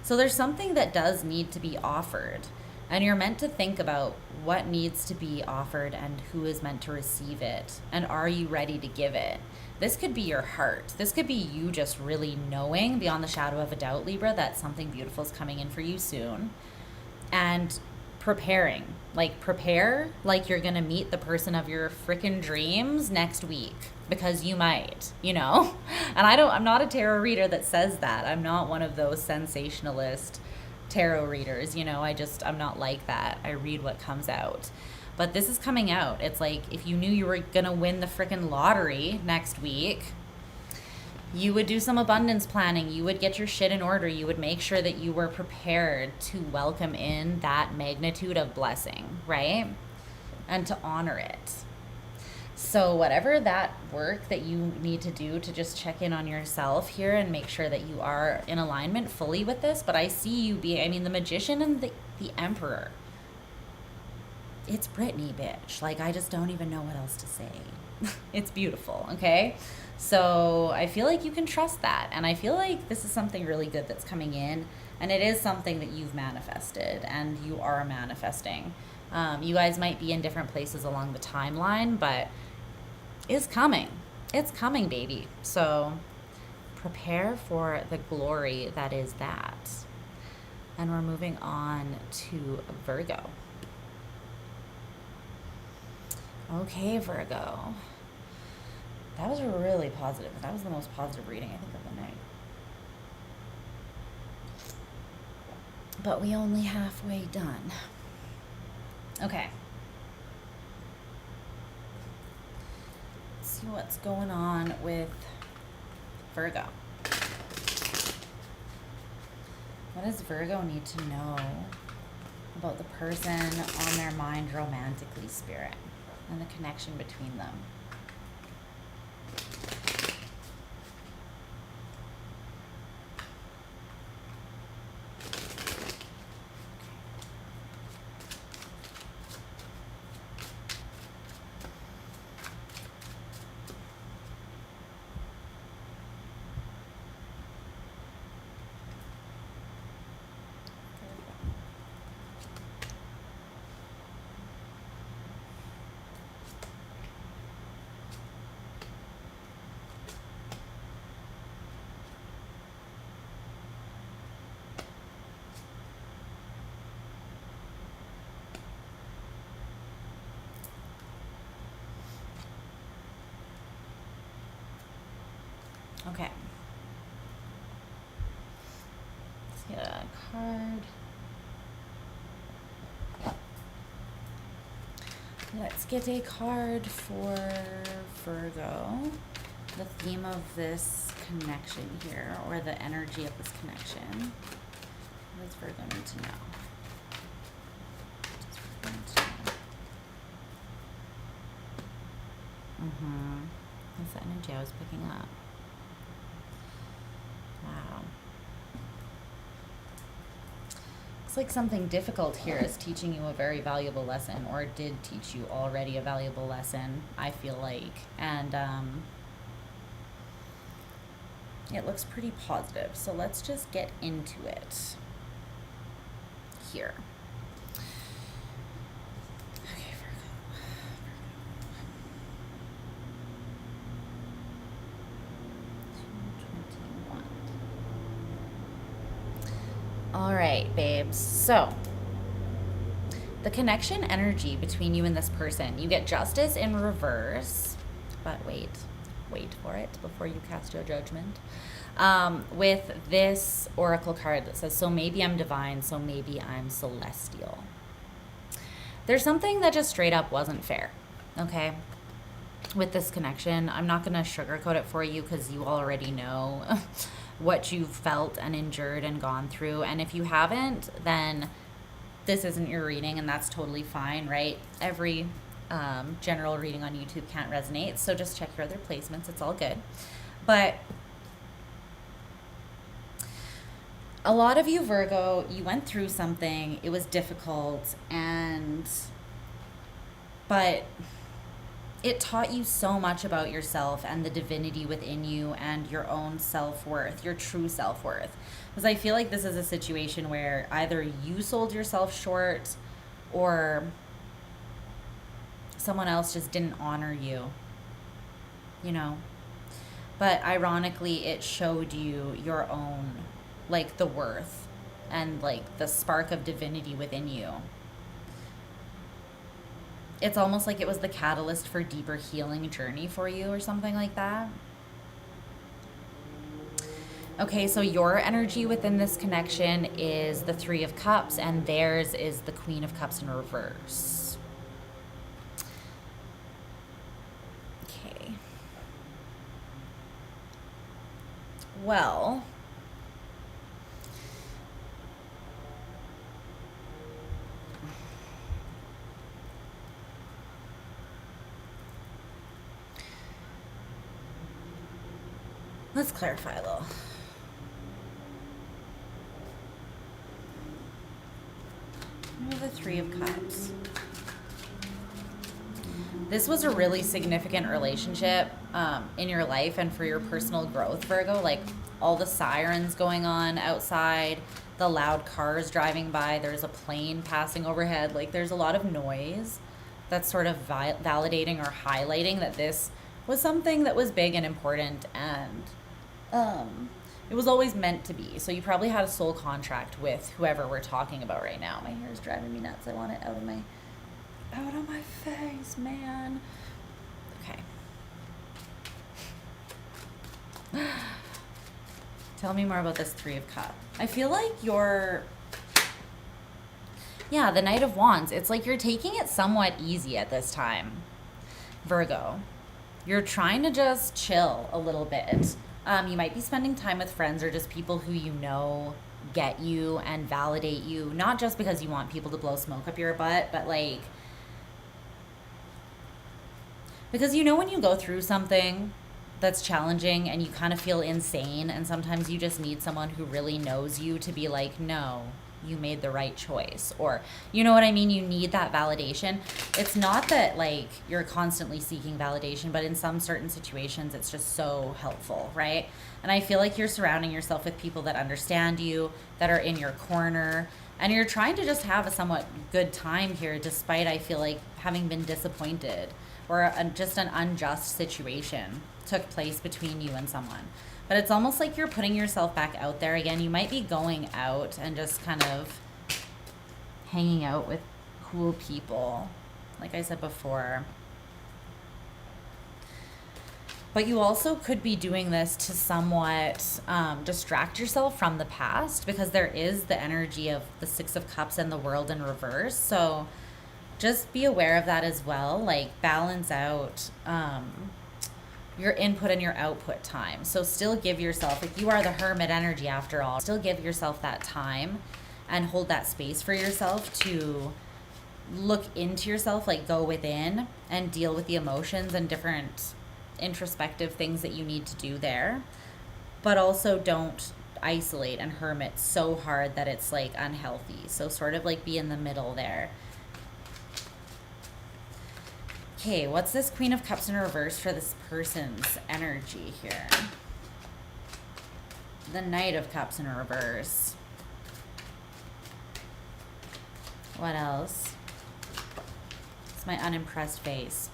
So there's something that does need to be offered. And you're meant to think about what needs to be offered and who is meant to receive it. And are you ready to give it? This could be your heart. This could be you just really knowing beyond the shadow of a doubt, Libra, that something beautiful is coming in for you soon. And preparing. Like, prepare like you're gonna meet the person of your freaking dreams next week, because you might, you know? And I'm not a tarot reader that says that. I'm not one of those sensationalist tarot readers, you know? I'm not like that. I read what comes out. But this is coming out. It's like, if you knew you were gonna win the freaking lottery next week, you would do some abundance planning. You would get your shit in order. You would make sure that you were prepared to welcome in that magnitude of blessing, right? And to honor it. So whatever that work that you need to do to just check in on yourself here and make sure that you are in alignment fully with this. But I see you being, I mean, the Magician and the Emperor. It's Brittany, bitch. Like, I just don't even know what else to say. It's beautiful, okay? So I feel like you can trust that. And I feel like this is something really good that's coming in. And it is something that you've manifested and you are manifesting. You guys might be in different places along the timeline, but it's coming. It's coming, baby. So prepare for the glory that is that. And we're moving on to Virgo. Okay, Virgo. That was really positive. That was the most positive reading, I think, of the night. But we only halfway done. Okay. Let's see what's going on with Virgo. What does Virgo need to know about the person on their mind romantically, Spirit, and the connection between them? Okay. Let's get a card. Let's get a card for Virgo. The theme of this connection here, or the energy of this connection. What does Virgo need to know? What does Virgo need to know? That's the energy I was picking up. Wow. Looks like something difficult here is teaching you a very valuable lesson, or did teach you already a valuable lesson, I feel like. And it looks pretty positive. So let's just get into it here. Okay, Virgo. All right, babes. So the connection energy between you and this person, you get Justice in reverse, but wait for it before you cast your judgment. With this oracle card that says, so maybe I'm divine, so maybe I'm celestial. There's something that just straight up wasn't fair, okay? With this connection, I'm not gonna sugarcoat it for you because you already know what you've felt and endured and gone through. And if you haven't, then this isn't your reading, and that's totally fine, right? Every general reading on YouTube can't resonate, so just check your other placements. It's all good. But a lot of you, Virgo, you went through something. It was difficult, but it taught you so much about yourself and the divinity within you and your own self-worth, your true self-worth. Because I feel like this is a situation where either you sold yourself short or someone else just didn't honor you, you know? But ironically, it showed you your own, like, the worth and, like, the spark of divinity within you. It's almost like it was the catalyst for deeper healing journey for you or something like that. Okay, so your energy within this connection is the Three of Cups, and theirs is the Queen of Cups in reverse. Okay. Well, let's clarify a little. We have the Three of Cups. This was a really significant relationship in your life and for your personal growth, Virgo. Like, all the sirens going on outside, the loud cars driving by, there's a plane passing overhead. Like, there's a lot of noise that's sort of validating or highlighting that this was something that was big and important, and it was always meant to be. So you probably had a soul contract with whoever we're talking about right now. My hair is driving me nuts. I want it out of my face, man. Okay. Tell me more about this Three of Cups. I feel like the Knight of Wands. It's like you're taking it somewhat easy at this time, Virgo. You're trying to just chill a little bit. You might be spending time with friends or just people who you know get you and validate you, not just because you want people to blow smoke up your butt, but like, because you know when you go through something that's challenging and you kind of feel insane, and sometimes you just need someone who really knows you to be like, no, you made the right choice, or you know what I mean, you need that validation. It's not that like you're constantly seeking validation, but in some certain situations it's just so helpful, right? And I feel like you're surrounding yourself with people that understand you, that are in your corner, and you're trying to just have a somewhat good time here, despite, I feel like, having been disappointed, or just an unjust situation took place between you and someone. But it's almost like you're putting yourself back out there again. You might be going out and just kind of hanging out with cool people, like I said before. But you also could be doing this to somewhat distract yourself from the past, because there is the energy of the Six of Cups and the World in reverse. So just be aware of that as well. Like, balance out your input and your output time. So still give yourself, if you are the Hermit energy after all, still give yourself that time and hold that space for yourself to look into yourself, like go within and deal with the emotions and different introspective things that you need to do there. But also don't isolate and hermit so hard that it's like unhealthy. So sort of like be in the middle there. Okay, what's this Queen of Cups in reverse for this person's energy here? The Knight of Cups in reverse. What else? It's my unimpressed face.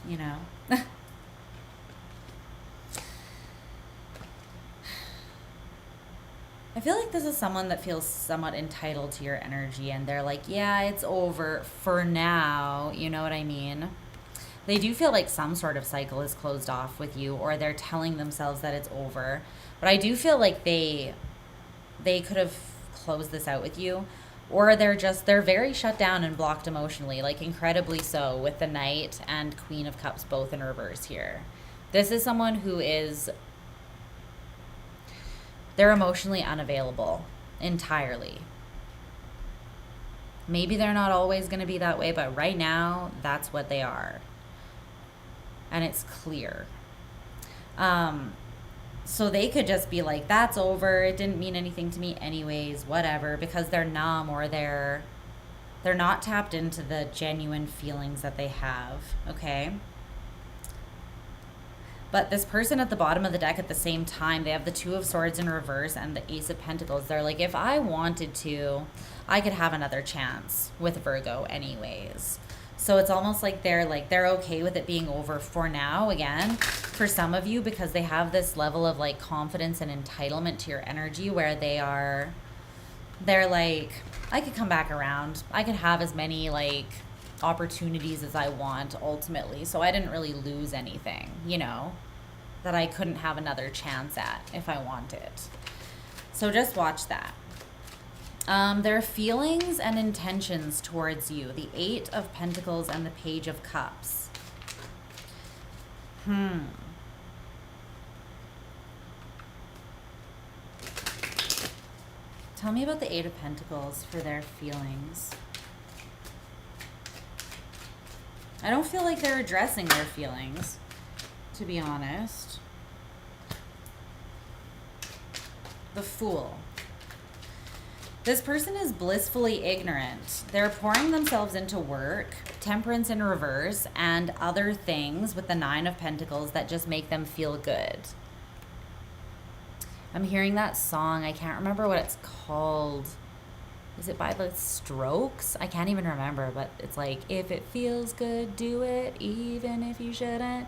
You know? I feel like this is someone that feels somewhat entitled to your energy, and they're like, yeah, it's over for now. You know what I mean? They do feel like some sort of cycle is closed off with you, or they're telling themselves that it's over. But I do feel like they could have closed this out with you, or they're very shut down and blocked emotionally, like incredibly so, with the Knight and Queen of Cups both in reverse here. This is someone who is... they're emotionally unavailable entirely. Maybe they're not always going to be that way, but right now, that's what they are. And it's clear. So they could just be like, that's over. It didn't mean anything to me anyways, whatever, because they're numb, or they're not tapped into the genuine feelings that they have, okay? But this person at the bottom of the deck at the same time, they have the Two of Swords in reverse and the Ace of Pentacles. They're like, if I wanted to, I could have another chance with Virgo anyways. So it's almost like they're okay with it being over for now again, for some of you, because they have this level of like confidence and entitlement to your energy where they're like, I could come back around. I could have as many like opportunities as I want ultimately. So I didn't really lose anything, you know, that I couldn't have another chance at if I wanted. So just watch that. Their feelings and intentions towards you. The Eight of Pentacles and the Page of Cups. Tell me about the Eight of Pentacles for their feelings. I don't feel like they're addressing their feelings, to be honest. The Fool. This person is blissfully ignorant. They're pouring themselves into work, Temperance in reverse, and other things with the Nine of Pentacles that just make them feel good. I'm hearing that song. I can't remember what it's called. Is it by the Strokes? I can't even remember, but it's like, if it feels good, do it, even if you shouldn't.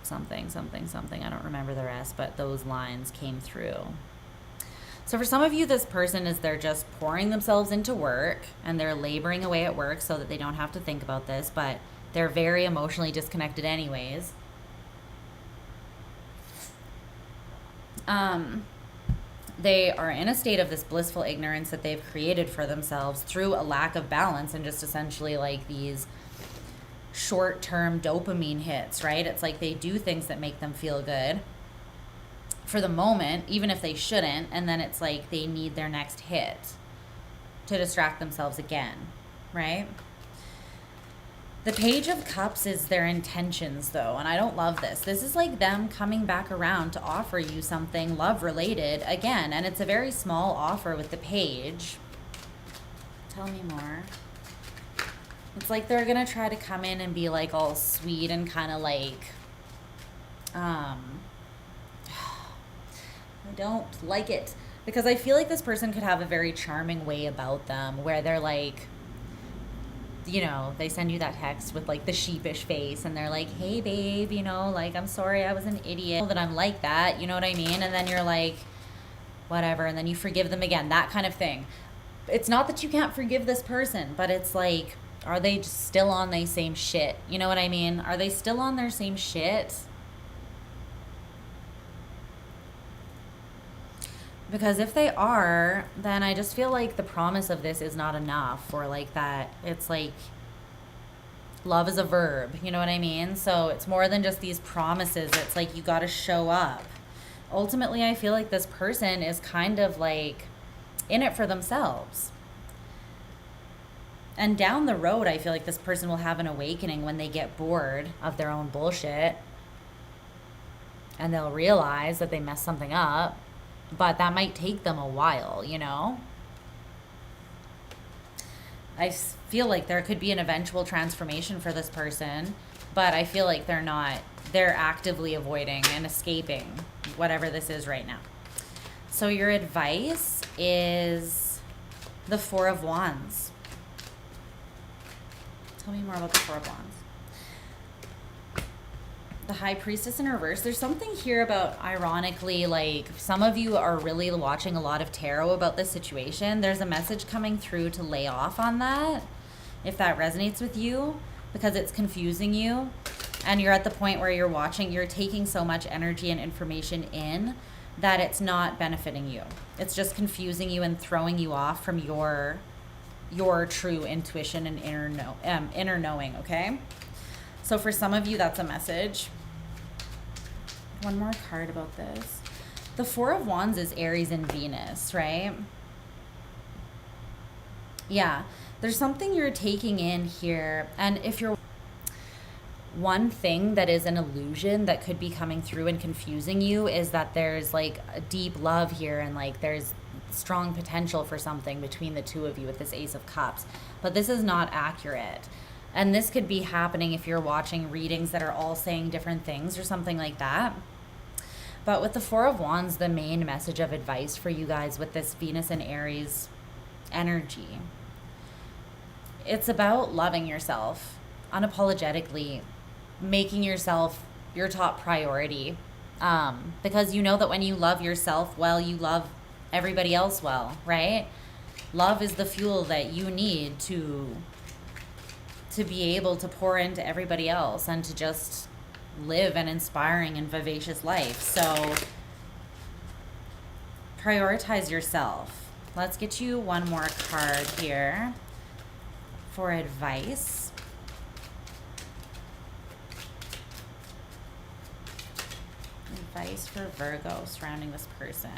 Something, something, something. I don't remember the rest, but those lines came through. So for some of you, this person they're just pouring themselves into work, and they're laboring away at work so that they don't have to think about this, but they're very emotionally disconnected anyways. They are in a state of this blissful ignorance that they've created for themselves through a lack of balance, and just essentially like these short-term dopamine hits, right? It's like they do things that make them feel good for the moment, even if they shouldn't, and then it's like they need their next hit to distract themselves again, right? The Page of Cups is their intentions, though, and I don't love this. This is like them coming back around to offer you something love-related again, and it's a very small offer with the Page. Tell me more. It's like they're going to try to come in and be like all sweet and kind of like, I don't like it. Because I feel like this person could have a very charming way about them where they're like, you know, they send you that text with like the sheepish face and they're like, hey babe, you know, like, I'm sorry I was an idiot, that I'm like that, you know what I mean? And then you're like, whatever, and then you forgive them again, that kind of thing. It's not that you can't forgive this person, but it's like, are they just still on the same shit? You know what I mean? Are they still on their same shit? Because if they are, then I just feel like the promise of this is not enough, or like that it's like love is a verb, you know what I mean? So it's more than just these promises. It's like you got to show up. Ultimately, I feel like this person is kind of like in it for themselves. And down the road, I feel like this person will have an awakening when they get bored of their own bullshit. And they'll realize that they messed something up. But that might take them a while, you know? I feel like there could be an eventual transformation for this person, but I feel like they're actively avoiding and escaping whatever this is right now. So your advice is the Four of Wands. Tell me more about the Four of Wands. The High Priestess in reverse. There's something here about, ironically, like some of you are really watching a lot of tarot about this situation. There's a message coming through to lay off on that, if that resonates with you, because it's confusing you. And you're at the point where you're taking so much energy and information in that it's not benefiting you. It's just confusing you and throwing you off from your true intuition and inner knowing, okay? So for some of you, that's a message. One more card about this. The Four of Wands is Aries and Venus, right? Yeah, there's something you're taking in here. And if you're one thing that is an illusion that could be coming through and confusing you is that there's like a deep love here and like there's strong potential for something between the two of you with this Ace of Cups. But this is not accurate. And this could be happening if you're watching readings that are all saying different things or something like that. But with the Four of Wands, the main message of advice for you guys with this Venus and Aries energy, it's about loving yourself unapologetically, making yourself your top priority. Because you know that when you love yourself well, you love everybody else well, right? Love is the fuel that you need to be able to pour into everybody else and to just live an inspiring and vivacious life. So prioritize yourself. Let's get you one more card here for advice. Advice for Virgo surrounding this person.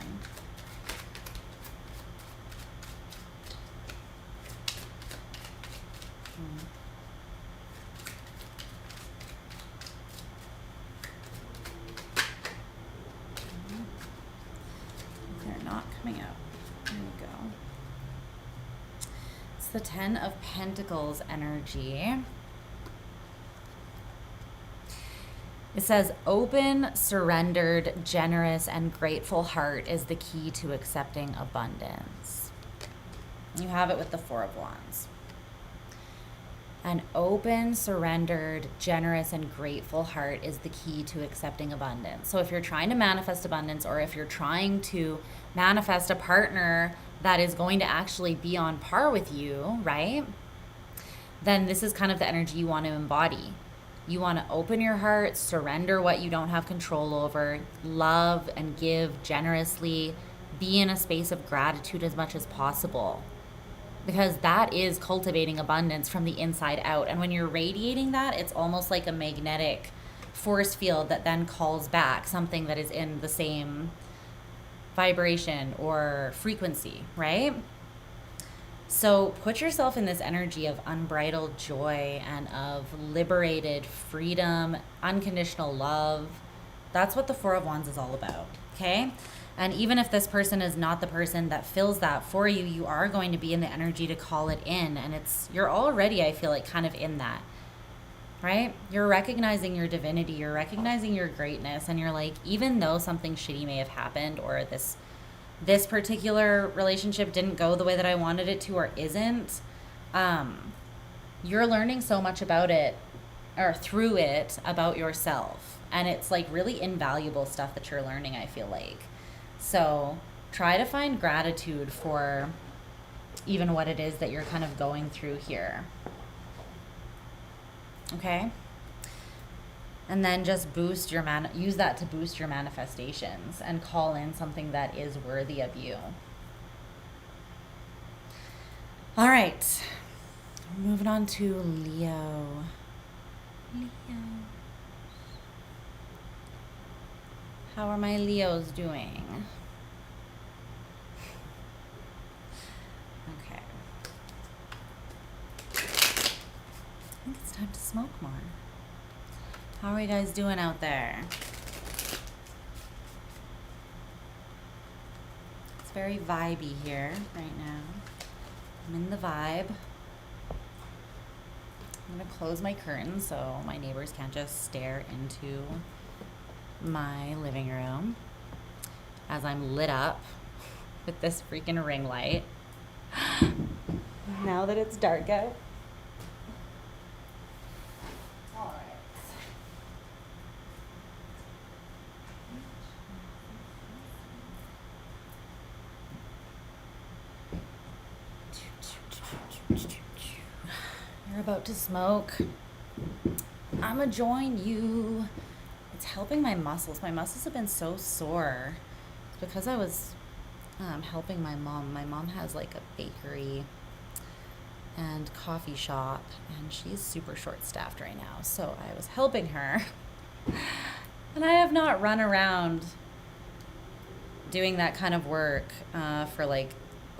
They're not coming up. There we go. It's the Ten of Pentacles energy. It says, open, surrendered, generous, and grateful heart is the key to accepting abundance. You have it with the Four of Wands. An open, surrendered, generous, and grateful heart is the key to accepting abundance. So if you're trying to manifest abundance, or if you're trying to manifest a partner that is going to actually be on par with you, right? Then this is kind of the energy you want to embody. You want to open your heart, surrender what you don't have control over, love and give generously, be in a space of gratitude as much as possible. because that is cultivating abundance from the inside out. And when you're radiating that, it's almost like a magnetic force field that then calls back something that is in the same vibration or frequency, right? So put yourself in this energy of unbridled joy and of liberated freedom, unconditional love. That's what the Four of Wands is all about, okay? And even if this person is not the person that fills that for you, you are going to be in the energy to call it in. And you're already, I feel like, kind of in that, right? You're recognizing your divinity, you're recognizing your greatness, and you're like, even though something shitty may have happened, or this particular relationship didn't go the way that I wanted it to, or isn't, you're learning so much about it, or through it, about yourself. And it's like really invaluable stuff that you're learning, I feel like. So try to find gratitude for even what it is that you're kind of going through here. Okay? And then just use that to boost your manifestations and call in something that is worthy of you. All right. Moving on to Leo. How are my Leos doing? Okay. I think it's time to smoke more. How are you guys doing out there? It's very vibey here right now. I'm in the vibe. I'm gonna close my curtains so my neighbors can't just stare into my living room as I'm lit up with this freaking ring light. Now that it's dark out. All right. You're about to smoke. I'ma join you. It's helping my muscles. My muscles have been so sore. It's because I was helping my mom. My mom has like a bakery and coffee shop, and she's super short-staffed right now. So I was helping her. And I have not run around doing that kind of work for like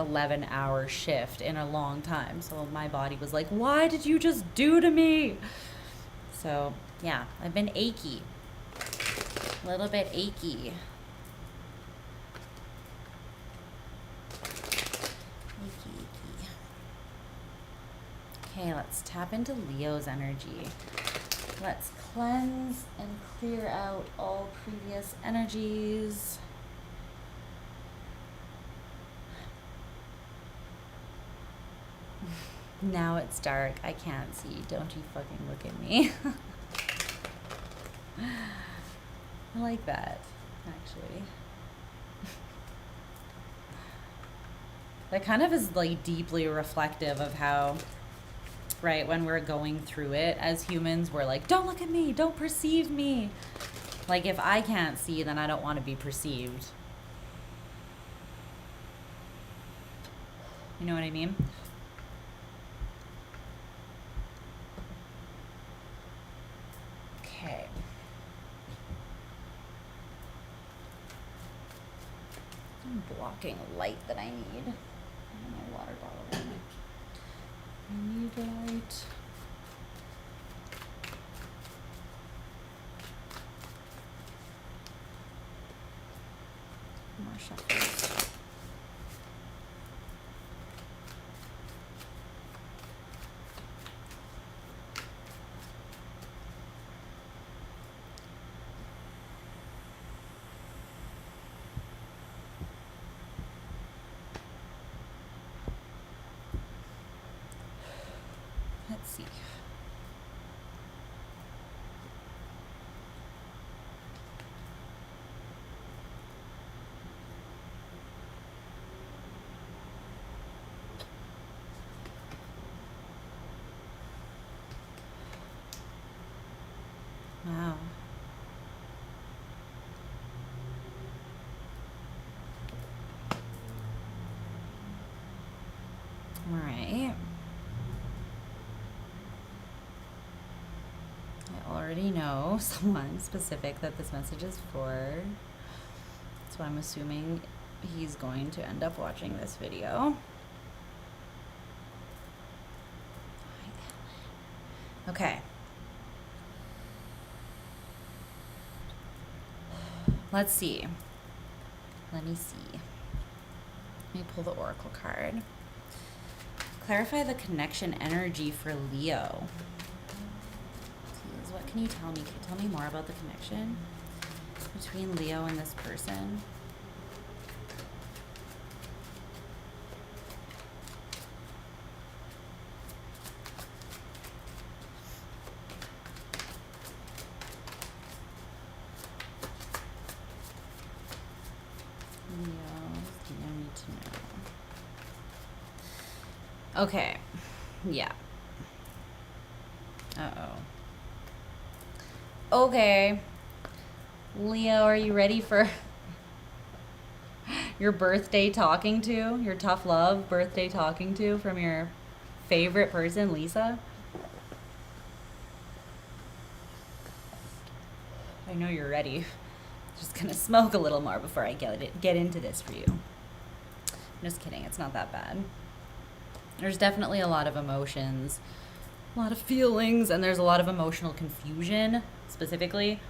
11-hour shift in a long time. So my body was like, why did you just do to me? So yeah, I've been achy. A little bit achy. Okay, let's tap into Leo's energy. Let's cleanse and clear out all previous energies. Now it's dark. I can't see. Don't you fucking look at me. I like that, actually. That kind of is like deeply reflective of how, right, when we're going through it as humans, we're like, don't look at me, don't perceive me. Like, if I can't see, then I don't want to be perceived. You know what I mean? Okay. I'm blocking light that I need. My water bottle. I need light. More shuffles. Let's see. Wow. All right. know someone specific that this message is for. So I'm assuming he's going to end up watching this video. Okay. Let's see. Let me see. Let me pull the oracle card. Clarify the connection energy for Leo. Please, what can you tell me? Can you tell me more about the connection between Leo and this person? Okay, yeah. Uh-oh. Okay. Leo, are you ready for your birthday talking to? Your tough love birthday talking to from your favorite person, Lisa? I know you're ready. Just gonna smoke a little more before I get into this for you. I'm just kidding, it's not that bad. There's definitely a lot of emotions, a lot of feelings, and there's a lot of emotional confusion, specifically.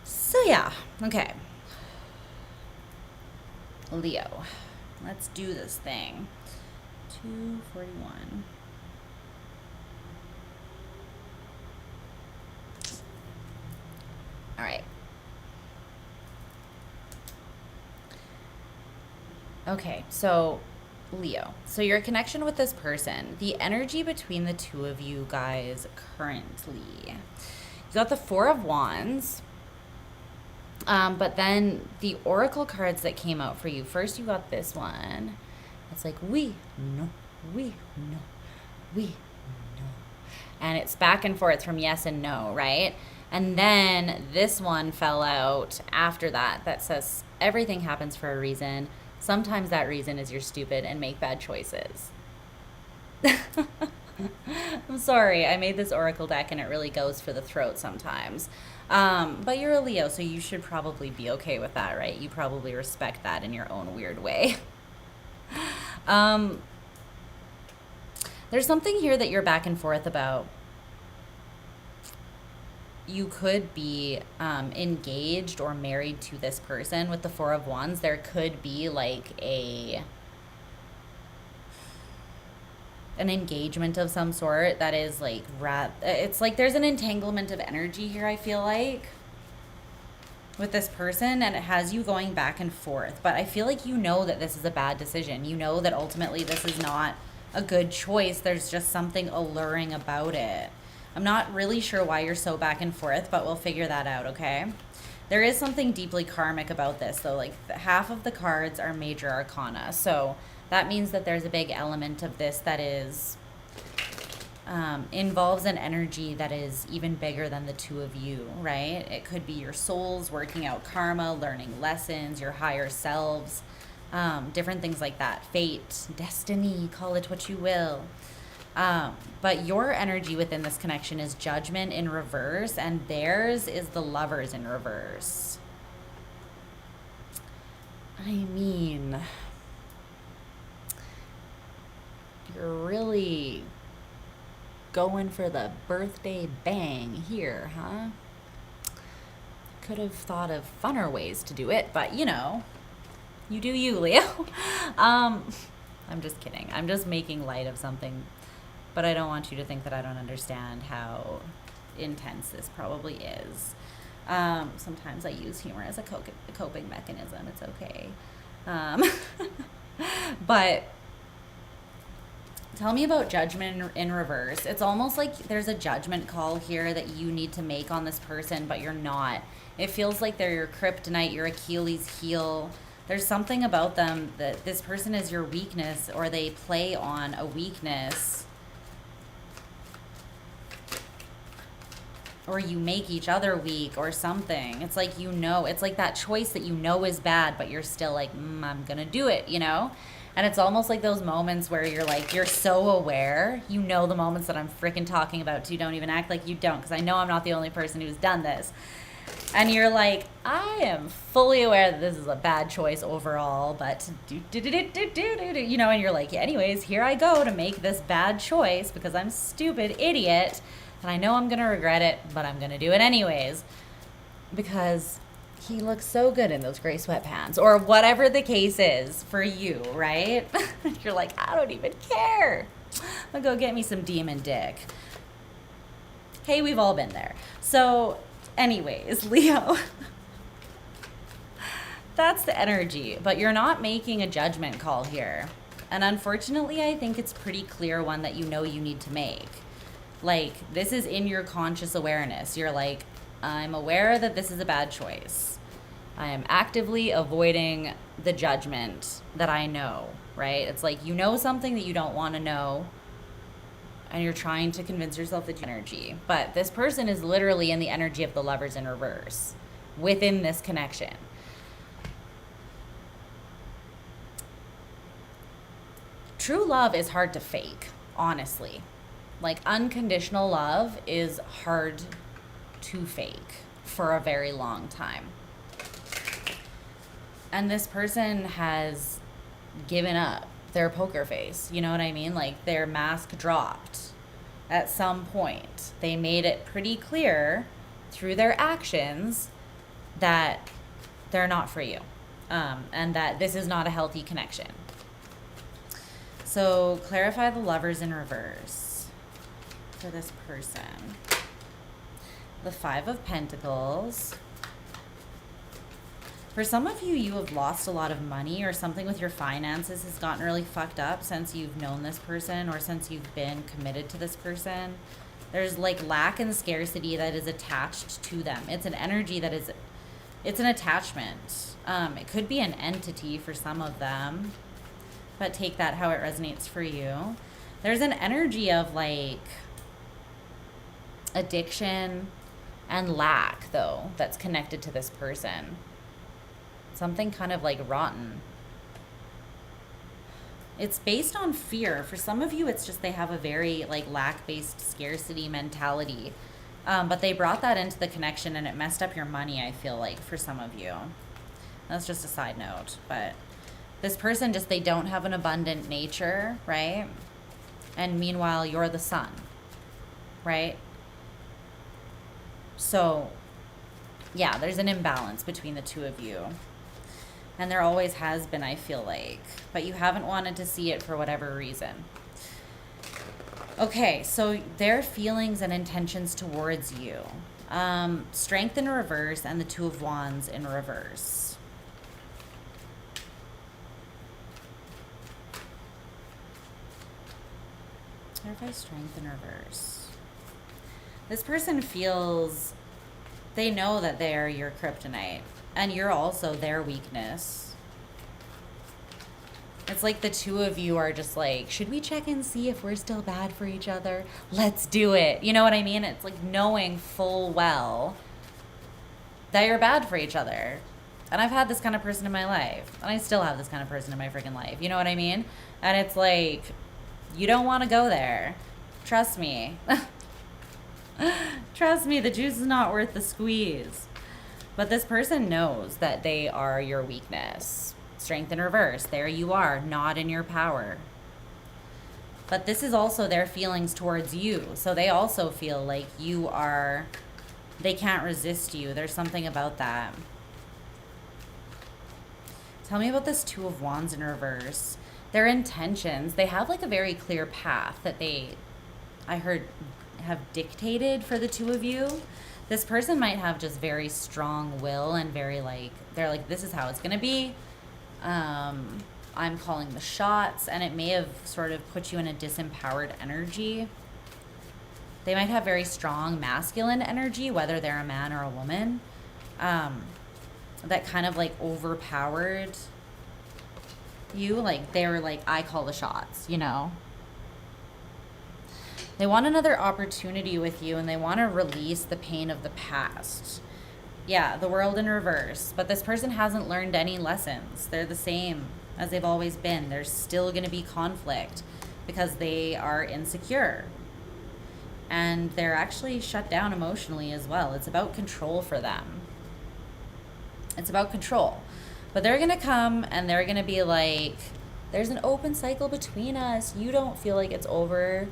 So yeah, okay. Leo, let's do this thing. 241. All right. Okay, so Leo, so your connection with this person, the energy between the two of you guys currently, you got the Four of Wands, but then the oracle cards that came out for you, first you got this one. It's like, we know, and it's back and forth from yes and no, right? And then this one fell out after that says everything happens for a reason. Sometimes that reason is you're stupid and make bad choices. I'm sorry, I made this oracle deck and it really goes for the throat sometimes. But you're a Leo, so you should probably be okay with that, right? You probably respect that in your own weird way. There's something here that you're back and forth about. You could be engaged or married to this person with the Four of Wands. There could be like an engagement of some sort that is like, it's like there's an entanglement of energy here, I feel like, with this person, and it has you going back and forth. But I feel like you know that this is a bad decision. You know that ultimately this is not a good choice. There's just something alluring about it. I'm not really sure why you're so back and forth, but we'll figure that out, okay? There is something deeply karmic about this, though. Like, half of the cards are major arcana, so that means that there's a big element of this that is involves an energy that is even bigger than the two of you, right? It could be your souls working out karma, learning lessons, your higher selves, different things like that. Fate, destiny, call it what you will. But your energy within this connection is judgment in reverse, and theirs is the Lovers in reverse. I mean, you're really going for the birthday bang here, huh? Could have thought of funner ways to do it, but you know, you do you, Leo. I'm just kidding. I'm just making light of something. But I don't want you to think that I don't understand how intense this probably is. Sometimes I use humor as a coping mechanism. It's okay. But tell me about judgment in reverse. It's almost like there's a judgment call here that you need to make on this person, but you're not. It feels like they're your kryptonite, your Achilles heel. There's something about them that this person is your weakness, or they play on a weakness. Or you make each other weak or something. It's like, you know, it's like that choice that you know is bad, but you're still like, I'm going to do it, you know? And it's almost like those moments where you're like, you're so aware, you know, the moments that I'm freaking talking about too. Don't even act like you don't, because I know I'm not the only person who's done this. And you're like, I am fully aware that this is a bad choice overall, but you know, and you're like, yeah, anyways, here I go to make this bad choice because I'm stupid idiot, and I know I'm gonna regret it, but I'm gonna do it anyways because he looks so good in those gray sweatpants, or whatever the case is for you, right? You're like, I don't even care. I'll go get me some demon dick. Hey, we've all been there. So anyways, Leo, that's the energy, but you're not making a judgment call here. And unfortunately, I think it's pretty clear one that you know you need to make. Like, this is in your conscious awareness. You're like, I'm aware that this is a bad choice. I am actively avoiding the judgment that I know, right? It's like you know something that you don't want to know, and you're trying to convince yourself that energy. But this person is literally in the energy of the Lovers in reverse within this connection. True love is hard to fake, honestly. Like, unconditional love is hard to fake for a very long time. And this person has given up their poker face. You know what I mean? Like, their mask dropped at some point. They made it pretty clear through their actions that they're not for you, and that this is not a healthy connection. So clarify the Lovers in reverse for this person. The Five of Pentacles. For some of you, you have lost a lot of money, or something with your finances has gotten really fucked up since you've known this person, or since you've been committed to this person. There's like lack and scarcity that is attached to them. It's an energy that is, it's an attachment. It could be an entity for some of them, but take that how it resonates for you. There's an energy of like addiction and lack, though, that's connected to this person. Something kind of like rotten. It's based on fear. For some of you, it's just they have a very like lack-based scarcity mentality. But they brought that into the connection and it messed up your money, I feel like, for some of you. That's just a side note. But this person just, they don't have an abundant nature, right? And meanwhile, you're the sun, right? So, yeah, there's an imbalance between the two of you. And there always has been, I feel like. But you haven't wanted to see it for whatever reason. Okay, so their feelings and intentions towards you. Strength in reverse and the Two of Wands in reverse. Clarify strength in reverse. This person feels, they know that they are your kryptonite. And you're also their weakness. It's like the two of you are just like, should we check and see if we're still bad for each other? Let's do it. You know what I mean? It's like knowing full well that you're bad for each other. And I've had this kind of person in my life. And I still have this kind of person in my freaking life. You know what I mean? And it's like, you don't want to go there. Trust me. Trust me, the juice is not worth the squeeze. But this person knows that they are your weakness. Strength in reverse. There you are, not in your power. But this is also their feelings towards you. So they also feel like you are, they can't resist you. There's something about that. Tell me about this Two of Wands in reverse. Their intentions, they have like a very clear path that they, I heard, have dictated for the two of you. This person might have just very strong will and very like, they're like, this is how it's going to be. I'm calling the shots, and it may have sort of put you in a disempowered energy. They might have very strong masculine energy, whether they're a man or a woman, that kind of like overpowered you. Like they were like, I call the shots, you know? They want another opportunity with you, and they want to release the pain of the past. Yeah, the World in reverse. But this person hasn't learned any lessons. They're the same. as they've always been. There's still going to be conflict because they are insecure. And they're actually shut down emotionally as well. It's about control for them. It's about control. But they're going to come and they're going to be like, there's an open cycle between us. You don't feel like it's over.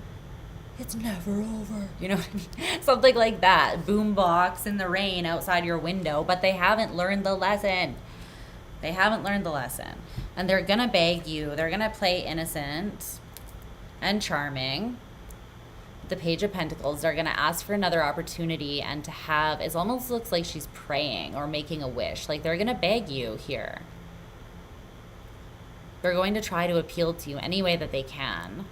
It's never over. You know what I mean? Something like that. Boombox in the rain outside your window. But they haven't learned the lesson. They haven't learned the lesson. And they're going to beg you. They're going to play innocent and charming. The Page of Pentacles, they're going to ask for another opportunity and to have, it almost looks like she's praying or making a wish. Like they're going to beg you here. They're going to try to appeal to you any way that they can.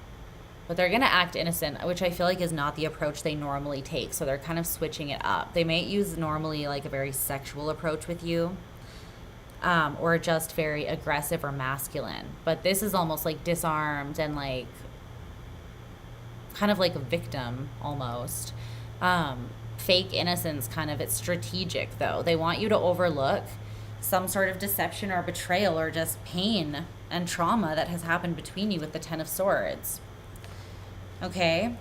But they're going to act innocent, which I feel like is not the approach they normally take. So they're kind of switching it up. They may use normally like a very sexual approach with you. Or just very aggressive or masculine. But this is almost like disarmed and like kind of like a victim almost. Fake innocence kind of. It's strategic though. They want you to overlook some sort of deception or betrayal or just pain and trauma that has happened between you with the Ten of Swords. Okay?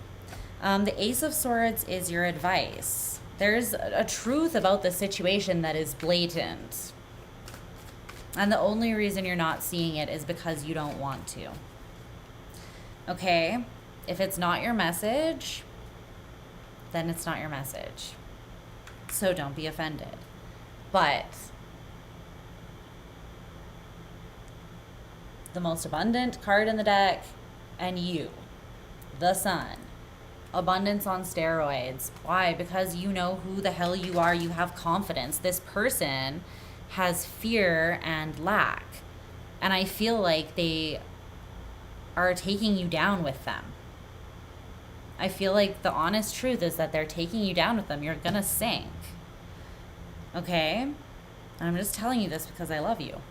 The Ace of Swords is your advice. There's a truth about the situation that is blatant. And the only reason you're not seeing it is because you don't want to. Okay? If it's not your message, then it's not your message. So don't be offended. But the most abundant card in the deck, and you, the Sun. Abundance on steroids. Why? Because you know who the hell you are. You have confidence. This person has fear and lack. And I feel like they are taking you down with them. I feel like the honest truth is that they're taking you down with them. You're gonna sink. Okay? And I'm just telling you this because I love you.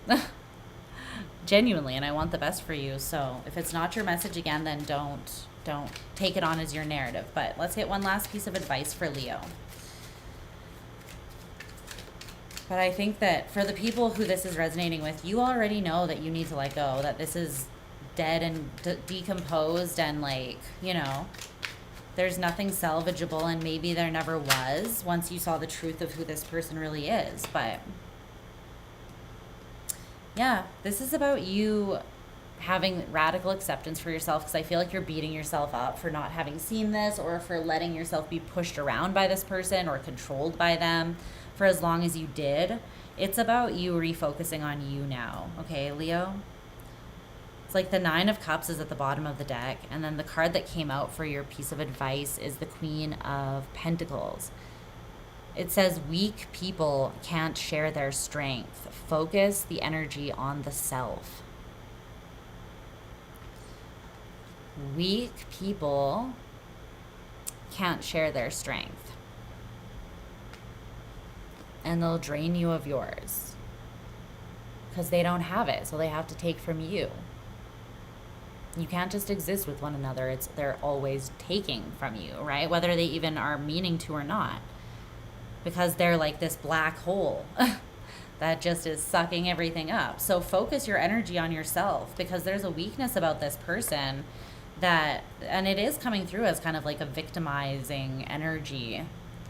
Genuinely, and I want the best for you. So if it's not your message again, then don't take it on as your narrative. But let's get one last piece of advice for Leo. But I think that for the people who this is resonating with, you already know that you need to let go, that this is dead and decomposed and like, you know, there's nothing salvageable, and maybe there never was once you saw the truth of who this person really is. But yeah, this is about you having radical acceptance for yourself, because I feel like you're beating yourself up for not having seen this or for letting yourself be pushed around by this person or controlled by them for as long as you did. It's about you refocusing on you now, okay, Leo? It's like the Nine of Cups is at the bottom of the deck, and then the card that came out for your piece of advice is the Queen of Pentacles. It says weak people can't share their strength. Focus the energy on the self. Weak people can't share their strength. And they'll drain you of yours. Because they don't have it, so they have to take from you. You can't just exist with one another. They're always taking from you, right? Whether they even are meaning to or not. Because they're like this black hole that just is sucking everything up. So focus your energy on yourself, because there's a weakness about this person that, and it is coming through as kind of like a victimizing energy,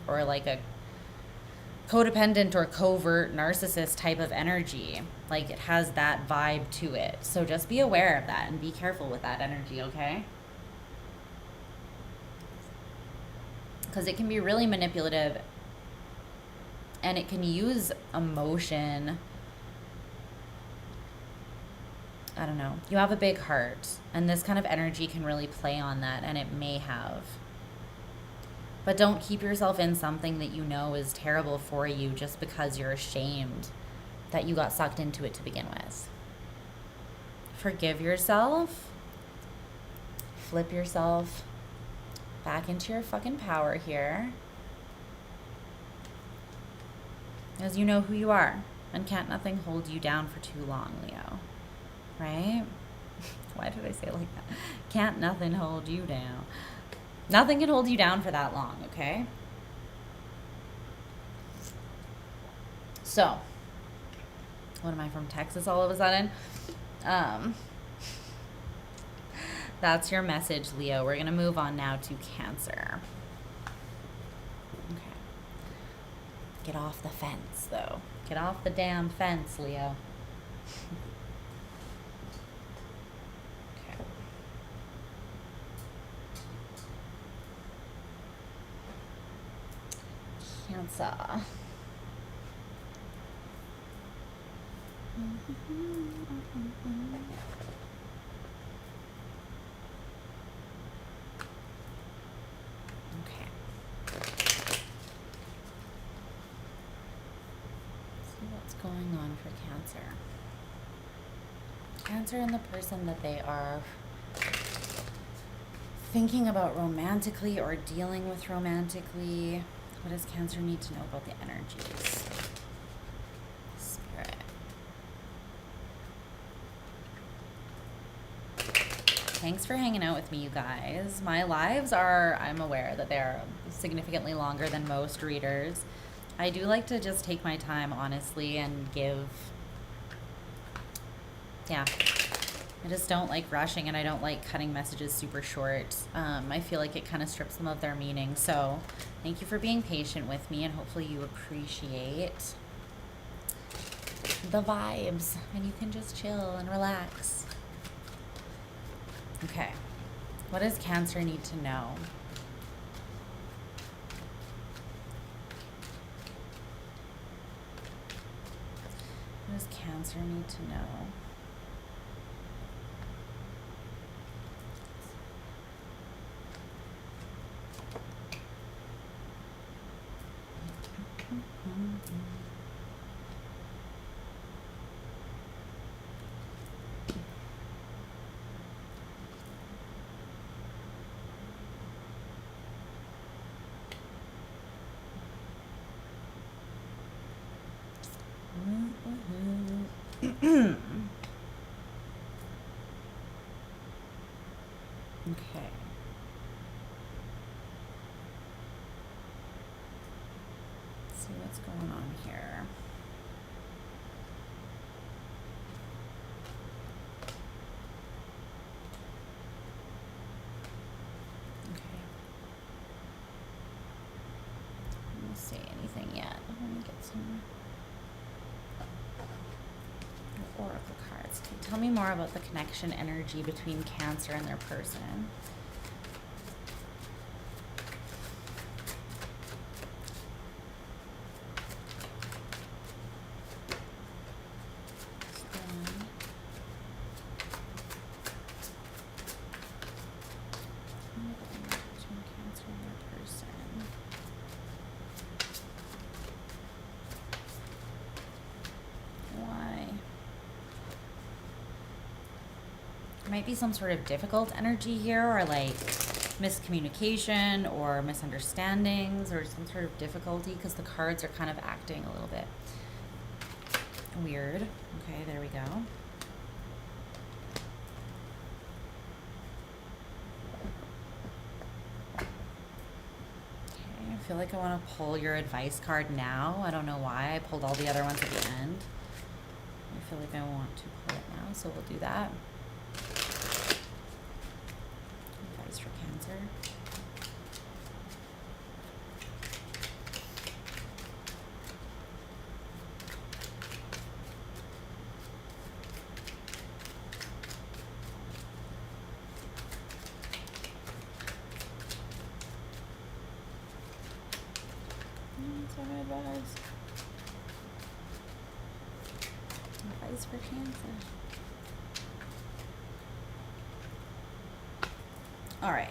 or like a codependent or covert narcissist type of energy. Like it has that vibe to it. So just be aware of that and be careful with that energy, okay? Because it can be really manipulative, and it can use emotion. I don't know. You have a big heart, and this kind of energy can really play on that, and it may have. But don't keep yourself in something that you know is terrible for you just because you're ashamed that you got sucked into it to begin with. Forgive yourself. Flip yourself back into your fucking power here. As you know who you are, and can't nothing hold you down for too long, Leo. Right? Why did I say it like that? Can't nothing hold you down. Nothing can hold you down for that long, okay? So, what am I, from Texas all of a sudden? Um, that's your message, Leo. We're going to move on now to Cancer. Okay. Get off the fence, though. Get off the damn fence, Leo. Okay. Cancer. Okay. See what's going on for Cancer. Cancer and the person that they are thinking about romantically or dealing with romantically. What does Cancer need to know about the energies? Spirit. Thanks for hanging out with me, you guys. My lives are, I'm aware that they're significantly longer than most readers. I do like to just take my time, honestly, and give, yeah. I just don't like rushing, and I don't like cutting messages super short. I feel like it kind of strips them of their meaning. So thank you for being patient with me, and hopefully you appreciate the vibes, and you can just chill and relax. Okay, what does Cancer need to know? What does Cancer need to know? Okay. Let's see what's going on here. Okay. I don't see anything yet. Let me get some oracle cards. Okay, tell me more about the connection energy between Cancer and their person. Might be some sort of difficult energy here, or like miscommunication or misunderstandings or some sort of difficulty, because the cards are kind of acting a little bit weird. Okay, there we go. Okay, I feel like I want to pull your advice card now. I don't know why. I pulled all the other ones at the end. I feel like I want to pull it now, so we'll do that. Advice for Cancer. Some advice. Advice for Cancer. All right.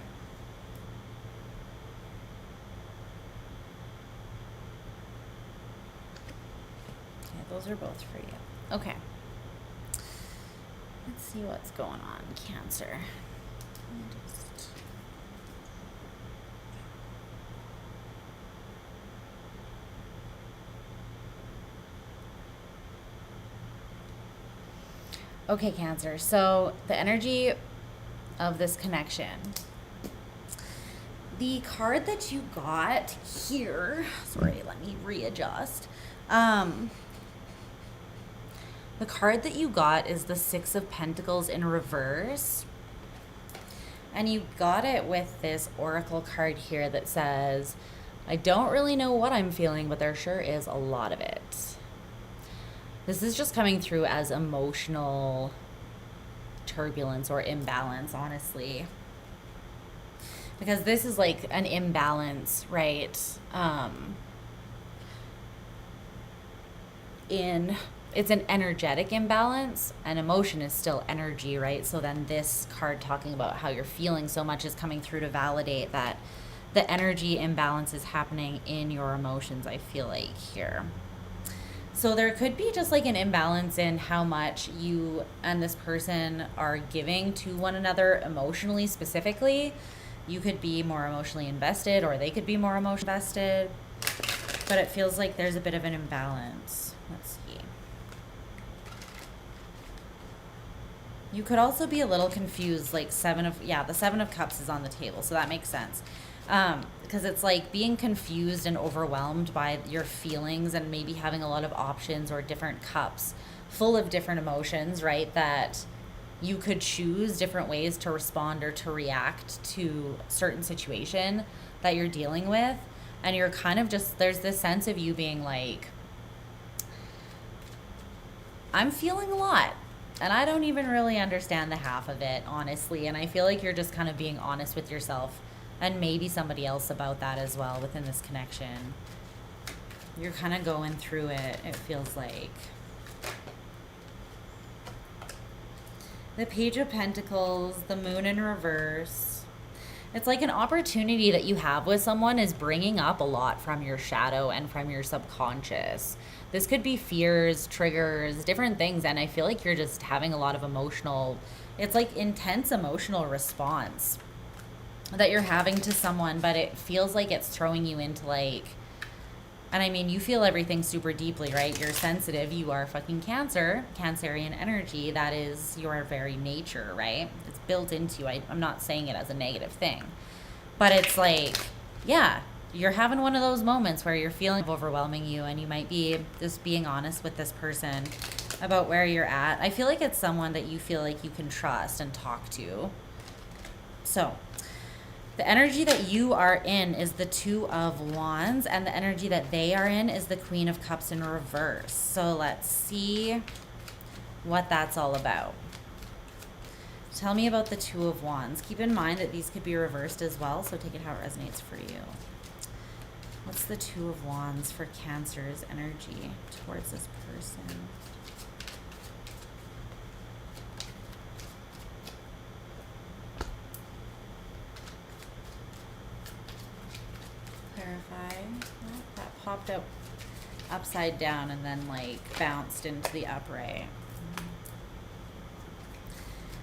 Okay, those are both for you. Okay. Let's see what's going on, Cancer. Let me just... Okay, Cancer. So the energy of this connection. The card that you got here, sorry, let me readjust. The card that you got is the Six of Pentacles in reverse. And you got it with this oracle card here that says, I don't really know what I'm feeling, but there sure is a lot of it. This is just coming through as emotional turbulence or imbalance, honestly. Because this is like an imbalance, right? It's an energetic imbalance, and emotion is still energy, right? So then this card talking about how you're feeling so much is coming through to validate that the energy imbalance is happening in your emotions, I feel like, here. So there could be just like an imbalance in how much you and this person are giving to one another emotionally, specifically. You could be more emotionally invested, or they could be more emotionally invested, but it feels like there's a bit of an imbalance. Let's see. You could also be a little confused, like the Seven of Cups is on the table, so that makes sense. Because it's like being confused and overwhelmed by your feelings and maybe having a lot of options or different cups full of different emotions, right? That you could choose different ways to respond or to react to a certain situation that you're dealing with. And you're kind of just, there's this sense of you being like, I'm feeling a lot. And I don't even really understand the half of it, honestly. And I feel like you're just kind of being honest with yourself and maybe somebody else about that as well within this connection. You're kind of going through it, it feels like. The Page of Pentacles, the Moon in reverse. It's like an opportunity that you have with someone is bringing up a lot from your shadow and from your subconscious. This could be fears, triggers, different things. And I feel like you're just having a lot of emotional, it's like intense emotional response that you're having to someone, but it feels like it's throwing you into like, and I mean, you feel everything super deeply, right? You're sensitive. You are fucking Cancer, Cancerian energy. That is your very nature, right? It's built into you. I'm not saying it as a negative thing, but it's like, yeah, you're having one of those moments where you're feeling overwhelming you, and you might be just being honest with this person about where you're at. I feel like it's someone that you feel like you can trust and talk to. So the energy that you are in is the Two of Wands, and the energy that they are in is the Queen of Cups in reverse. So let's see what that's all about. Tell me about the Two of Wands. Keep in mind that these could be reversed as well, so take it how it resonates for you. What's the Two of Wands for Cancer's energy towards this person? Clarify. Well, that popped up upside down and then like bounced into the upright.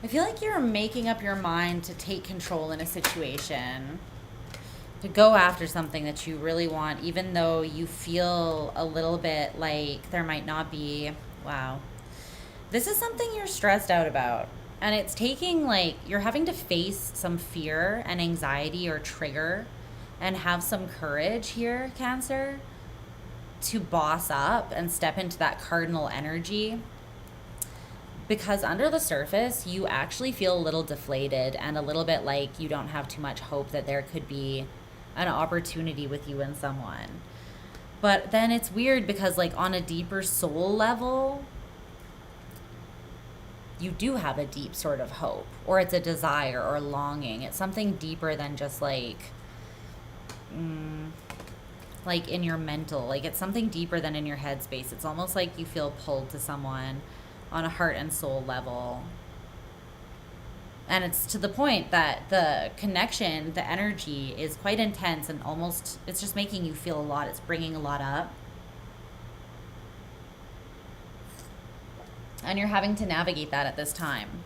I feel like you're making up your mind to take control in a situation, to go after something that you really want, even though you feel a little bit like there might not be. Wow. This is something you're stressed out about. And it's taking, like, you're having to face some fear and anxiety or trigger and have some courage here, Cancer, to boss up and step into that cardinal energy. Because under the surface, you actually feel a little deflated and a little bit like you don't have too much hope that there could be an opportunity with you and someone. But then it's weird because, like, on a deeper soul level, you do have a deep sort of hope, or it's a desire or longing. It's something deeper than just like in your mental, like it's something deeper than in your headspace. It's almost like you feel pulled to someone on a heart and soul level. And it's to the point that the connection, the energy is quite intense and almost, it's just making you feel a lot. It's bringing a lot up. And you're having to navigate that at this time.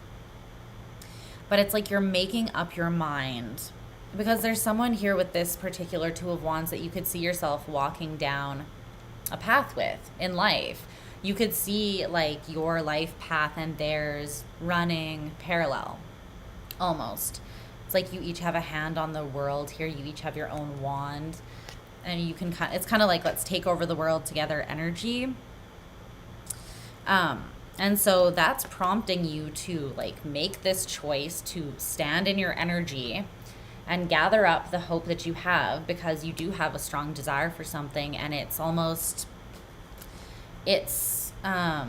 But it's like you're making up your mind. Because there's someone here with this particular Two of Wands that you could see yourself walking down a path with in life. You could see like your life path and theirs running parallel, almost. It's like you each have a hand on the world here. You each have your own wand. And you can it's kind of like, let's take over the world together energy. And so that's prompting you to like make this choice to stand in your energy and gather up the hope that you have, because you do have a strong desire for something, and it's almost, it's yeah,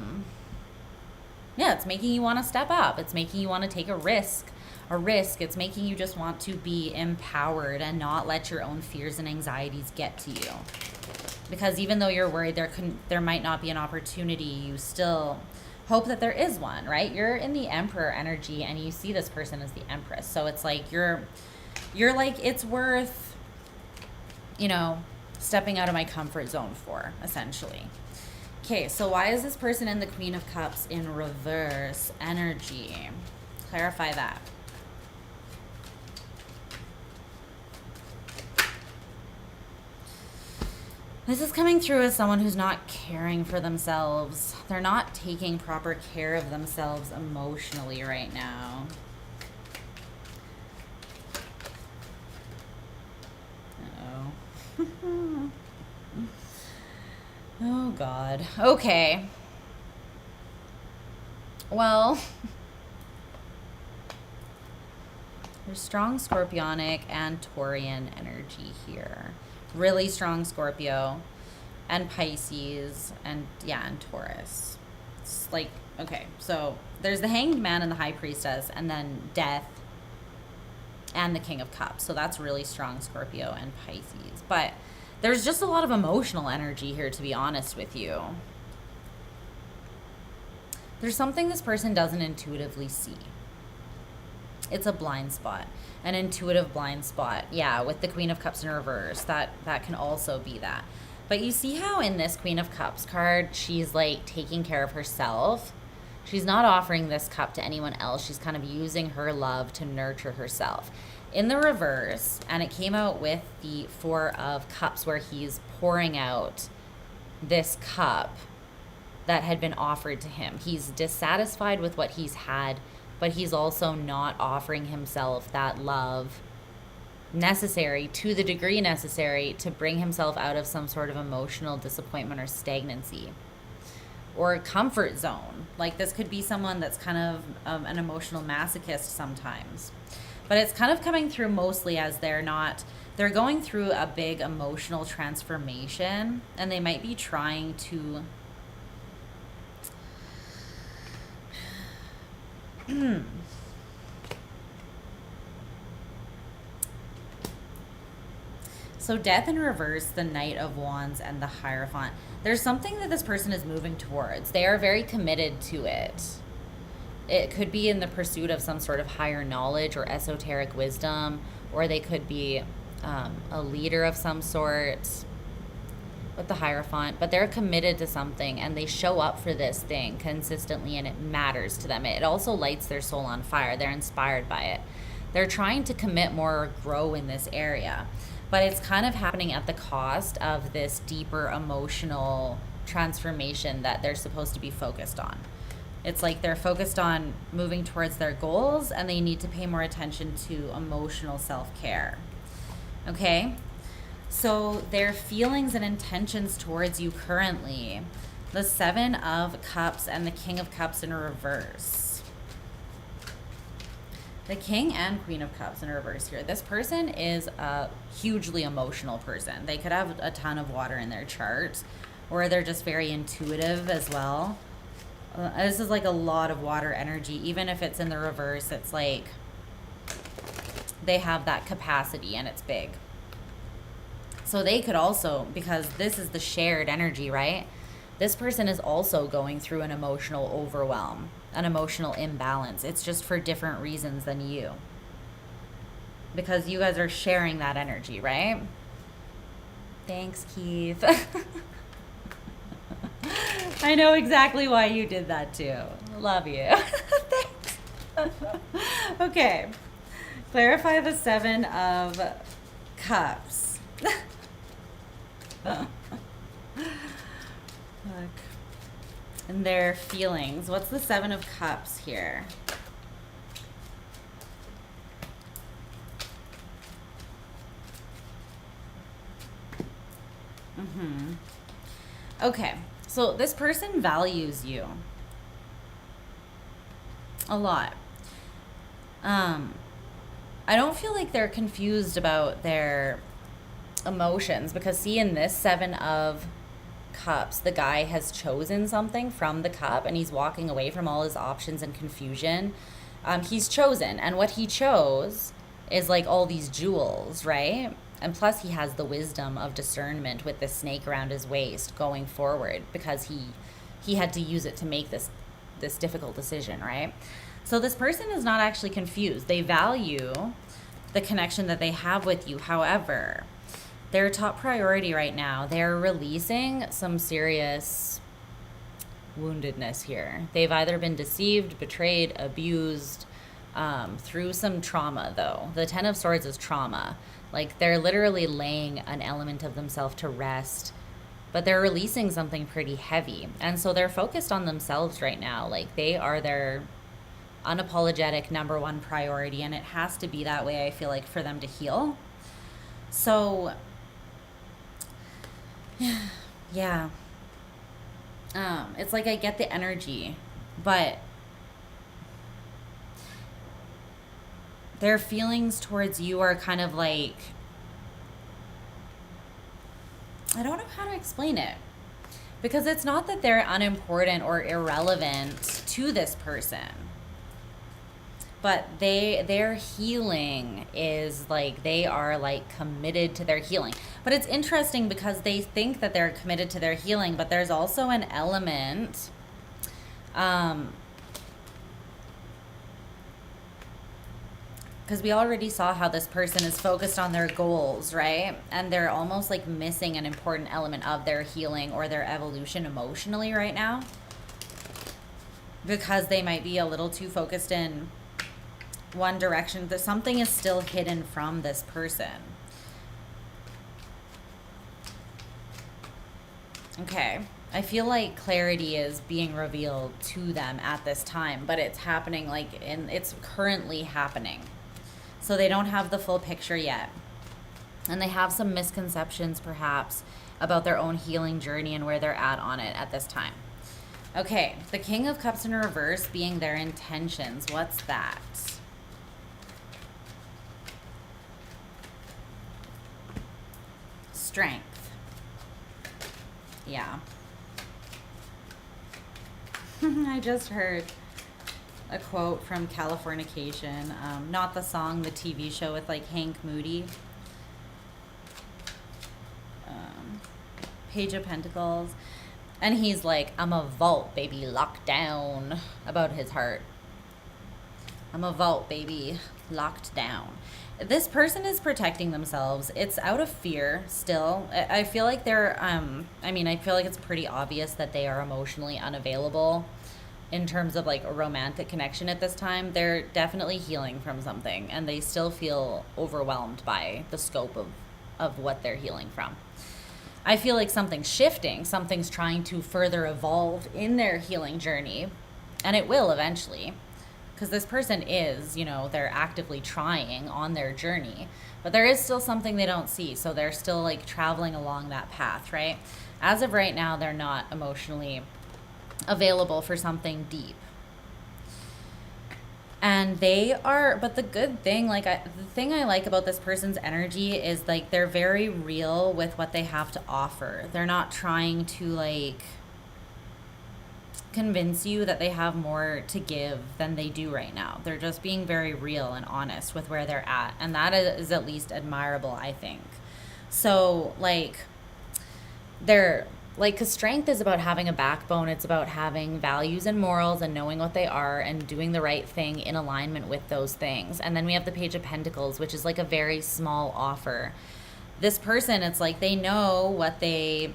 it's making you want to step up. It's making you want to take a risk. It's making you just want to be empowered and not let your own fears and anxieties get to you. Because even though you're worried there might not be an opportunity, you still hope that there is one, right? You're in the Emperor energy, and you see this person as the Empress. So it's like you're like, it's worth, you know, stepping out of my comfort zone for, essentially. Okay, so why is this person in the Queen of Cups in reverse energy? Clarify that. This is coming through as someone who's not caring for themselves. They're not taking proper care of themselves emotionally right now. Uh-oh. Oh, God. Okay. Well, there's strong Scorpionic and Taurian energy here. Really strong Scorpio and Pisces and, yeah, and Taurus. It's like, okay, so there's the Hanged Man and the High Priestess, and then Death and the King of Cups. So that's really strong Scorpio and Pisces. But there's just a lot of emotional energy here, to be honest with you. There's something this person doesn't intuitively see. It's a blind spot, an intuitive blind spot. Yeah, with the Queen of Cups in reverse, that can also be that. But you see how in this Queen of Cups card, she's like taking care of herself. She's not offering this cup to anyone else. She's kind of using her love to nurture herself. In the reverse, and it came out with the Four of Cups, where he's pouring out this cup that had been offered to him. He's dissatisfied with what he's had, but he's also not offering himself that love necessary, to the degree necessary, to bring himself out of some sort of emotional disappointment or stagnancy or comfort zone. Like, this could be someone that's kind of an emotional masochist sometimes. But it's kind of coming through mostly as they're going through a big emotional transformation, and they might be trying to So Death in reverse, the Knight of Wands, and the Hierophant. There's something that this person is moving towards. They are very committed to it. It could be in the pursuit of some sort of higher knowledge or esoteric wisdom, or they could be a leader of some sort with the Hierophant, but they're committed to something, and they show up for this thing consistently, and it matters to them. It also lights their soul on fire. They're inspired by it. They're trying to commit more or grow in this area, but it's kind of happening at the cost of this deeper emotional transformation that they're supposed to be focused on. It's like they're focused on moving towards their goals, and they need to pay more attention to emotional self-care. Okay? So their feelings and intentions towards you currently, the Seven of Cups and the King of Cups in reverse. The King and Queen of Cups in reverse here. This person is a hugely emotional person. They could have a ton of water in their chart, or they're just very intuitive as well. This is like a lot of water energy. Even if it's in the reverse, it's like they have that capacity, and it's big. So they could also, because this is the shared energy, right? This person is also going through an emotional overwhelm, an emotional imbalance. It's just for different reasons than you, because you guys are sharing that energy, right? Thanks, Keith. I know exactly why you did that too. Love you. Thanks. Okay. Clarify the Seven of Cups. Look. And their feelings. What's the Seven of Cups here? Okay. So this person values you. A lot. I don't feel like they're confused about their emotions, because see, in this Seven of Cups, the guy has chosen something from the cup and he's walking away from all his options and confusion. He's chosen, and what he chose is like all these jewels, right? And plus he has the wisdom of discernment with the snake around his waist going forward, because he had to use it to make this difficult decision, right? So this person is not actually confused. They value the connection that they have with you. However, their top priority right now, they're releasing some serious woundedness here. They've either been deceived, betrayed, abused, through some trauma, though. The Ten of Swords is trauma. Like, they're literally laying an element of themselves to rest, but they're releasing something pretty heavy. And so they're focused on themselves right now. Like, they are their unapologetic number one priority, and it has to be that way, I feel like, for them to heal. So yeah, it's like I get the energy, but their feelings towards you are kind of like, I don't know how to explain it, because it's not that they're unimportant or irrelevant to this person, but their healing is like, they are like committed to their healing. But it's interesting because they think that they're committed to their healing, but there's also an element, because we already saw how this person is focused on their goals, right? And they're almost like missing an important element of their healing or their evolution emotionally right now, because they might be a little too focused in one direction. That something is still hidden from this person. Okay, I feel like clarity is being revealed to them at this time, but it's happening it's currently happening. So they don't have the full picture yet. And they have some misconceptions perhaps about their own healing journey and where they're at on it at this time. Okay, the King of Cups in reverse being their intentions. What's that? Strength. Yeah. I just heard a quote from Californication. Not the song, the TV show with like Hank Moody. Page of Pentacles. And he's like, I'm a vault, baby, locked down, about his heart. I'm a vault, baby, locked down. This person is protecting themselves. It's out of fear still. I feel like they're, I feel like it's pretty obvious that they are emotionally unavailable in terms of like a romantic connection at this time. They're definitely healing from something, and they still feel overwhelmed by the scope of what they're healing from. I feel like something's shifting. Something's trying to further evolve in their healing journey, and it will eventually. Because this person is, they're actively trying on their journey, but there is still something they don't see. So they're still like traveling along that path, right? As of right now, they're not emotionally available for something deep. And they are, but the good thing, the thing I like about this person's energy is like, they're very real with what they have to offer. They're not trying to convince you that they have more to give than they do right now. They're just being very real and honest with where they're at, and that is at least admirable, I think. So they're because strength is about having a backbone. It's about having values and morals and knowing what they are and doing the right thing in alignment with those things. And then we have the Page of Pentacles, which is like a very small offer. This person, it's like they know what they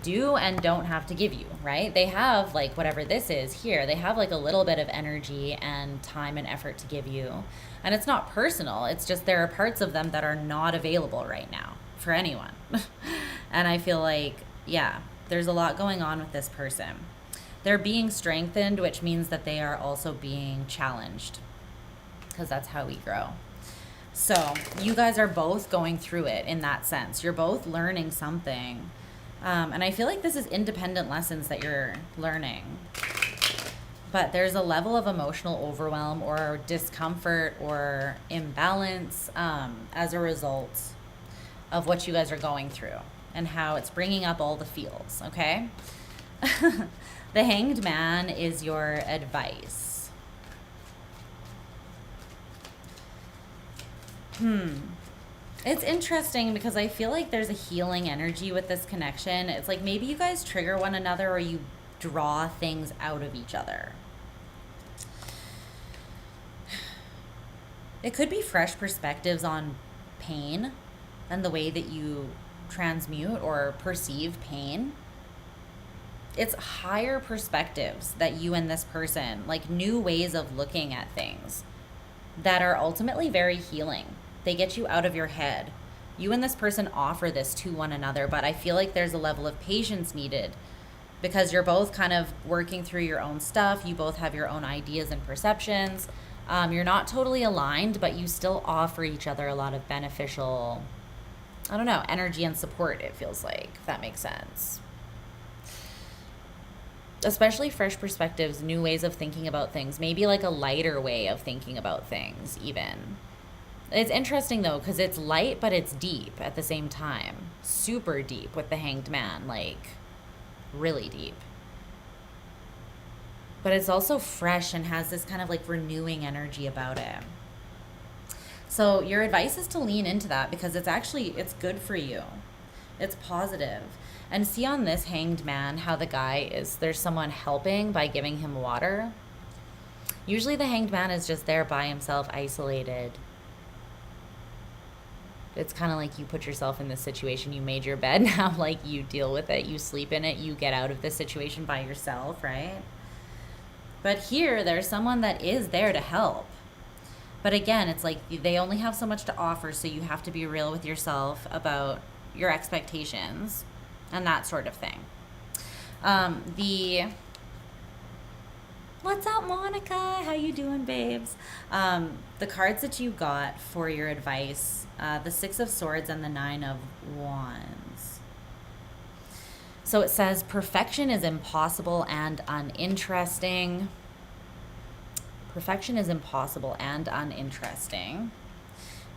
do and don't have to give you, right? They have whatever this is here, they have a little bit of energy and time and effort to give you. And it's not personal. It's just there are parts of them that are not available right now for anyone. And I feel there's a lot going on with this person. They're being strengthened, which means that they are also being challenged, because that's how we grow. So you guys are both going through it in that sense. You're both learning something. And I feel like this is independent lessons that you're learning. but there's a level of emotional overwhelm or discomfort or imbalance as a result of what you guys are going through and how it's bringing up all the feels, okay? The Hanged Man is your advice. It's interesting because I feel like there's a healing energy with this connection. It's like maybe you guys trigger one another or you draw things out of each other. It could be fresh perspectives on pain and the way that you transmute or perceive pain. It's higher perspectives that you and this person, like new ways of looking at things that are ultimately very healing. They get you out of your head. You and this person offer this to one another, but I feel like there's a level of patience needed because you're both kind of working through your own stuff. You both have your own ideas and perceptions. You're not totally aligned, but you still offer each other a lot of beneficial, I don't know, energy and support, it feels like, if that makes sense. Especially fresh perspectives, new ways of thinking about things, maybe like a lighter way of thinking about things even. It's interesting though, because it's light, but it's deep at the same time. Super deep with the Hanged Man, like really deep. But it's also fresh and has this kind of like renewing energy about it. So your advice is to lean into that because it's good for you. It's positive. And see on this Hanged Man how the guy is, there's someone helping by giving him water. Usually the Hanged Man is just there by himself, isolated. It's kind of like you put yourself in this situation, you made your bed, now like you deal with it, you sleep in it, you get out of this situation by yourself, right? But here, there's someone that is there to help. But again, it's like they only have so much to offer, so you have to be real with yourself about your expectations and that sort of thing. What's up, Monica? How you doing, babes? The cards that you got for your advice, the Six of Swords and the Nine of Wands. So it says, perfection is impossible and uninteresting. Perfection is impossible and uninteresting.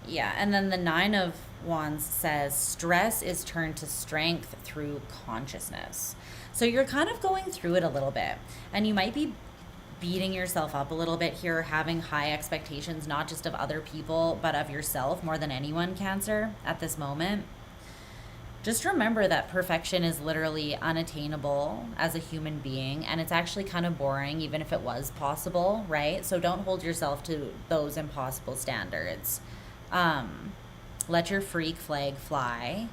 Yeah, and then the Nine of Wands says, stress is turned to strength through consciousness. So you're kind of going through it a little bit, and you might be beating yourself up a little bit here, having high expectations, not just of other people, but of yourself more than anyone, Cancer, at this moment. Just remember that perfection is literally unattainable as a human being, and it's actually kind of boring, even if it was possible, right? So don't hold yourself to those impossible standards. Let your freak flag fly,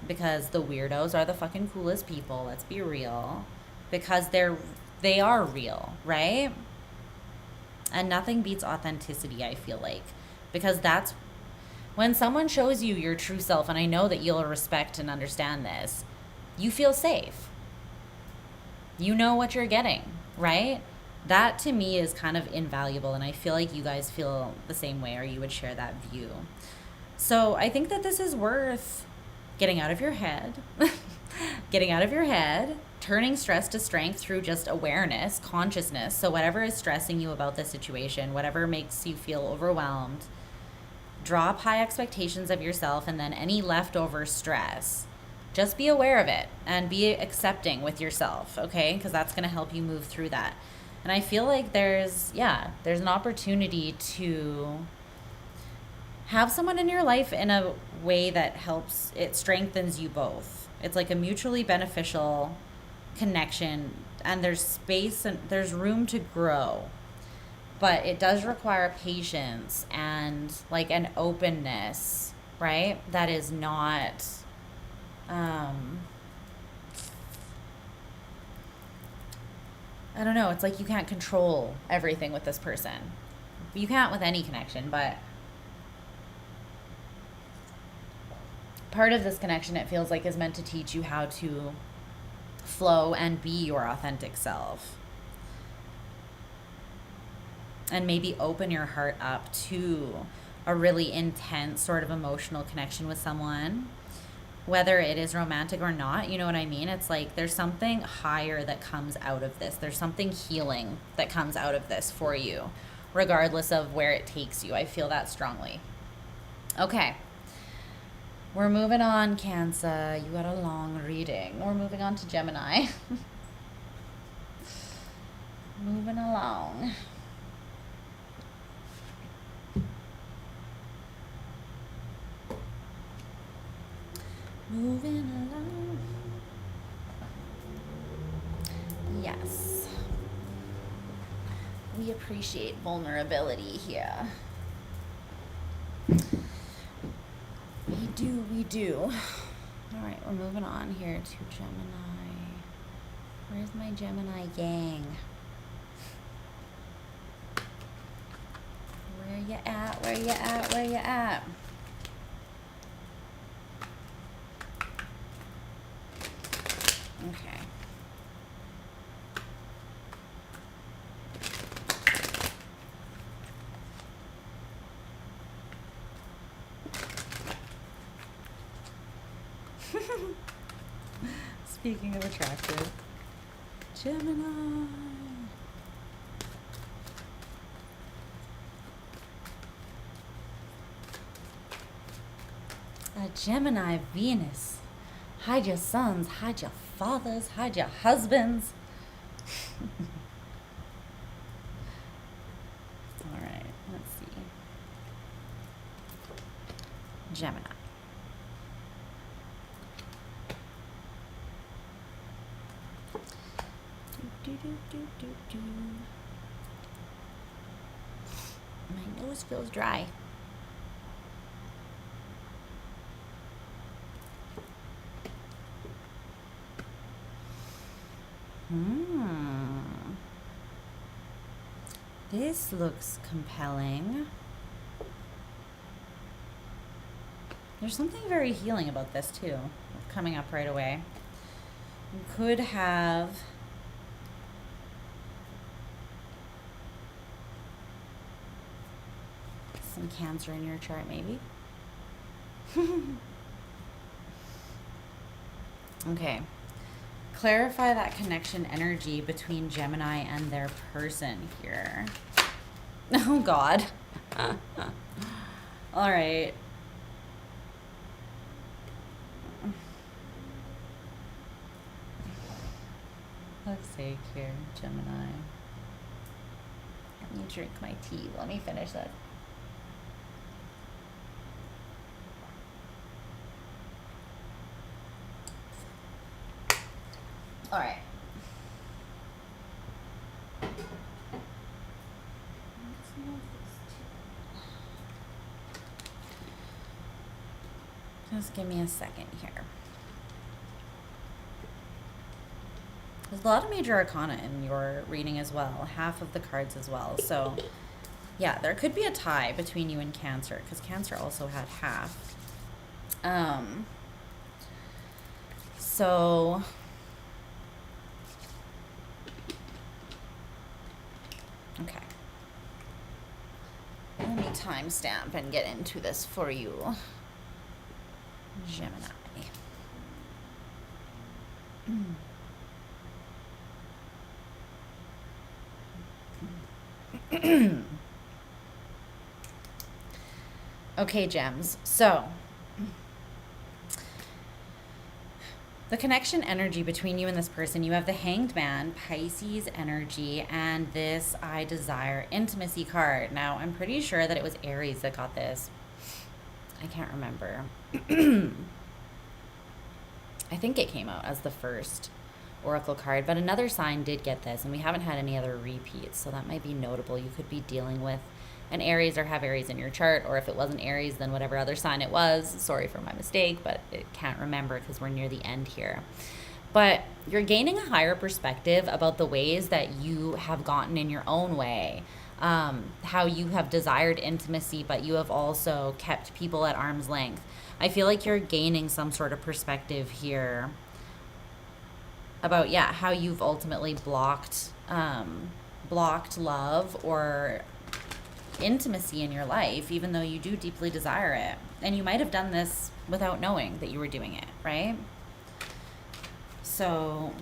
because the weirdos are the fucking coolest people, let's be real, because they are real, right? And nothing beats authenticity, I feel like, because that's when someone shows you your true self, and I know that you'll respect and understand this, you feel safe. You know what you're getting, right? That to me is kind of invaluable, and I feel like you guys feel the same way, or you would share that view. So I think that this is worth getting out of your head, turning stress to strength through just awareness, consciousness. So whatever is stressing you about the situation, whatever makes you feel overwhelmed, drop high expectations of yourself, and then any leftover stress, just be aware of it and be accepting with yourself, okay? Because that's going to help you move through that. And I feel like there's an opportunity to have someone in your life in a way that helps, it strengthens you both. It's like a mutually beneficial connection, and there's space and there's room to grow. But it does require patience and like an openness, right? That is not, I don't know. It's like you can't control everything with this person. You can't with any connection, but part of this connection, it feels like, is meant to teach you how to flow and be your authentic self. And maybe open your heart up to a really intense sort of emotional connection with someone whether it is romantic or not. You know what I mean? It's like there's something higher that comes out of this. There's something healing that comes out of this for you, regardless of where it takes you. I feel that strongly. Okay. We're moving on, Cancer. You got a long reading. We're moving on to Gemini. Moving along. Moving along. Yes. We appreciate vulnerability here. We do, we do. All right, we're moving on here to Gemini. Where's my Gemini gang? Where you at? Where you at? Where you at? Okay. Speaking of attractive, Gemini. A Gemini Venus. Hide your sons, hide your fathers, hide your husbands. All right, let's see. Gemini. My nose feels dry. This looks compelling. There's something very healing about this too, coming up right away. You could have some Cancer in your chart, maybe. Okay. Clarify that connection energy between Gemini and their person here. Oh, God. All right. Let's see here, Gemini. Let me drink my tea. Let me finish that. All right. Just give me a second here. There's a lot of major arcana in your reading as well, half of the cards as well. So, yeah, there could be a tie between you and Cancer, because Cancer also had half. So... okay. Let me timestamp and get into this for you. Gemini. Okay, gems. So, the connection energy between you and this person, you have the Hanged Man, Pisces energy, and this I Desire Intimacy card. Now, I'm pretty sure that it was Aries that got this. I can't remember. I think it came out as the first oracle card, but another sign did get this, and we haven't had any other repeats, so that might be notable. You could be dealing with an Aries or have Aries in your chart, or if it wasn't Aries, then whatever other sign it was. Sorry for my mistake, but it can't remember because we're near the end here. But you're gaining a higher perspective about the ways that you have gotten in your own way, how you have desired intimacy, but you have also kept people at arm's length. I feel like you're gaining some sort of perspective here about, yeah, how you've ultimately blocked love or intimacy in your life, even though you do deeply desire it. And you might have done this without knowing that you were doing it, right? So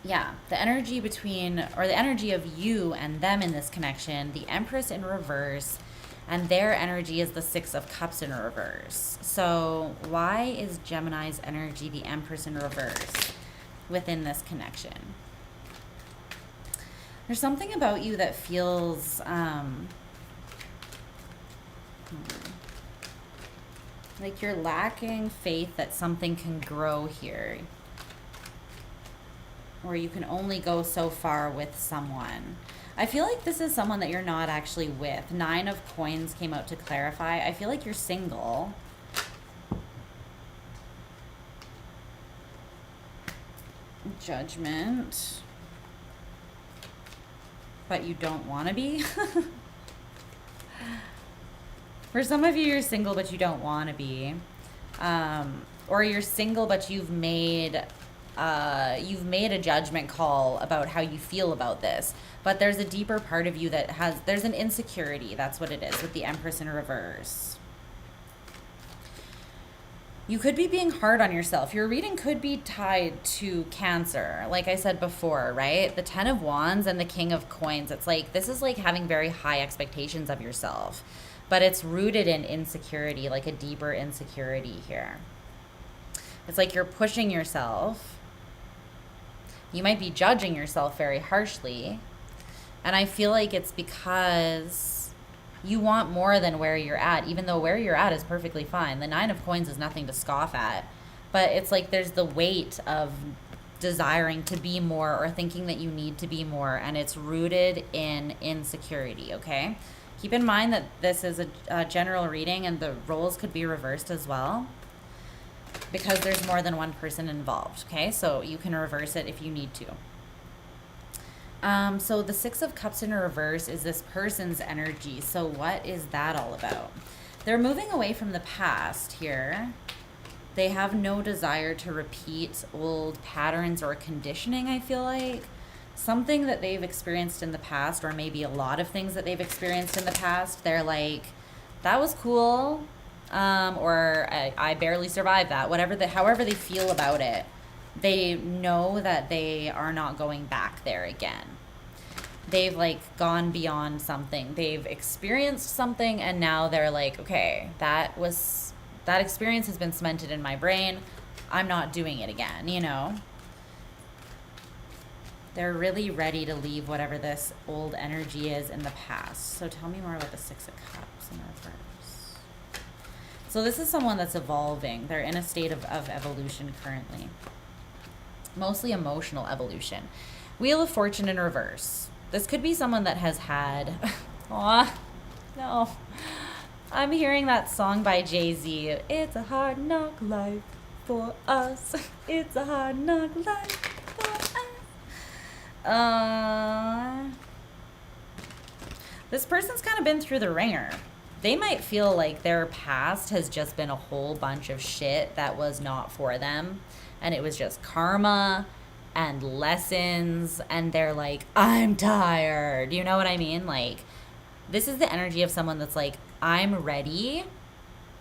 yeah, the energy between, or the energy of you and them in this connection, the Empress in reverse, and their energy is the Six of Cups in reverse. So why is Gemini's energy the Empress in reverse within this connection? There's something about you that feels like you're lacking faith that something can grow here, or you can only go so far with someone. I feel like this is someone that you're not actually with. Nine of Coins came out to clarify. I feel like you're single. Judgment. But you don't want to be. For some of you, you're single, but you don't want to be. Or you're single, but you've made a judgment call about how you feel about this. But there's a deeper part of you that has, there's an insecurity. That's what it is with the Empress in reverse. You could be being hard on yourself. Your reading could be tied to Cancer. Like I said before, right? The Ten of Wands and the King of Coins. It's like, this is like having very high expectations of yourself. But it's rooted in insecurity, like a deeper insecurity here. It's like you're pushing yourself. You might be judging yourself very harshly. And I feel like it's because you want more than where you're at, even though where you're at is perfectly fine. The Nine of Coins is nothing to scoff at. But it's like there's the weight of desiring to be more or thinking that you need to be more. And it's rooted in insecurity, okay? Keep in mind that this is a general reading and the roles could be reversed as well, because there's more than one person involved, okay? So you can reverse it if you need to. So the Six of Cups in reverse is this person's energy. So what is that all about? They're moving away from the past here. They have no desire to repeat old patterns or conditioning, I feel like. Something that they've experienced in the past, or maybe a lot of things that they've experienced in the past, they're like, that was cool. Or I barely survived that. However they feel about it, they know that they are not going back there again. They've like gone beyond something. They've experienced something, and now they're like, okay, that experience has been cemented in my brain. I'm not doing it again, you know? They're really ready to leave whatever this old energy is in the past. So tell me more about the Six of Cups in reverse. So this is someone that's evolving. They're in a state of evolution currently. Mostly emotional evolution. Wheel of Fortune in reverse. This could be someone that has had... Aw, no. I'm hearing that song by Jay-Z. It's a hard knock life for us. It's a hard knock life for us. This person's kind of been through the ringer. They might feel like their past has just been a whole bunch of shit that was not for them. And it was just karma and lessons. And they're like, I'm tired. You know what I mean? Like, this is the energy of someone that's like, I'm ready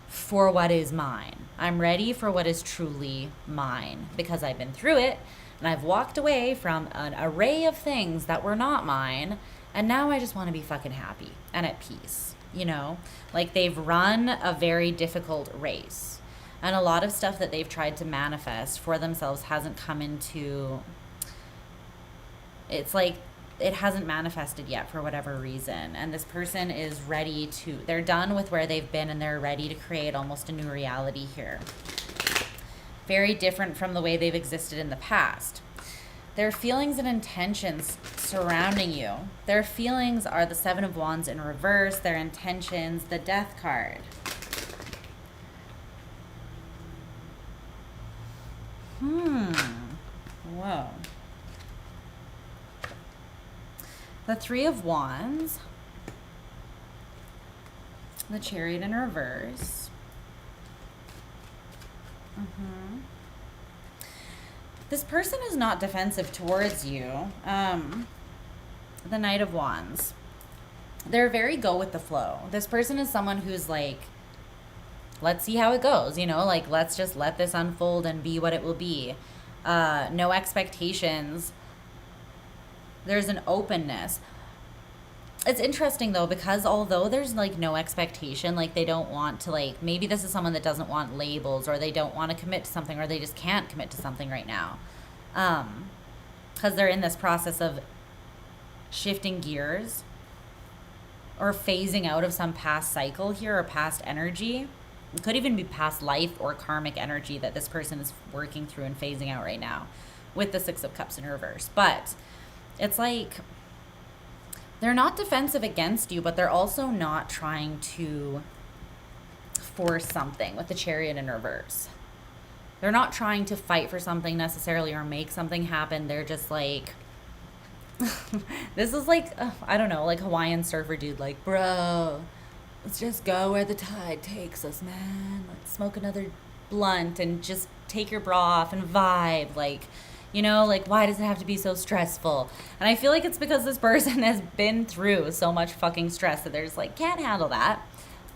for what is mine. I'm ready for what is truly mine. Because I've been through it. And I've walked away from an array of things that were not mine. And now I just want to be fucking happy and at peace. You know, like they've run a very difficult race, and a lot of stuff that they've tried to manifest for themselves hasn't come into, it's like it hasn't manifested yet for whatever reason. And this person is ready to, they're done with where they've been and they're ready to create almost a new reality here. Very different from the way they've existed in the past. Their feelings and intentions surrounding you. Their feelings are the Seven of Wands in reverse. Their intentions, the Death card. Whoa. The Three of Wands. The Chariot in reverse. This person is not defensive towards you. The Knight of Wands. They're very go with the flow. This person is someone who's like, let's see how it goes, you know, like let's just let this unfold and be what it will be. No expectations. There's an openness. It's interesting though, because although there's like no expectation, like they don't want to, like, maybe this is someone that doesn't want labels, or they don't want to commit to something, or they just can't commit to something right now, because they're in this process of shifting gears or phasing out of some past cycle here, or past energy. It could even be past life or karmic energy that this person is working through and phasing out right now with the Six of Cups in reverse. But it's like they're not defensive against you, but they're also not trying to force something with the Chariot in reverse. They're not trying to fight for something necessarily or make something happen. They're just like, this is like, I don't know, like Hawaiian surfer dude, like, bro, let's just go where the tide takes us, man. Let's smoke another blunt and just take your bra off and vibe. Like, you know, like, why does it have to be so stressful? And I feel like it's because this person has been through so much fucking stress that they're just like, can't handle that.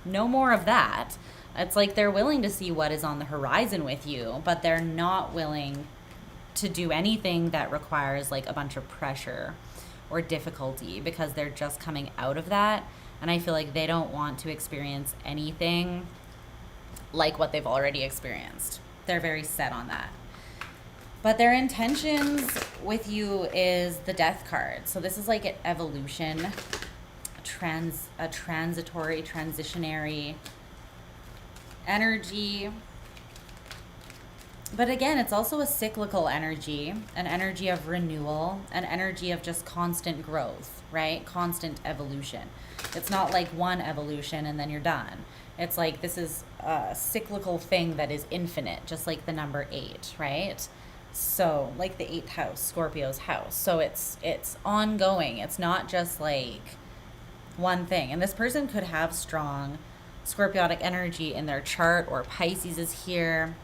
No more of that. It's like they're willing to see what is on the horizon with you, but they're not willing to do anything that requires like a bunch of pressure or difficulty, because they're just coming out of that. And I feel like they don't want to experience anything like what they've already experienced. They're very set on that. But their intentions with you is the Death card. So this is like an evolution, a transitory, transitionary energy. But again, it's also a cyclical energy, an energy of renewal, an energy of just constant growth, right? Constant evolution. It's not like one evolution and then you're done. It's like this is a cyclical thing that is infinite, just like the number 8, right? So like the 8th house, Scorpio's house. So it's ongoing. It's not just like one thing. And this person could have strong Scorpiotic energy in their chart, or Pisces is here.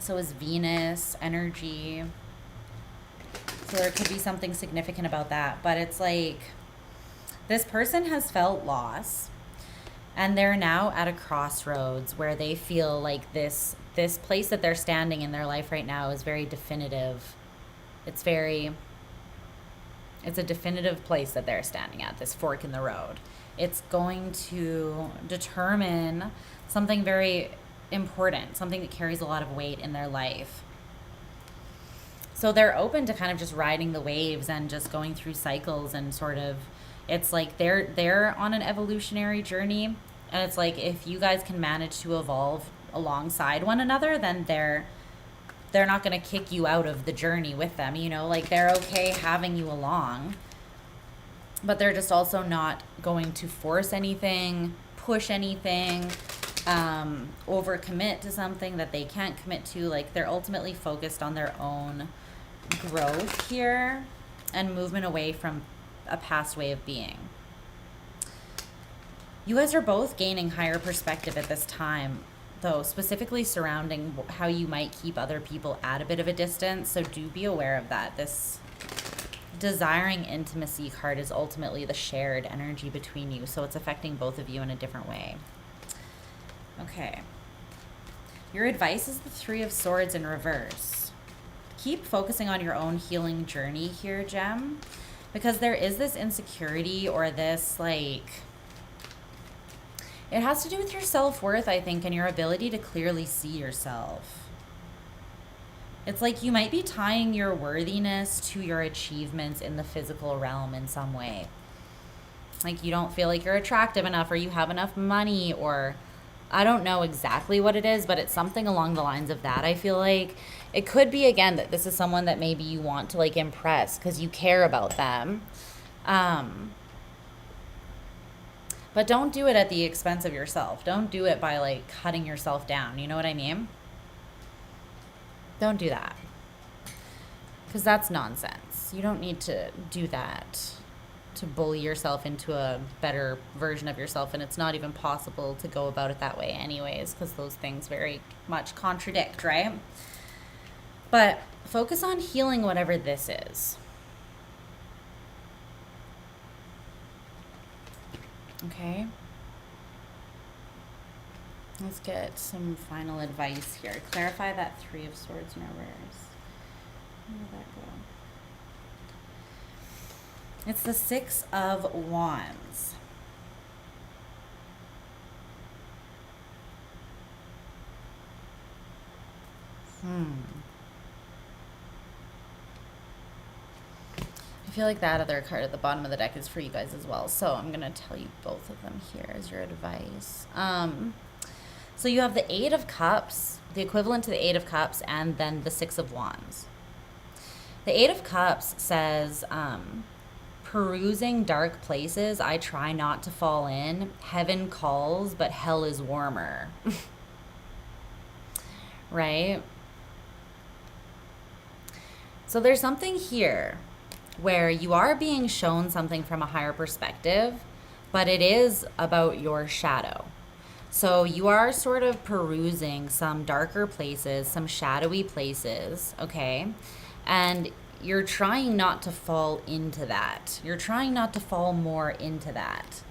So is Venus energy. So there could be something significant about that. But it's like this person has felt loss, and they're now at a crossroads where they feel like this place that they're standing in their life right now is very definitive. It's a definitive place that they're standing at, this fork in the road. It's going to determine something very important, something that carries a lot of weight in their life. So they're open to kind of just riding the waves and just going through cycles, and sort of, it's like they're on an evolutionary journey, and it's like if you guys can manage to evolve alongside one another, then they're not going to kick you out of the journey with them, you know, like they're okay having you along, but they're just also not going to force anything, push anything, overcommit to something that they can't commit to. Like they're ultimately focused on their own growth here and movement away from a past way of being. You guys are both gaining higher perspective at this time, though, specifically surrounding how you might keep other people at a bit of a distance. So do be aware of that. This desiring intimacy card is ultimately the shared energy between you. So it's affecting both of you in a different way. Okay. Your advice is the 3 of Swords in reverse. Keep focusing on your own healing journey here, Gem, because there is this insecurity, or this like, it has to do with your self-worth, I think, and your ability to clearly see yourself. It's like you might be tying your worthiness to your achievements in the physical realm in some way. Like you don't feel like you're attractive enough, or you have enough money, or I don't know exactly what it is, but it's something along the lines of that. I feel like it could be, again, that this is someone that maybe you want to like impress because you care about them. But don't do it at the expense of yourself. Don't do it by like cutting yourself down. You know what I mean? Don't do that, because that's nonsense. You don't need to do that to bully yourself into a better version of yourself, and it's not even possible to go about it that way anyways, because those things very much contradict, right? But focus on healing whatever this is. Okay? Let's get some final advice here. Clarify that Three of Swords in reverse. Where did that go? It's the Six of Wands. I feel like that other card at the bottom of the deck is for you guys as well. So I'm going to tell you both of them here as your advice. So you have the Eight of Cups, the equivalent to the Eight of Cups, and then the Six of Wands. The Eight of Cups says, perusing dark places, I try not to fall in. Heaven calls, but hell is warmer. Right? So there's something here where you are being shown something from a higher perspective, but it is about your shadow. So you are sort of perusing some darker places, some shadowy places, okay? And you're trying not to fall into that. You're trying not to fall more into that,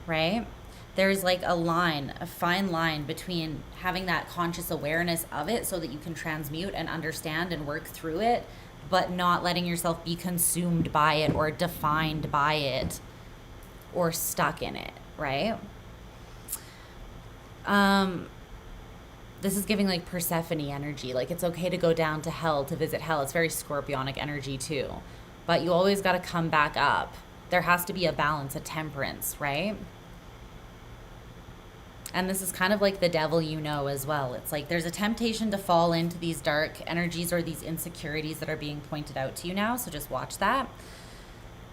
right? There's like a line, a fine line between having that conscious awareness of it so that you can transmute and understand and work through it, but not letting yourself be consumed by it or defined by it or stuck in it, right? This is giving like Persephone energy. Like it's okay to go down to hell to visit hell. It's very scorpionic energy too. But you always got to come back up. There has to be a balance, a temperance, right? And this is kind of like the devil you know as well. It's like there's a temptation to fall into these dark energies or these insecurities that are being pointed out to you now. So just watch that.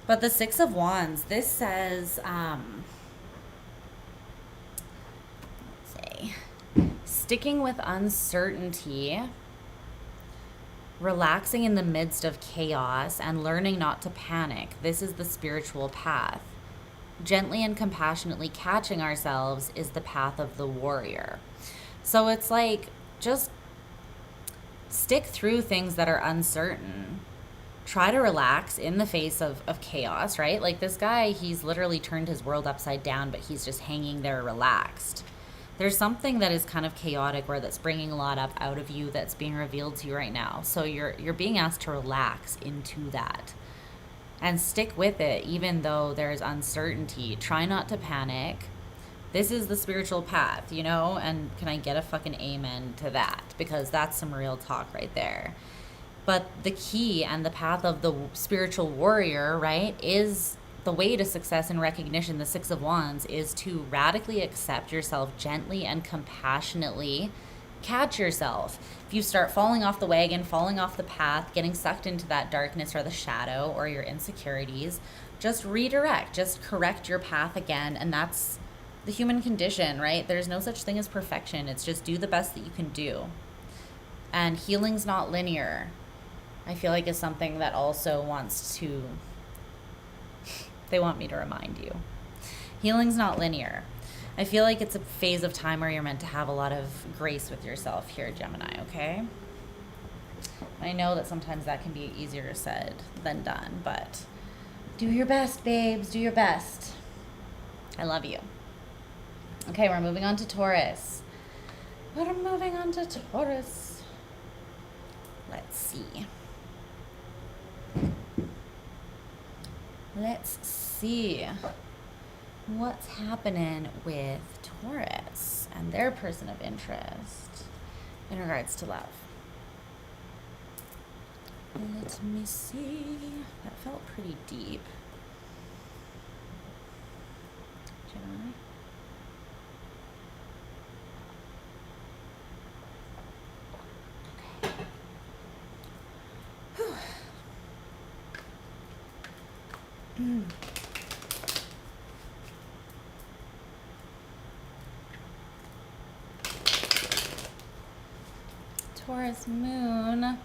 But the Six of Wands, this says, let's see, sticking with uncertainty, relaxing in the midst of chaos, and learning not to panic. This is the spiritual path. Gently and compassionately catching ourselves is the path of the warrior. So it's like, just stick through things that are uncertain. Try to relax in the face of chaos, right? Like this guy, he's literally turned his world upside down, but he's just hanging there relaxed. There's something that is kind of chaotic or that's bringing a lot up out of you that's being revealed to you right now. So you're being asked to relax into that. And stick with it, even though there's uncertainty. Try not to panic. This is the spiritual path, you know? And can I get a fucking amen to that? Because that's some real talk right there. But the key and the path of the spiritual warrior, right, is the way to success and recognition. The Six of Wands is to radically accept yourself gently and compassionately. Catch yourself. If you start falling off the wagon, falling off the path, getting sucked into that darkness or the shadow or your insecurities, just redirect, just correct your path again. And that's the human condition, right? There's no such thing as perfection. It's just do the best that you can do. And healing's not linear. I feel like is something that also wants to, they want me to remind you. Healing's not linear. I feel like it's a phase of time where you're meant to have a lot of grace with yourself here, Gemini, okay? I know that sometimes that can be easier said than done, but do your best, babes. Do your best. I love you. Okay, we're moving on to Taurus. We're moving on to Taurus. Let's see. Let's see. What's happening with Taurus and their person of interest in regards to love? Let me see. That felt pretty deep. Gemini. Okay. Whew. Taurus moon.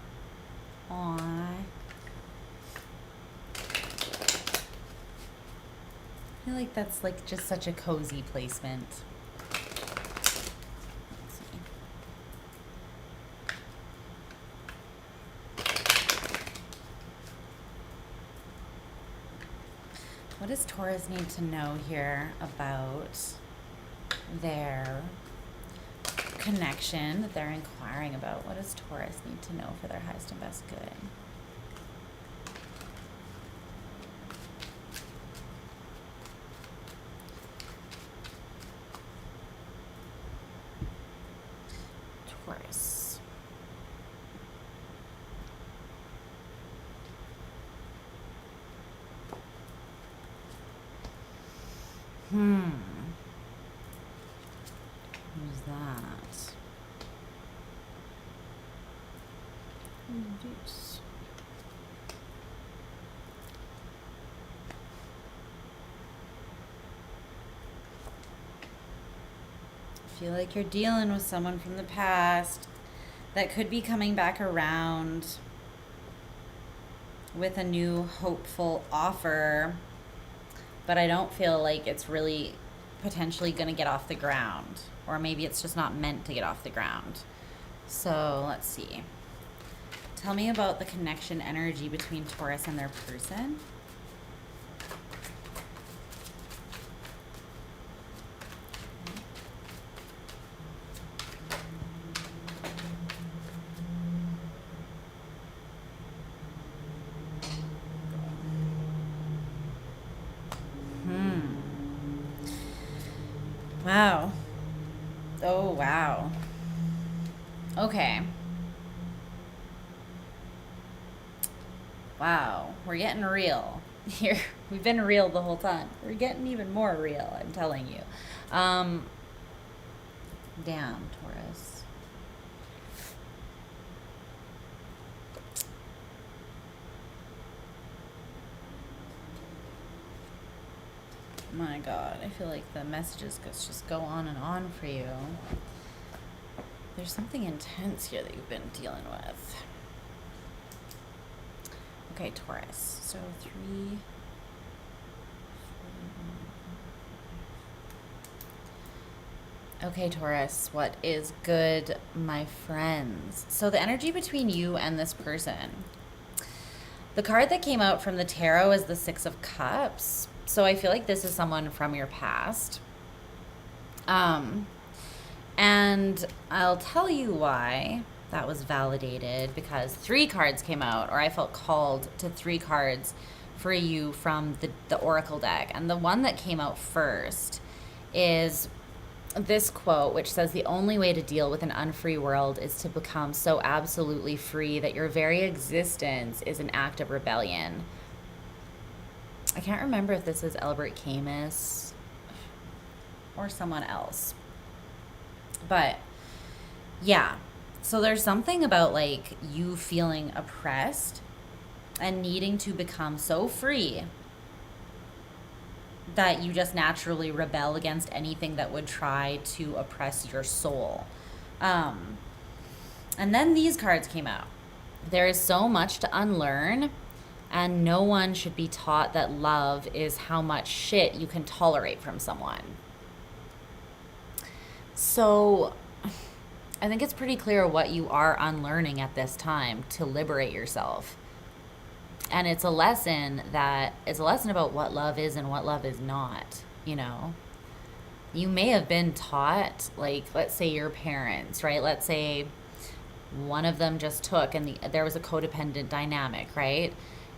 Aww. I feel like that's like just such a cozy placement. Let's see. What does Taurus need to know here about their connection that they're inquiring about. What does Taurus need to know for their highest and best good? Taurus. Who's that? Deuce. I feel like you're dealing with someone from the past that could be coming back around with a new hopeful offer, but I don't feel like it's really potentially going to get off the ground, or maybe it's just not meant to get off the ground. So let's see. Tell me about the connection energy between Taurus and their person. Wow. Oh, wow. Okay. Wow. We're getting real here. We've been real the whole time. We're getting even more real, I'm telling you. Damn, Taurus. My God, I feel like the messages just go on and on for you. There's something intense here that you've been dealing with. Okay, Taurus. So 3, 4. Okay, Taurus, what is good, my friends? So the energy between you and this person. The card that came out from the tarot is the 6 of Cups. So I feel like this is someone from your past. And I'll tell you why that was validated, because 3 cards came out, or I felt called to 3 cards for you from the Oracle deck. And the one that came out first is this quote, which says, "The only way to deal with an unfree world is to become so absolutely free that your very existence is an act of rebellion." I can't remember if this is Albert Camus or someone else. But yeah, so there's something about like you feeling oppressed and needing to become so free that you just naturally rebel against anything that would try to oppress your soul. And then these cards came out. There is so much to unlearn, and no one should be taught that love is how much shit you can tolerate from someone. So I think it's pretty clear what you are unlearning at this time to liberate yourself. And it's a lesson about what love is and what love is not, you know. You may have been taught, like, let's say your parents, right? Let's say one of them just took and there was a codependent dynamic, right?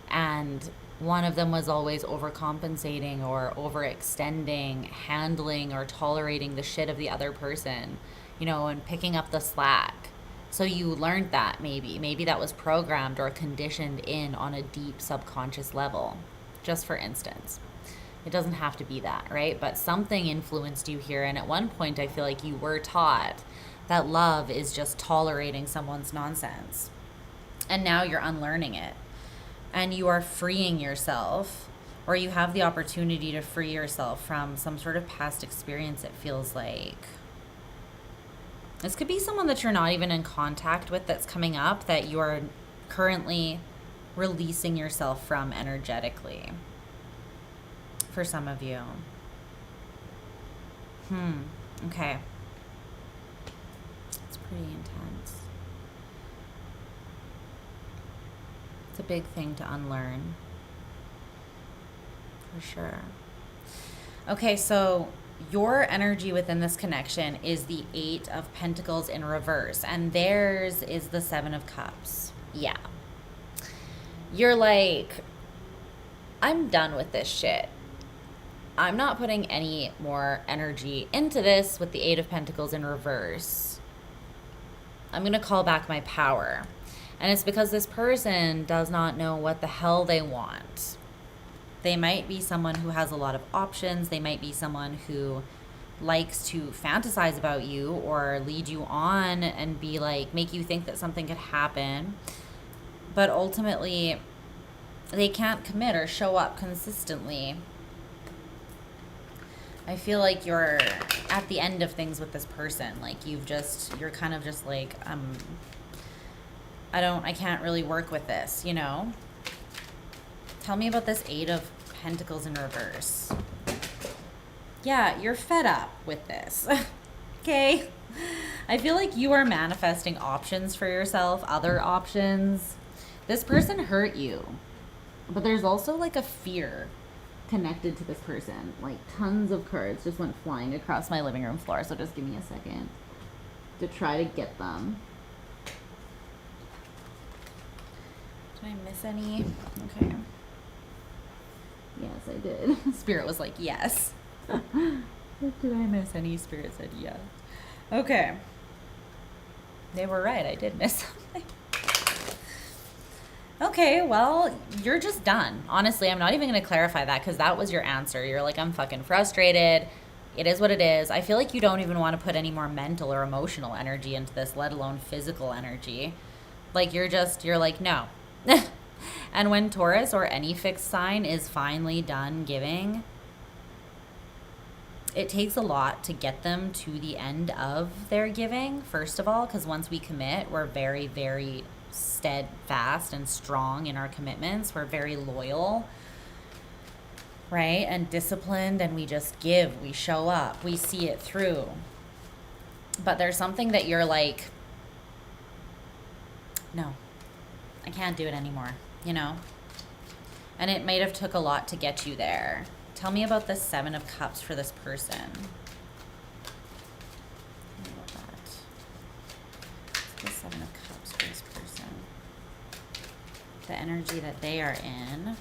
And one of them was always overcompensating or overextending, handling or tolerating the shit of the other person, you know, and picking up the slack. So you learned that maybe that was programmed or conditioned in on a deep subconscious level, just for instance. It doesn't have to be that, right? But something influenced you here. And at one point, I feel like you were taught that love is just tolerating someone's nonsense. And now you're unlearning it. And you are freeing yourself, or you have the opportunity to free yourself from some sort of past experience, it feels like. This could be someone that you're not even in contact with that's coming up, that you are currently releasing yourself from energetically. For some of you. Okay. It's pretty intense. It's a big thing to unlearn. For sure. Okay, so your energy within this connection is the 8 of Pentacles in reverse, and theirs is the 7 of Cups. Yeah. You're like, I'm done with this shit. I'm not putting any more energy into this with the 8 of Pentacles in reverse. I'm going to call back my power. And it's because this person does not know what the hell they want. They might be someone who has a lot of options. They might be someone who likes to fantasize about you or lead you on and be like, make you think that something could happen. But ultimately, they can't commit or show up consistently. I feel like you're at the end of things with this person. Like you're kind of just like, I can't really work with this, you know? Tell me about this 8 of Pentacles in reverse. Yeah, you're fed up with this. Okay? I feel like you are manifesting options for yourself, other options. This person hurt you. But there's also like a fear connected to this person. Like tons of cards just went flying across my living room floor. So just give me a second to try to get them. Did I miss any? Okay. Yes, I did. Spirit was like, yes. Did I miss any? Spirit said yes. Okay. They were right. I did miss something. Okay, well, you're just done. Honestly, I'm not even going to clarify that because that was your answer. You're like, I'm fucking frustrated. It is what it is. I feel like you don't even want to put any more mental or emotional energy into this, let alone physical energy. Like, you're like, no. And when Taurus or any fixed sign is finally done giving, it takes a lot to get them to the end of their giving, first of all, because once we commit, we're very, very steadfast and strong in our commitments. We're very loyal, right? And disciplined, and we just give, we show up, we see it through. But there's something that you're like, no, I can't do it anymore, you know? And it might have took a lot to get you there. Tell me about the 7 of Cups for this person. Tell me about that. What's the 7 of Cups for this person? The energy that they are in.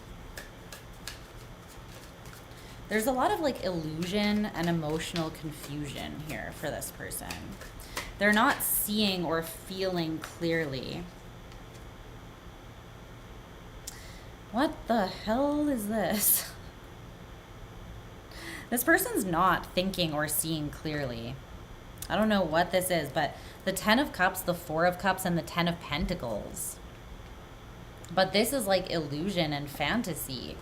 There's a lot of like illusion and emotional confusion here for this person. They're not seeing or feeling clearly. What the hell is this? This person's not thinking or seeing clearly. I don't know what this is, but the 10 of Cups, the 4 of Cups, and the 10 of Pentacles. But this is like illusion and fantasy.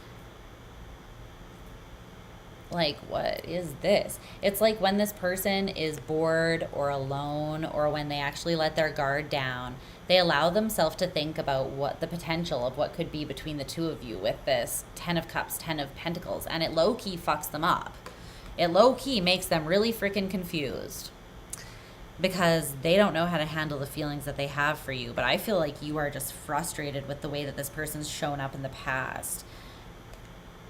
Like, what is this? It's like when this person is bored or alone, or when they actually let their guard down, they allow themselves to think about what the potential of what could be between the two of you with this 10 of Cups, 10 of Pentacles, and it low-key fucks them up. It low-key makes them really freaking confused because they don't know how to handle the feelings that they have for you. But I feel like you are just frustrated with the way that this person's shown up in the past.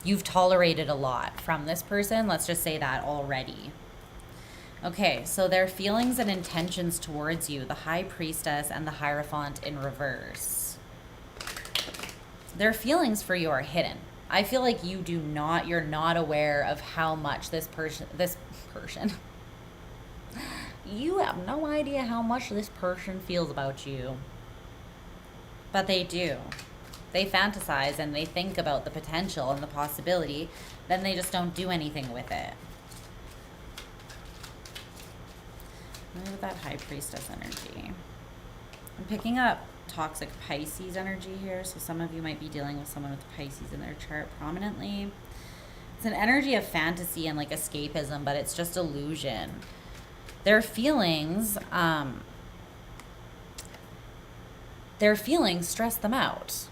You've tolerated a lot from this person. Let's just say that already. Okay, so their feelings and intentions towards you, the High Priestess and the Hierophant in reverse. Their feelings for you are hidden. I feel like you're not aware of how much this person, you have no idea how much this person feels about you. But they do. They fantasize and they think about the potential and the possibility, then they just don't do anything with it. Look at that High Priestess energy. I'm picking up toxic Pisces energy here, so some of you might be dealing with someone with Pisces in their chart prominently. It's an energy of fantasy and like escapism, but it's just illusion. Their feelings stress them out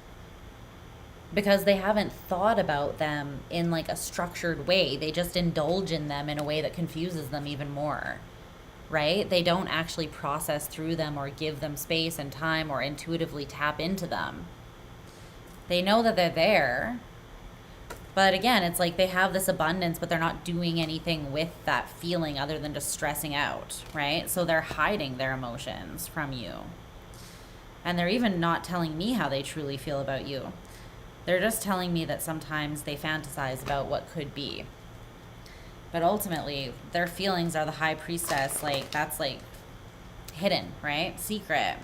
because they haven't thought about them in like a structured way. They just indulge in them in a way that confuses them even more. Right? They don't actually process through them or give them space and time or intuitively tap into them. They know that they're there, But again, it's like they have this abundance, but they're not doing anything with that feeling other than just stressing out, right? So they're hiding their emotions from you. And they're even not telling me how they truly feel about you. They're just telling me that sometimes they fantasize about what could be. But ultimately, their feelings are the high priestess. Like, that's like hidden, right? Secret.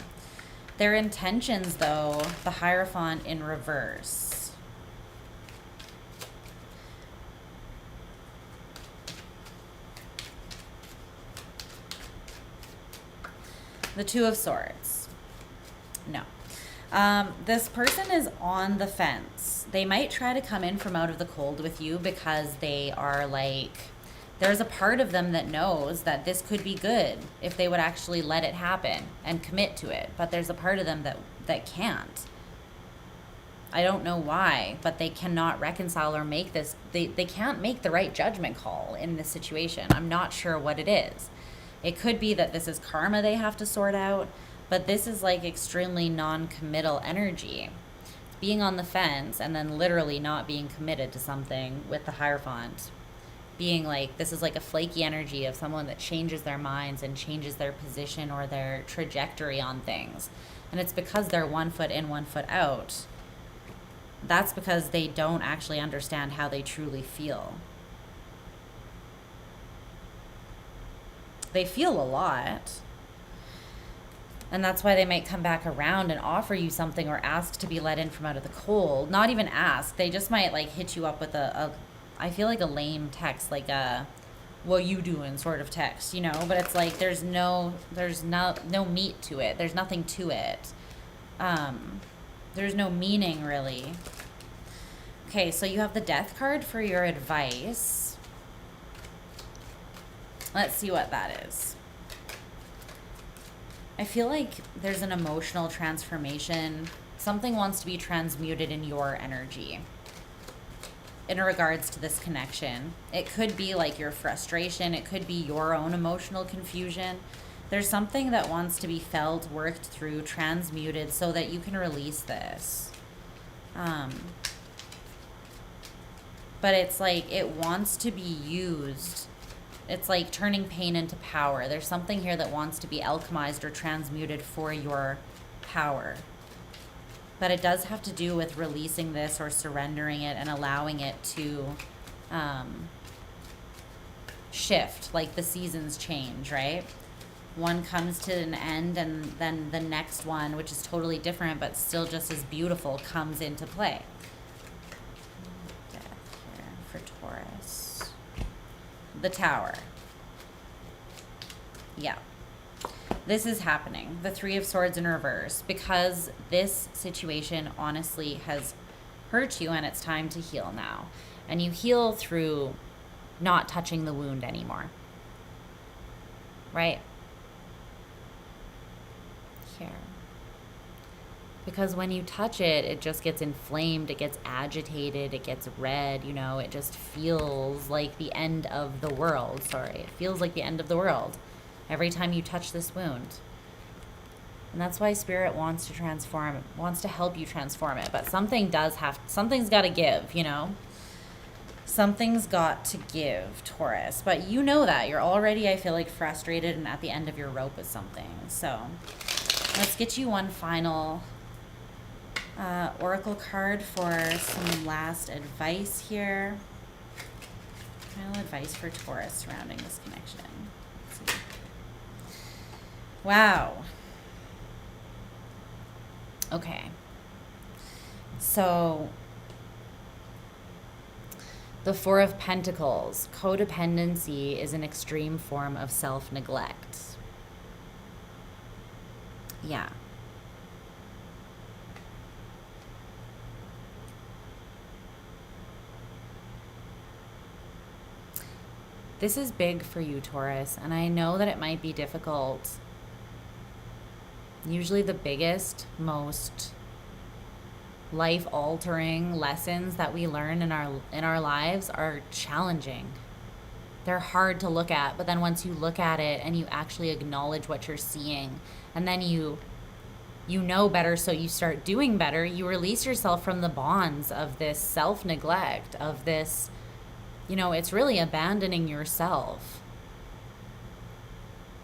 Their intentions, though, the Hierophant in reverse. The Two of Swords. No. This person is on the fence. They might try to come in from out of the cold with you because they are like, there's a part of them that knows that this could be good if they would actually let it happen and commit to it. But there's a part of them that can't. I don't know why, but they cannot reconcile or make this. They can't make the right judgment call in this situation. I'm not sure what it is. It could be that this is karma they have to sort out, but this is like extremely non-committal energy. Being on the fence and then literally not being committed to something with the Hierophant. Being like, this is like a flaky energy of someone that changes their minds and changes their position or their trajectory on things. And it's because they're 1 foot in, 1 foot out. That's because they don't actually understand how they truly feel. They feel a lot. And that's why they might come back around and offer you something or ask to be let in from out of the cold. Not even ask. They just might like hit you up with I feel like a lame text, like a, what you doing sort of text, you know? But it's like there's no meat to it. There's nothing to it. There's no meaning really. Okay, so you have the Death card for your advice. Let's see what that is. I feel like there's an emotional transformation. Something wants to be transmuted in your energy in regards to this connection. It could be like your frustration. It could be your own emotional confusion. There's something that wants to be felt, worked through, transmuted so that you can release this. But it's like it wants to be used. It's like turning pain into power. There's something here that wants to be alchemized or transmuted for your power. But it does have to do with releasing this or surrendering it and allowing it to shift, like the seasons change, right? One comes to an end and then the next one, which is totally different but still just as beautiful, comes into play. Death here for Taurus. The Tower. Yeah. This is happening. The Three of Swords in reverse. Because this situation honestly has hurt you and it's time to heal now. And you heal through not touching the wound anymore. Right? Here. Because when you touch it, it just gets inflamed, it gets agitated, it gets red, you know, it just feels like the end of the world. Sorry, it feels like the end of the world every time you touch this wound. And that's why Spirit wants to transform it, wants to help you transform it. But something's got to give, you know? Something's got to give, Taurus. But you know that. You're already, I feel like, frustrated and at the end of your rope with something. So let's get you one final oracle card for some last advice here. Final advice for Taurus surrounding this connection. Let's see. Wow. Okay. So the Four of Pentacles. Codependency is an extreme form of self-neglect. Yeah. This is big for you, Taurus, and I know that it might be difficult. Usually the biggest, most life-altering lessons that we learn in our lives are challenging. They're hard to look at, but then once you look at it and you actually acknowledge what you're seeing, and then you You know better, so you start doing better. You release yourself from the bonds of this self-neglect, of this, you know, it's really abandoning yourself.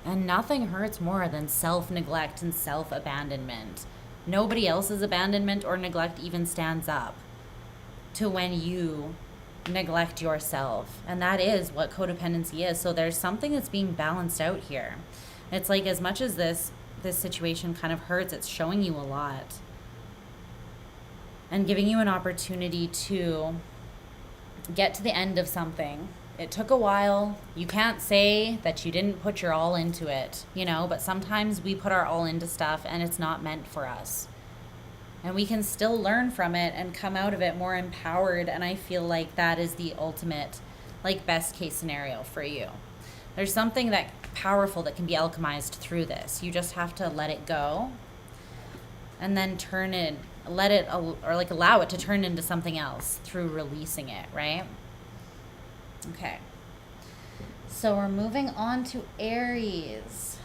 And nothing hurts more than self-neglect and self-abandonment. Nobody else's abandonment or neglect even stands up to when you neglect yourself. And that is what codependency is. So there's something that's being balanced out here. It's like, as much as this situation kind of hurts, it's showing you a lot and giving you an opportunity to get to the end of something. It took a while. You can't say that you didn't put your all into it, you know, but sometimes we put our all into stuff and it's not meant for us. And we can still learn from it and come out of it more empowered. And I feel like that is the ultimate, like, best case scenario for you. There's something that powerful that can be alchemized through this. You just have to let it go and then turn it, let it, or like allow it to turn into something else through releasing it, right? Okay. So we're moving on to Aries.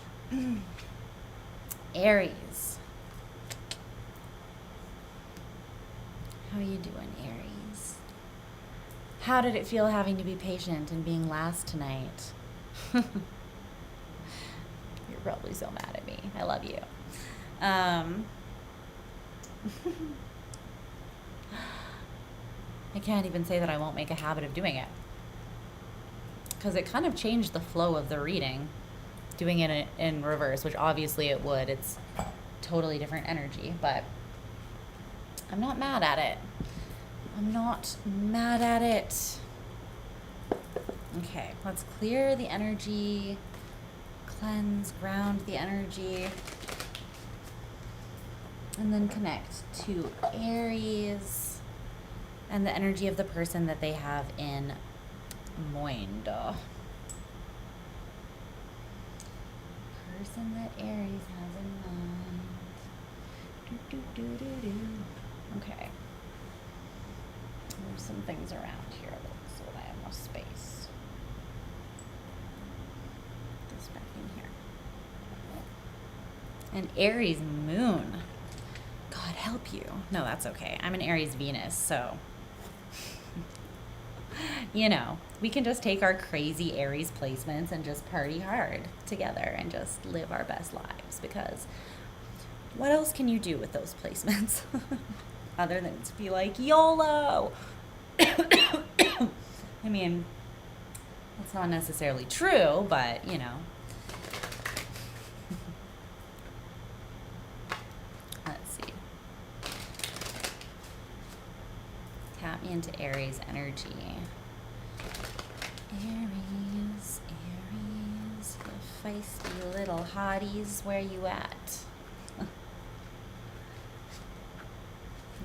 Aries. How are you doing, Aries? How did it feel having to be patient and being last tonight? You're probably so mad at me. I love you. I can't even say that I won't make a habit of doing it, because it kind of changed the flow of the reading, doing it in reverse, which obviously it would. It's totally different energy, but I'm not mad at it. I'm not mad at it. Okay, let's clear the energy, cleanse, ground the energy, and then connect to Aries and the energy of the person that they have in mind. Person that Aries has in mind. Okay. There's some things around here so that I have no space. Put this back in here. An Aries moon. God help you. No, that's okay. I'm an Aries Venus, so you know, we can just take our crazy Aries placements and just party hard together and just live our best lives, because what else can you do with those placements other than to be like, YOLO? I mean, that's not necessarily true, but you know. Let's see. Tap me into Aries energy. Aries, Aries, you feisty little hotties, where you at?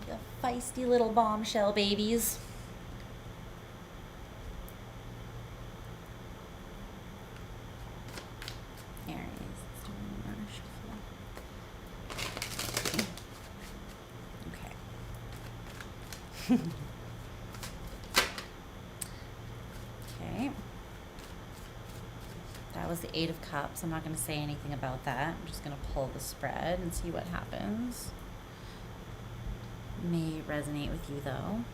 You feisty little bombshell babies. Aries, let's do another shuffle. Okay. Okay. That was the 8 of Cups. I'm not going to say anything about that. I'm just going to pull the spread and see what happens. May resonate with you though.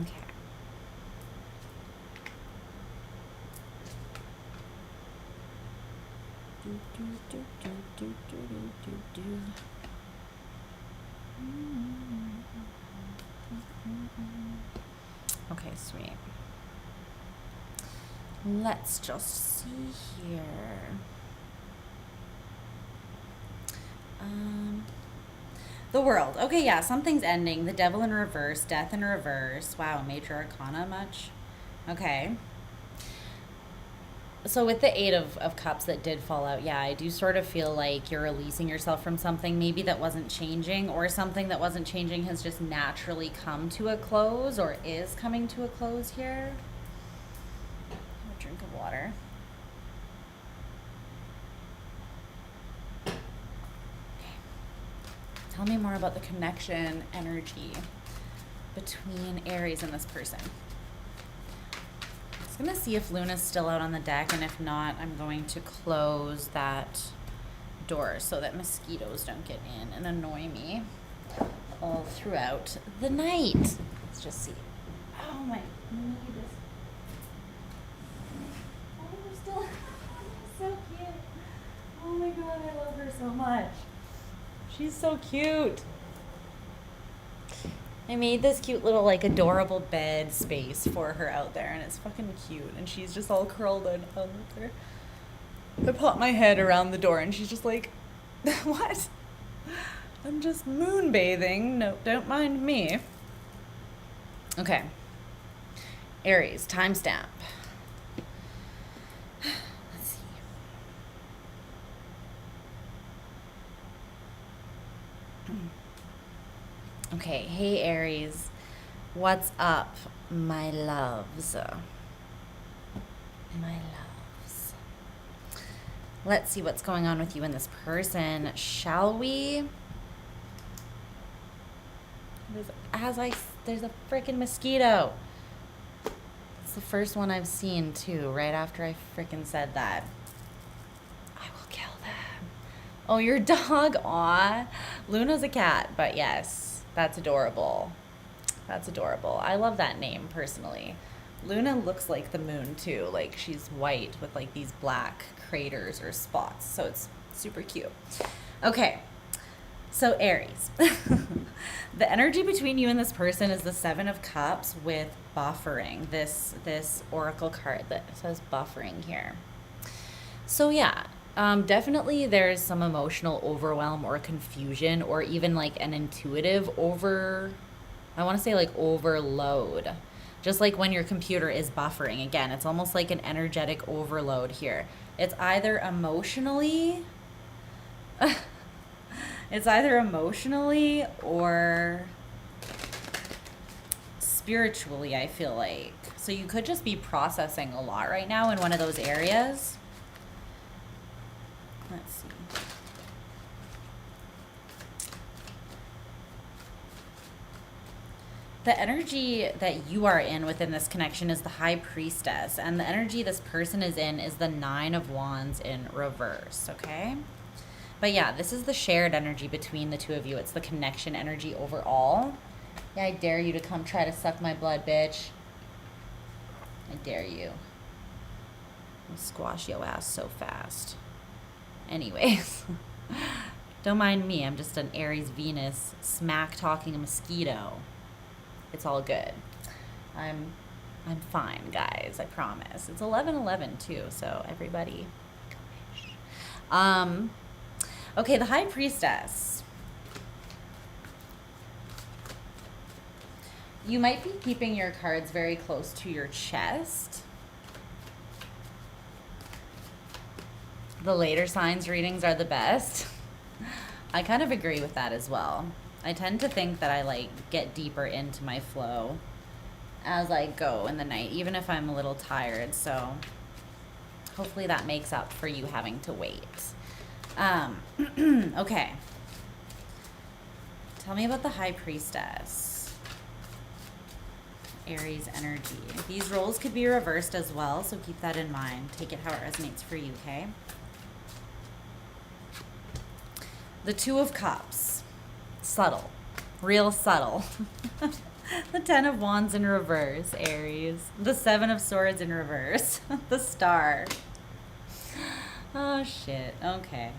Okay. Okay, sweet. Let's just see here. The World. Okay, yeah, something's ending. The Devil in reverse, Death in reverse. Wow, Major Arcana much? Okay. So with the 8 of Cups that did fall out, yeah, I do sort of feel like you're releasing yourself from something maybe that wasn't changing, or something that wasn't changing has just naturally come to a close, or is coming to a close here. Have a drink of water. Tell me more about the connection energy between Aries and this person. Let's just gonna see if Luna's still out on the deck, and if not, I'm going to close that door so that mosquitoes don't get in and annoy me all throughout the night. Let's just see. Oh my, need this. Oh, we're still so cute. Oh my god, I love her so much. She's so cute. I made this cute little, like, adorable bed space for her out there, and it's fucking cute. And she's just all curled in under there. I pop my head around the door, and she's just like, what? I'm just moonbathing. No, don't mind me. Okay. Aries, timestamp. Let's see. Okay, hey Aries, what's up, my loves? My loves. Let's see what's going on with you and this person, shall we? There's a freaking mosquito. It's the first one I've seen too, right after I freaking said that. I will kill them. Oh, your dog? Aw. Luna's a cat, but yes. That's adorable. That's adorable. I love that name, personally. Luna looks like the moon, too. Like, she's white with, like, these black craters or spots. So it's super cute. Okay. So, Aries. The energy between you and this person is the Seven of Cups with buffering. This oracle card that says buffering here. So, yeah. Definitely there's some emotional overwhelm or confusion, or even like an intuitive I want to say like overload. Just like when your computer is buffering. Again, it's almost like an energetic overload here. It's either emotionally or spiritually, I feel like. So you could just be processing a lot right now in one of those areas. Let's see. The energy that you are in within this connection is the High Priestess, and the energy this person is in is the Nine of Wands in reverse, okay? But yeah, this is the shared energy between the two of you. It's the connection energy overall. Yeah, I dare you to come try to suck my blood, bitch. I dare you. I'll squash your ass so fast. Anyways, don't mind me. I'm just an Aries Venus smack talking a mosquito. It's all good. I'm fine, guys. I promise. It's 11:11 too, so everybody. Okay, the High Priestess. You might be keeping your cards very close to your chest. The later signs readings are the best. I kind of agree with that as well. I tend to think that I like get deeper into my flow as I go in the night, even if I'm a little tired. So hopefully that makes up for you having to wait. Okay. Tell me about the High Priestess. Aries energy. These roles could be reversed as well, so keep that in mind. Take it how it resonates for you, okay? The Two of Cups. Subtle. Real subtle. The Ten of Wands in reverse, Aries. The Seven of Swords in reverse. The Star. Oh, shit. Okay.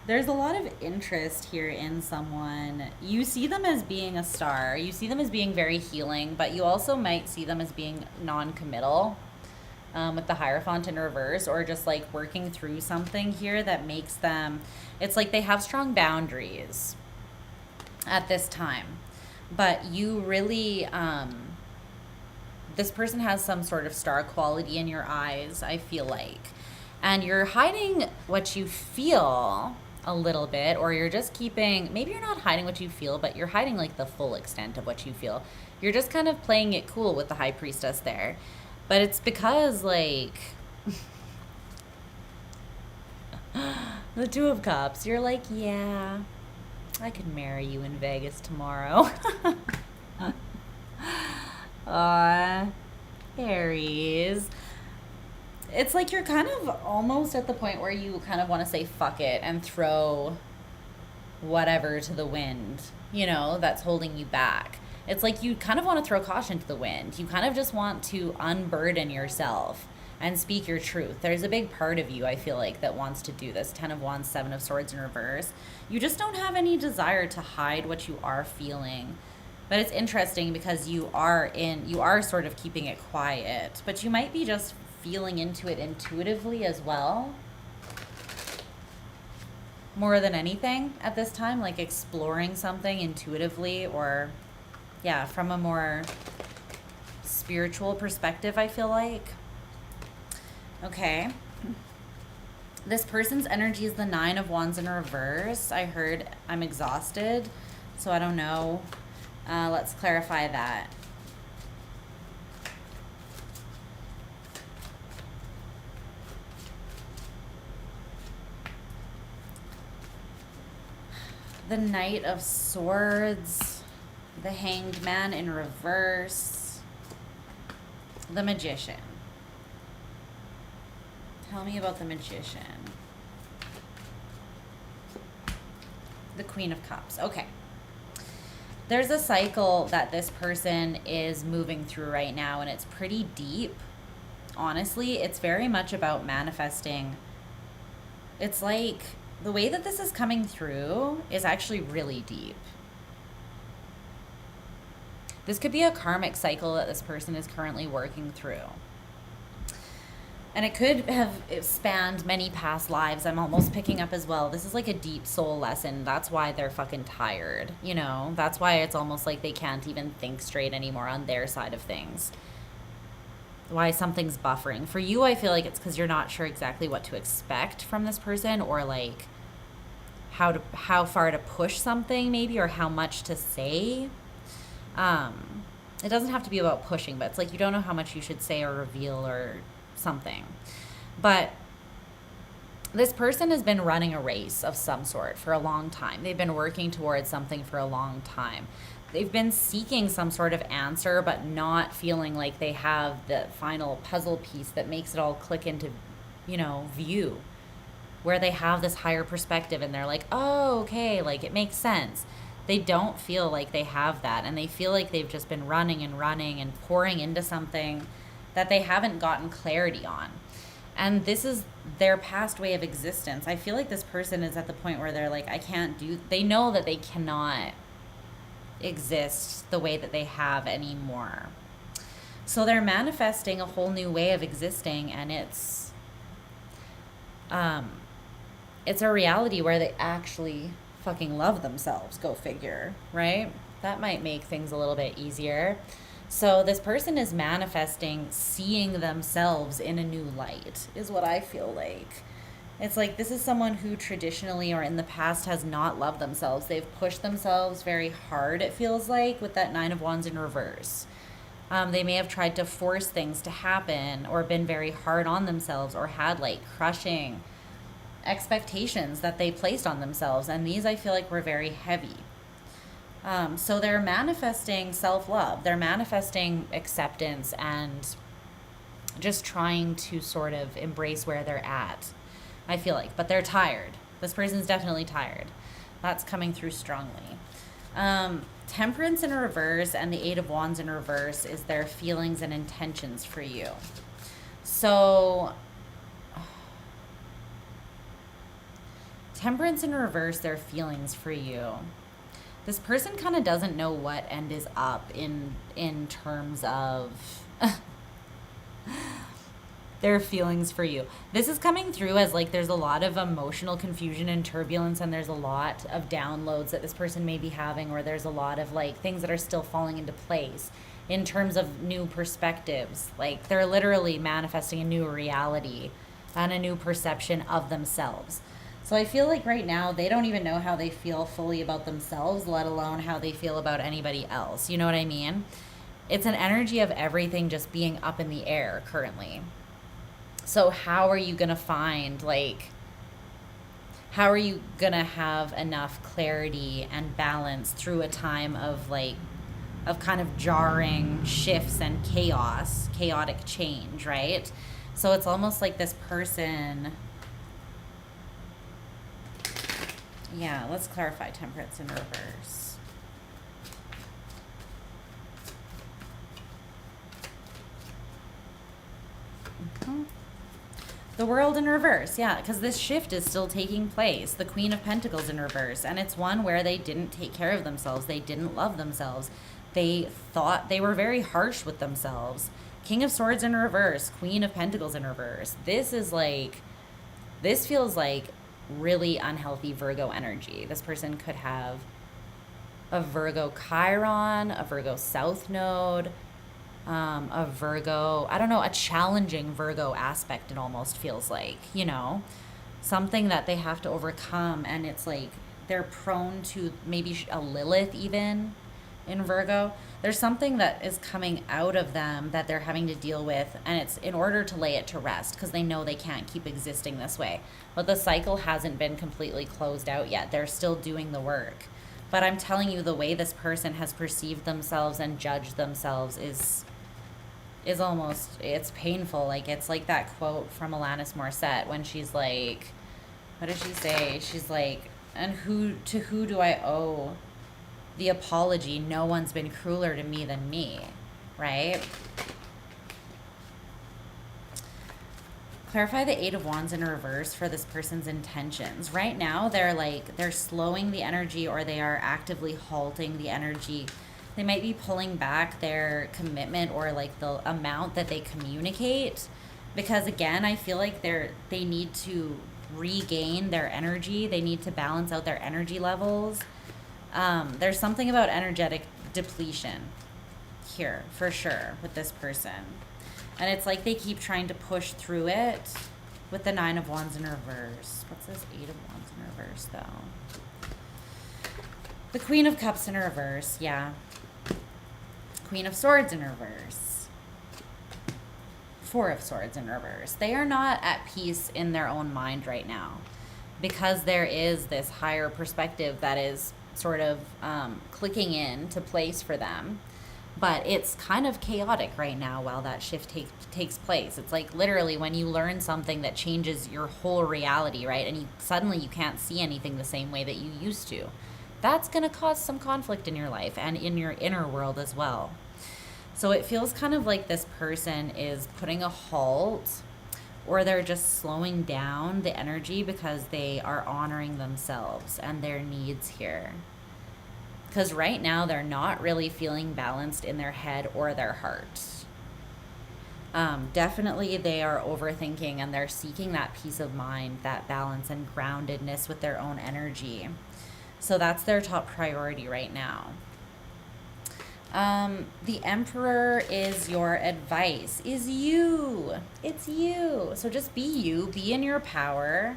There's a lot of interest here in someone. You see them as being a star. You see them as being very healing, but you also might see them as being non-committal. With the Hierophant in reverse, or just like working through something here that makes them, it's like they have strong boundaries at this time, but you really, this person has some sort of star quality in your eyes, I feel like, and you're hiding what you feel a little bit, or you're just keeping, maybe you're not hiding what you feel, but you're hiding like the full extent of what you feel. You're just kind of playing it cool with the High Priestess there. But it's because, like, the Two of Cups, you're like, yeah, I could marry you in Vegas tomorrow. Aries. It's like you're kind of almost at the point where you kind of want to say fuck it and throw whatever to the wind, you know, that's holding you back. It's like you kind of want to throw caution to the wind. You kind of just want to unburden yourself and speak your truth. There's a big part of you, I feel like, that wants to do this. 10 of Wands, 7 of Swords in reverse. You just don't have any desire to hide what you are feeling. But it's interesting because you are sort of keeping it quiet, but you might be just feeling into it intuitively as well. More than anything at this time, like exploring something intuitively, or yeah, from a more spiritual perspective, I feel like. Okay. This person's energy is the 9 of Wands in reverse. I heard I'm exhausted, so I don't know. Let's clarify that. The Knight of Swords, the Hanged Man in reverse, the Magician. Tell me about the Magician. The Queen of Cups. Okay. There's a cycle that this person is moving through right now, and it's pretty deep. Honestly, it's very much about manifesting. It's like the way that this is coming through is actually really deep. This could be a karmic cycle that this person is currently working through. And it could have spanned many past lives. I'm almost picking up as well. This is like a deep soul lesson. That's why they're fucking tired, you know? That's why it's almost like they can't even think straight anymore on their side of things. Why something's buffering. For you, I feel like it's because you're not sure exactly what to expect from this person, or like how far to push something maybe, or how much to say. It doesn't have to be about pushing, but it's like you don't know how much you should say or reveal or something. But this person has been running a race of some sort for a long time. They've been working towards something for a long time. They've been seeking some sort of answer, but not feeling like they have the final puzzle piece that makes it all click into, you know, view, where they have this higher perspective and they're like, oh, okay, like it makes sense. They don't feel like they have that, and they feel like they've just been running and pouring into something that they haven't gotten clarity on. And this is their past way of existence. I feel like this person is at the point where they're like, they know that they cannot exist the way that they have anymore. So they're manifesting a whole new way of existing, and it's a reality where they actually fucking love themselves. Go figure, right? That might make things a little bit easier. So this person is manifesting seeing themselves in a new light, is what I feel like. It's like this is someone who traditionally or in the past has not loved themselves. They've pushed themselves very hard, it feels like, with that 9 of Wands in reverse. They may have tried to force things to happen, or been very hard on themselves, or had like crushing expectations that they placed on themselves. And these, I feel like, were very heavy. So they're manifesting self-love. They're manifesting acceptance and just trying to sort of embrace where they're at, I feel like. But they're tired. This person's definitely tired. That's coming through strongly. Temperance in reverse and the 8 of Wands in reverse is their feelings and intentions for you. So Temperance in reverse, their feelings for you. This person kind of doesn't know what end is up in terms of their feelings for you. This is coming through as like there's a lot of emotional confusion and turbulence, and there's a lot of downloads that this person may be having, or there's a lot of like things that are still falling into place in terms of new perspectives. Like they're literally manifesting a new reality and a new perception of themselves. So I feel like right now they don't even know how they feel fully about themselves, let alone how they feel about anybody else. You know what I mean? It's an energy of everything just being up in the air currently. So how are you going to find, like, how are you going to have enough clarity and balance through a time of, like, of kind of jarring shifts and chaos, chaotic change, right? So it's almost like this person, yeah, let's clarify Temperance in reverse. The World in reverse, yeah, because this shift is still taking place. The Queen of Pentacles in reverse, and it's one where they didn't take care of themselves. They didn't love themselves. They thought they were very harsh with themselves. King of Swords in reverse, Queen of Pentacles in reverse. This is like, this feels like really unhealthy Virgo energy. This person could have a Virgo Chiron, a Virgo South Node, a Virgo, I don't know, a challenging Virgo aspect, it almost feels like, you know, something that they have to overcome. And it's like they're prone to maybe a Lilith even in Virgo. There's something that is coming out of them that they're having to deal with, and it's in order to lay it to rest because they know they can't keep existing this way. But the cycle hasn't been completely closed out yet. They're still doing the work. But I'm telling you, the way this person has perceived themselves and judged themselves is almost, it's painful. Like, it's like that quote from Alanis Morissette when she's like, what does she say? She's like, and to who do I owe the apology? No one's been crueler to me than me, right? Clarify the Eight of Wands in reverse for this person's intentions. Right now, they're slowing the energy, or they are actively halting the energy. They might be pulling back their commitment, or like the amount that they communicate, because again, I feel like they need to regain their energy. They need to balance out their energy levels. There's something about energetic depletion here for sure with this person. And it's like they keep trying to push through it with the Nine of Wands in reverse. What's this Eight of Wands in reverse though? The Queen of Cups in reverse, yeah. Queen of Swords in reverse. Four of Swords in reverse. They are not at peace in their own mind right now, because there is this higher perspective that is sort of clicking into place for them. But it's kind of chaotic right now while that shift takes place. It's like literally when you learn something that changes your whole reality, right? And suddenly you can't see anything the same way that you used to. That's going to cause some conflict in your life and in your inner world as well. So it feels kind of like this person is putting a halt, or they're just slowing down the energy because they are honoring themselves and their needs here. Because right now they're not really feeling balanced in their head or their heart. Definitely they are overthinking, and they're seeking that peace of mind, that balance and groundedness with their own energy. So that's their top priority right now. The Emperor is your advice, is you. It's you. So just be you, be in your power.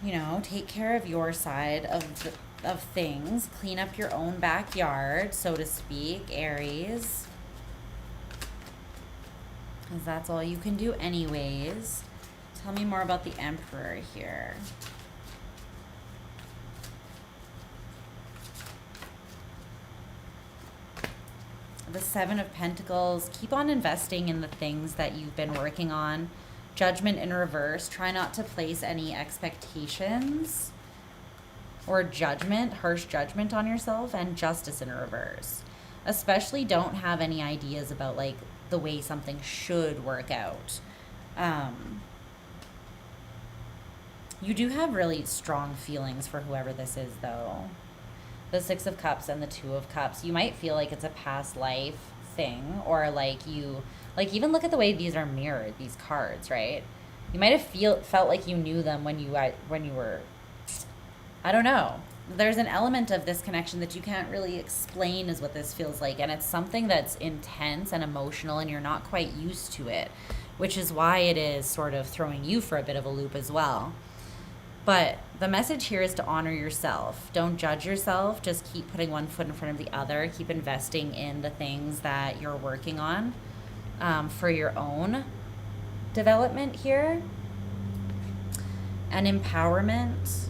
You know, take care of your side of things. Clean up your own backyard, so to speak, Aries. Because that's all you can do anyways. Tell me more about the Emperor here. The Seven of Pentacles. Keep on investing in the things that you've been working on. Judgment in reverse. Try not to place any expectations or judgment, harsh judgment on yourself. And Justice in reverse. Especially don't have any ideas about like the way something should work out. You do have really strong feelings for whoever this is though. The Six of Cups and the Two of Cups. You might feel like it's a past life thing, or like you, like even look at the way these are mirrored, these cards, right? You might have felt like you knew them when you were, I don't know. There's an element of this connection that you can't really explain is what this feels like. And it's something that's intense and emotional, and you're not quite used to it, which is why it is sort of throwing you for a bit of a loop as well. But the message here is to honor yourself. Don't judge yourself. Just keep putting one foot in front of the other. Keep investing in the things that you're working on for your own development here and empowerment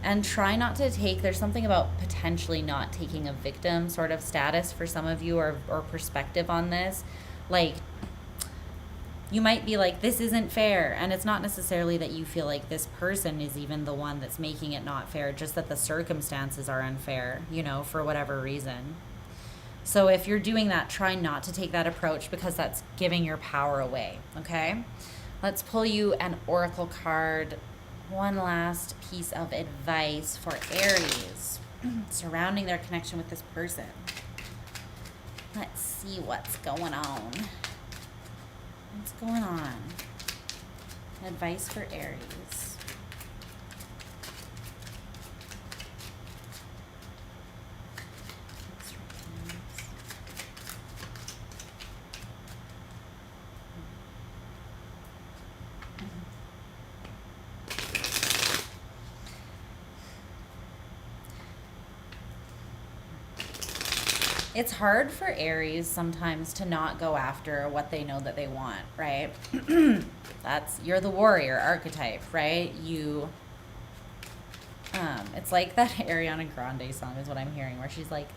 And try not to take, there's something about potentially not taking a victim sort of status for some of you, or perspective on this. Like, you might be like, this isn't fair. And it's not necessarily that you feel like this person is even the one that's making it not fair, just that the circumstances are unfair, you know, for whatever reason. So if you're doing that, try not to take that approach, because that's giving your power away, okay? Let's pull you an oracle card. One last piece of advice for Aries surrounding their connection with this person. Let's see what's going on. What's going on? Advice for Aries. It's hard for Aries sometimes to not go after what they know that they want, right? You're the warrior archetype, right? It's like that Ariana Grande song is what I'm hearing, where she's like,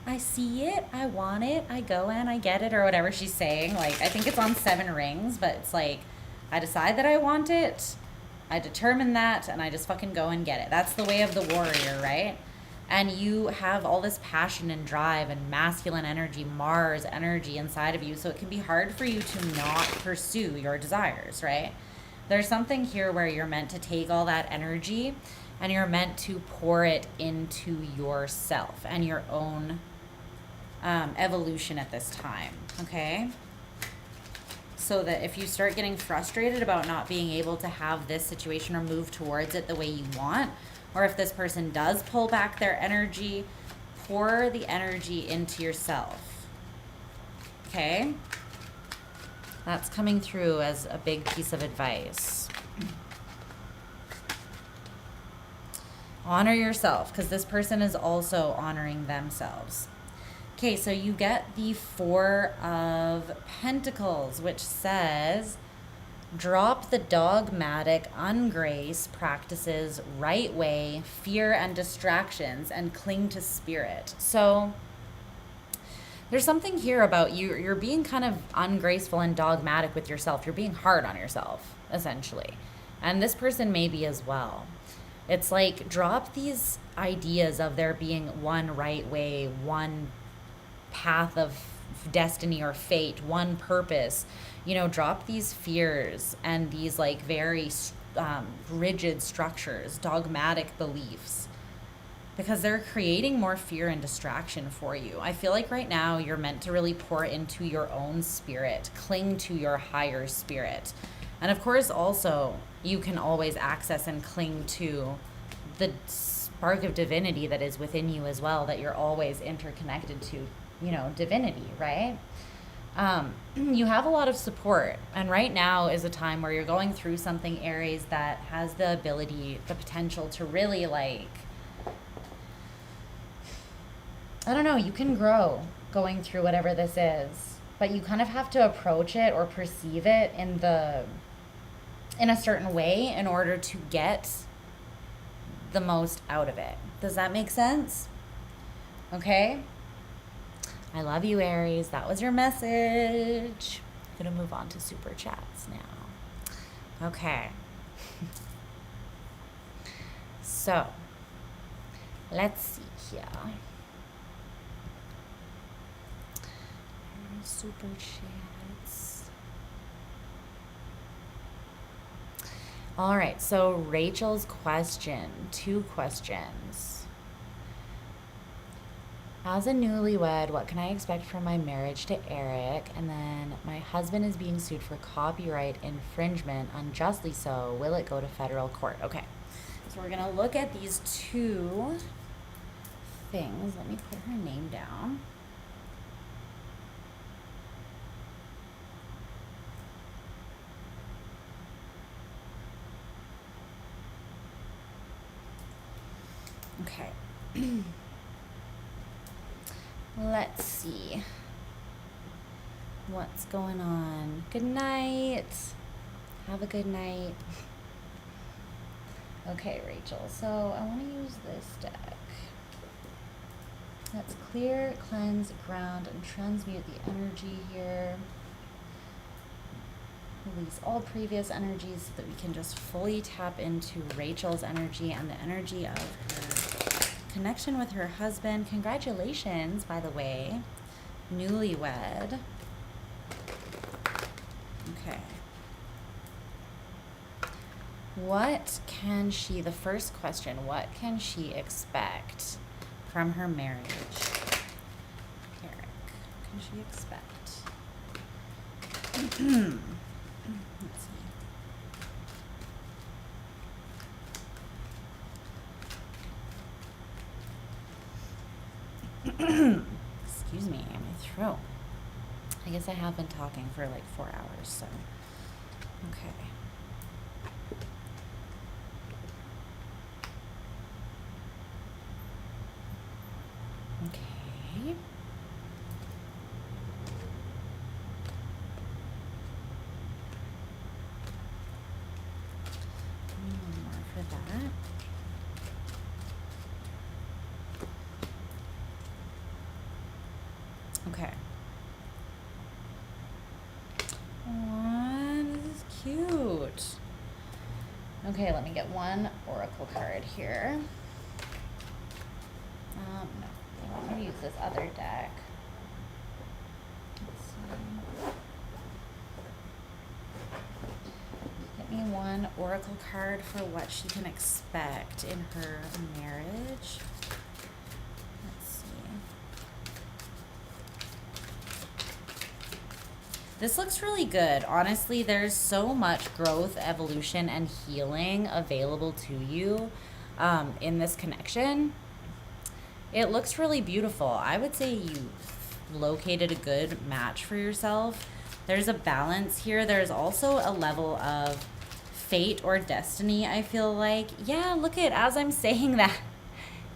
I see it, I want it, I go and I get it, or whatever she's saying. Like, I think it's on Seven Rings, but it's like, I decide that I want it, I determine that, and I just fucking go and get it. That's the way of the warrior, right? And you have all this passion and drive and masculine energy, Mars energy inside of you. So it can be hard for you to not pursue your desires, right? There's something here where you're meant to take all that energy and you're meant to pour it into yourself and your own evolution at this time, okay? So that if you start getting frustrated about not being able to have this situation or move towards it the way you want, or if this person does pull back their energy, pour the energy into yourself. Okay? That's coming through as a big piece of advice. Honor yourself, because this person is also honoring themselves. Okay, so you get the Four of Pentacles, which says, drop the dogmatic ungrace practices, right way, fear and distractions, and cling to spirit. So there's something here about you're being kind of ungraceful and dogmatic with yourself. You're being hard on yourself, essentially. And this person may be as well. It's like, drop these ideas of there being one right way, one path of destiny or fate, one purpose. You know, drop these fears and these like very rigid structures, dogmatic beliefs, because they're creating more fear and distraction for you. I feel like right now you're meant to really pour into your own spirit, cling to your higher spirit. And of course, also, you can always access and cling to the spark of divinity that is within you as well, that you're always interconnected to, you know, divinity, right? You have a lot of support, and right now is a time where you're going through something, Aries, that has the ability, the potential to really, like, I don't know, you can grow going through whatever this is, but you kind of have to approach it or perceive it in a certain way in order to get the most out of it. Does that make sense? Okay? I love you, Aries. That was your message. I'm going to move on to super chats now. Okay. So, let's see here. Super chats. All right, so Rachel's question, 2 questions. As a newlywed, what can I expect from my marriage to Eric? And then, my husband is being sued for copyright infringement, unjustly so. Will it go to federal court? Okay, so we're going to look at these 2 things. Let me put her name down. Okay. Let's see what's going on. Good night. Have a good night. Okay, Rachel, so I want to use this deck. Let's clear, cleanse, ground, and transmute the energy here. Release all previous energies so that we can just fully tap into Rachel's energy and the energy of her connection with her husband. Congratulations, by the way, newlywed. Okay. What can she, the first question, what can she expect from her marriage? Eric, what can she expect? Let's see. Excuse me, my throat. I guess I have been talking for like 4 hours, so okay. Okay. One more for that. Okay. Oh, this is cute. Okay, let me get one oracle card here. No, I'm going to use this other deck. Let's see. Get me one oracle card for what she can expect in her marriage. Let's see. This looks really good. Honestly, there's so much growth, evolution, and healing available to you in this connection. It looks really beautiful. I would say you located a good match for yourself. There's a balance here. There's also a level of fate or destiny, I feel like. Yeah, look at, as I'm saying that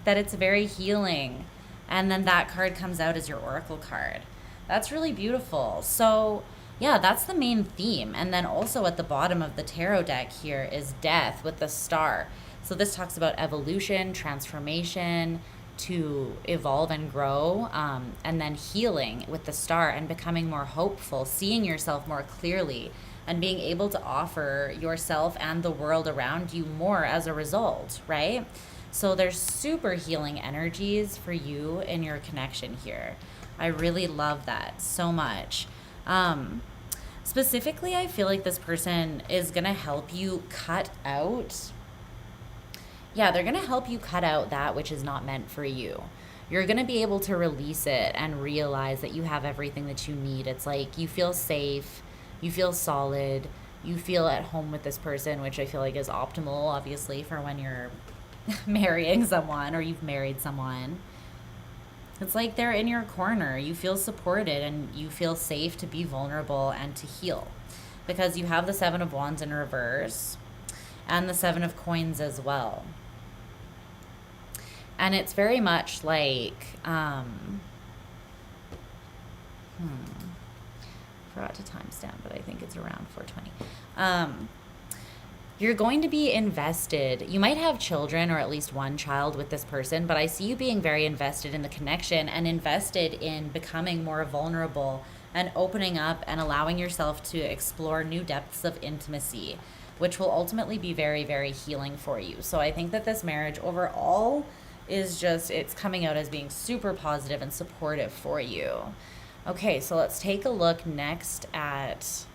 it's very healing. And then that card comes out as your oracle card. That's really beautiful. So yeah, that's the main theme. And then also at the bottom of the tarot deck here is death with the star. So this talks about evolution, transformation, to evolve and grow, and then healing with the star and becoming more hopeful, seeing yourself more clearly, and being able to offer yourself and the world around you more as a result, right? So there's super healing energies for you in your connection here. I really love that so much. Specifically, I feel like this person is going to help you cut out. Yeah, they're going to help you cut out that which is not meant for you. You're going to be able to release it and realize that you have everything that you need. It's like you feel safe, you feel solid, you feel at home with this person, which I feel like is optimal, obviously, for when you're marrying someone or you've married someone. It's like they're in your corner. You feel supported and you feel safe to be vulnerable and to heal. Because you have the Seven of Wands in reverse and the Seven of Coins as well. And it's very much like, forgot to timestamp, but I think it's around 4:20. You're going to be invested. You might have children or at least one child with this person, but I see you being very invested in the connection and invested in becoming more vulnerable and opening up and allowing yourself to explore new depths of intimacy, which will ultimately be very, very healing for you. So I think that this marriage overall is just, it's coming out as being super positive and supportive for you. Okay, so let's take a look next at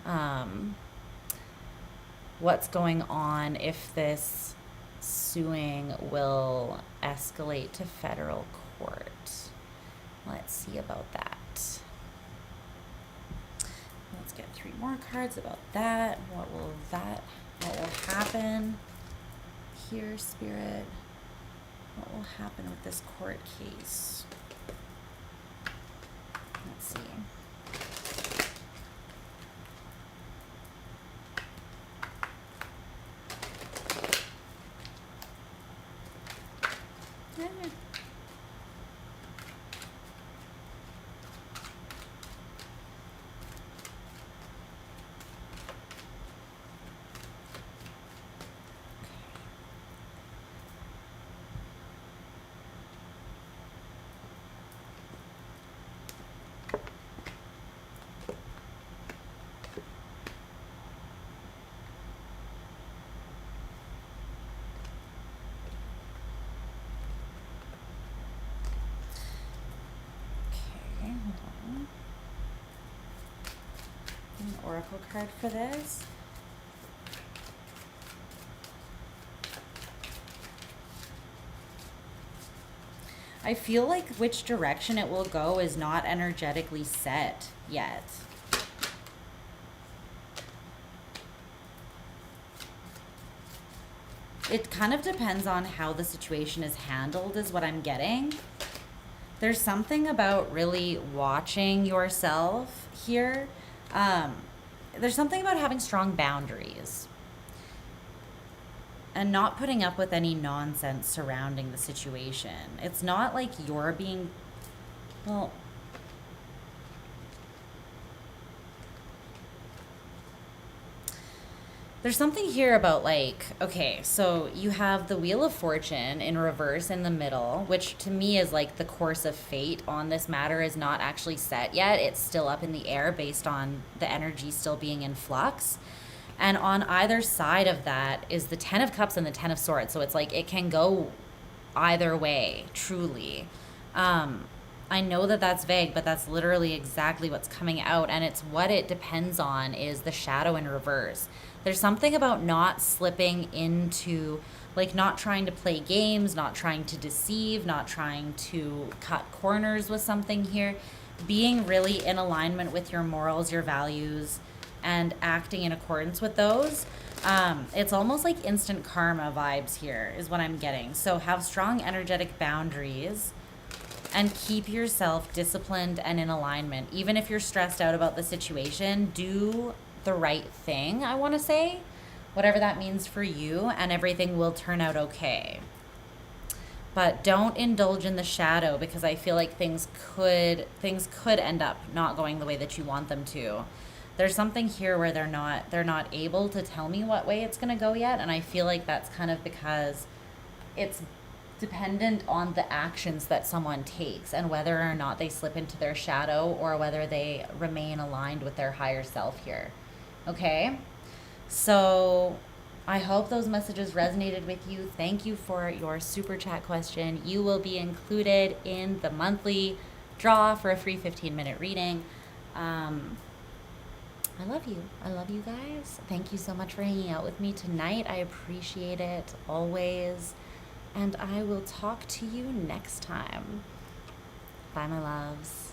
what's going on if this suing will escalate to federal court. Let's see about that. Let's get 3 more cards about that. What will happen here, Spirit? What will happen with this court case? Let's see. An oracle card for this. I feel like which direction it will go is not energetically set yet. It kind of depends on how the situation is handled, is what I'm getting. There's something about really watching yourself here. There's something about having strong boundaries and not putting up with any nonsense surrounding the situation. It's not like you're being, well, there's something here about like, okay, so you have the Wheel of Fortune in reverse in the middle, which to me is like the course of fate on this matter is not actually set yet. It's still up in the air based on the energy still being in flux. And on either side of that is the Ten of Cups and the Ten of Swords. So it's like it can go either way, truly. I know that that's vague, but that's literally exactly what's coming out. And it's what it depends on is the shadow in reverse. There's something about not slipping into, like not trying to play games, not trying to deceive, not trying to cut corners with something here. Being really in alignment with your morals, your values, and acting in accordance with those. It's almost like instant karma vibes here is what I'm getting. So have strong energetic boundaries and keep yourself disciplined and in alignment. Even if you're stressed out about the situation, do the right thing, I want to say, whatever that means for you, and everything will turn out okay. But don't indulge in the shadow, because I feel like things could end up not going the way that you want them to. There's something here where they're not able to tell me what way it's going to go yet, and I feel like that's kind of because it's dependent on the actions that someone takes and whether or not they slip into their shadow or whether they remain aligned with their higher self here. Okay? So I hope those messages resonated with you. Thank you for your super chat question. You will be included in the monthly draw for a free 15-minute reading. I love you. I love you guys. Thank you so much for hanging out with me tonight. I appreciate it always. And I will talk to you next time. Bye, my loves.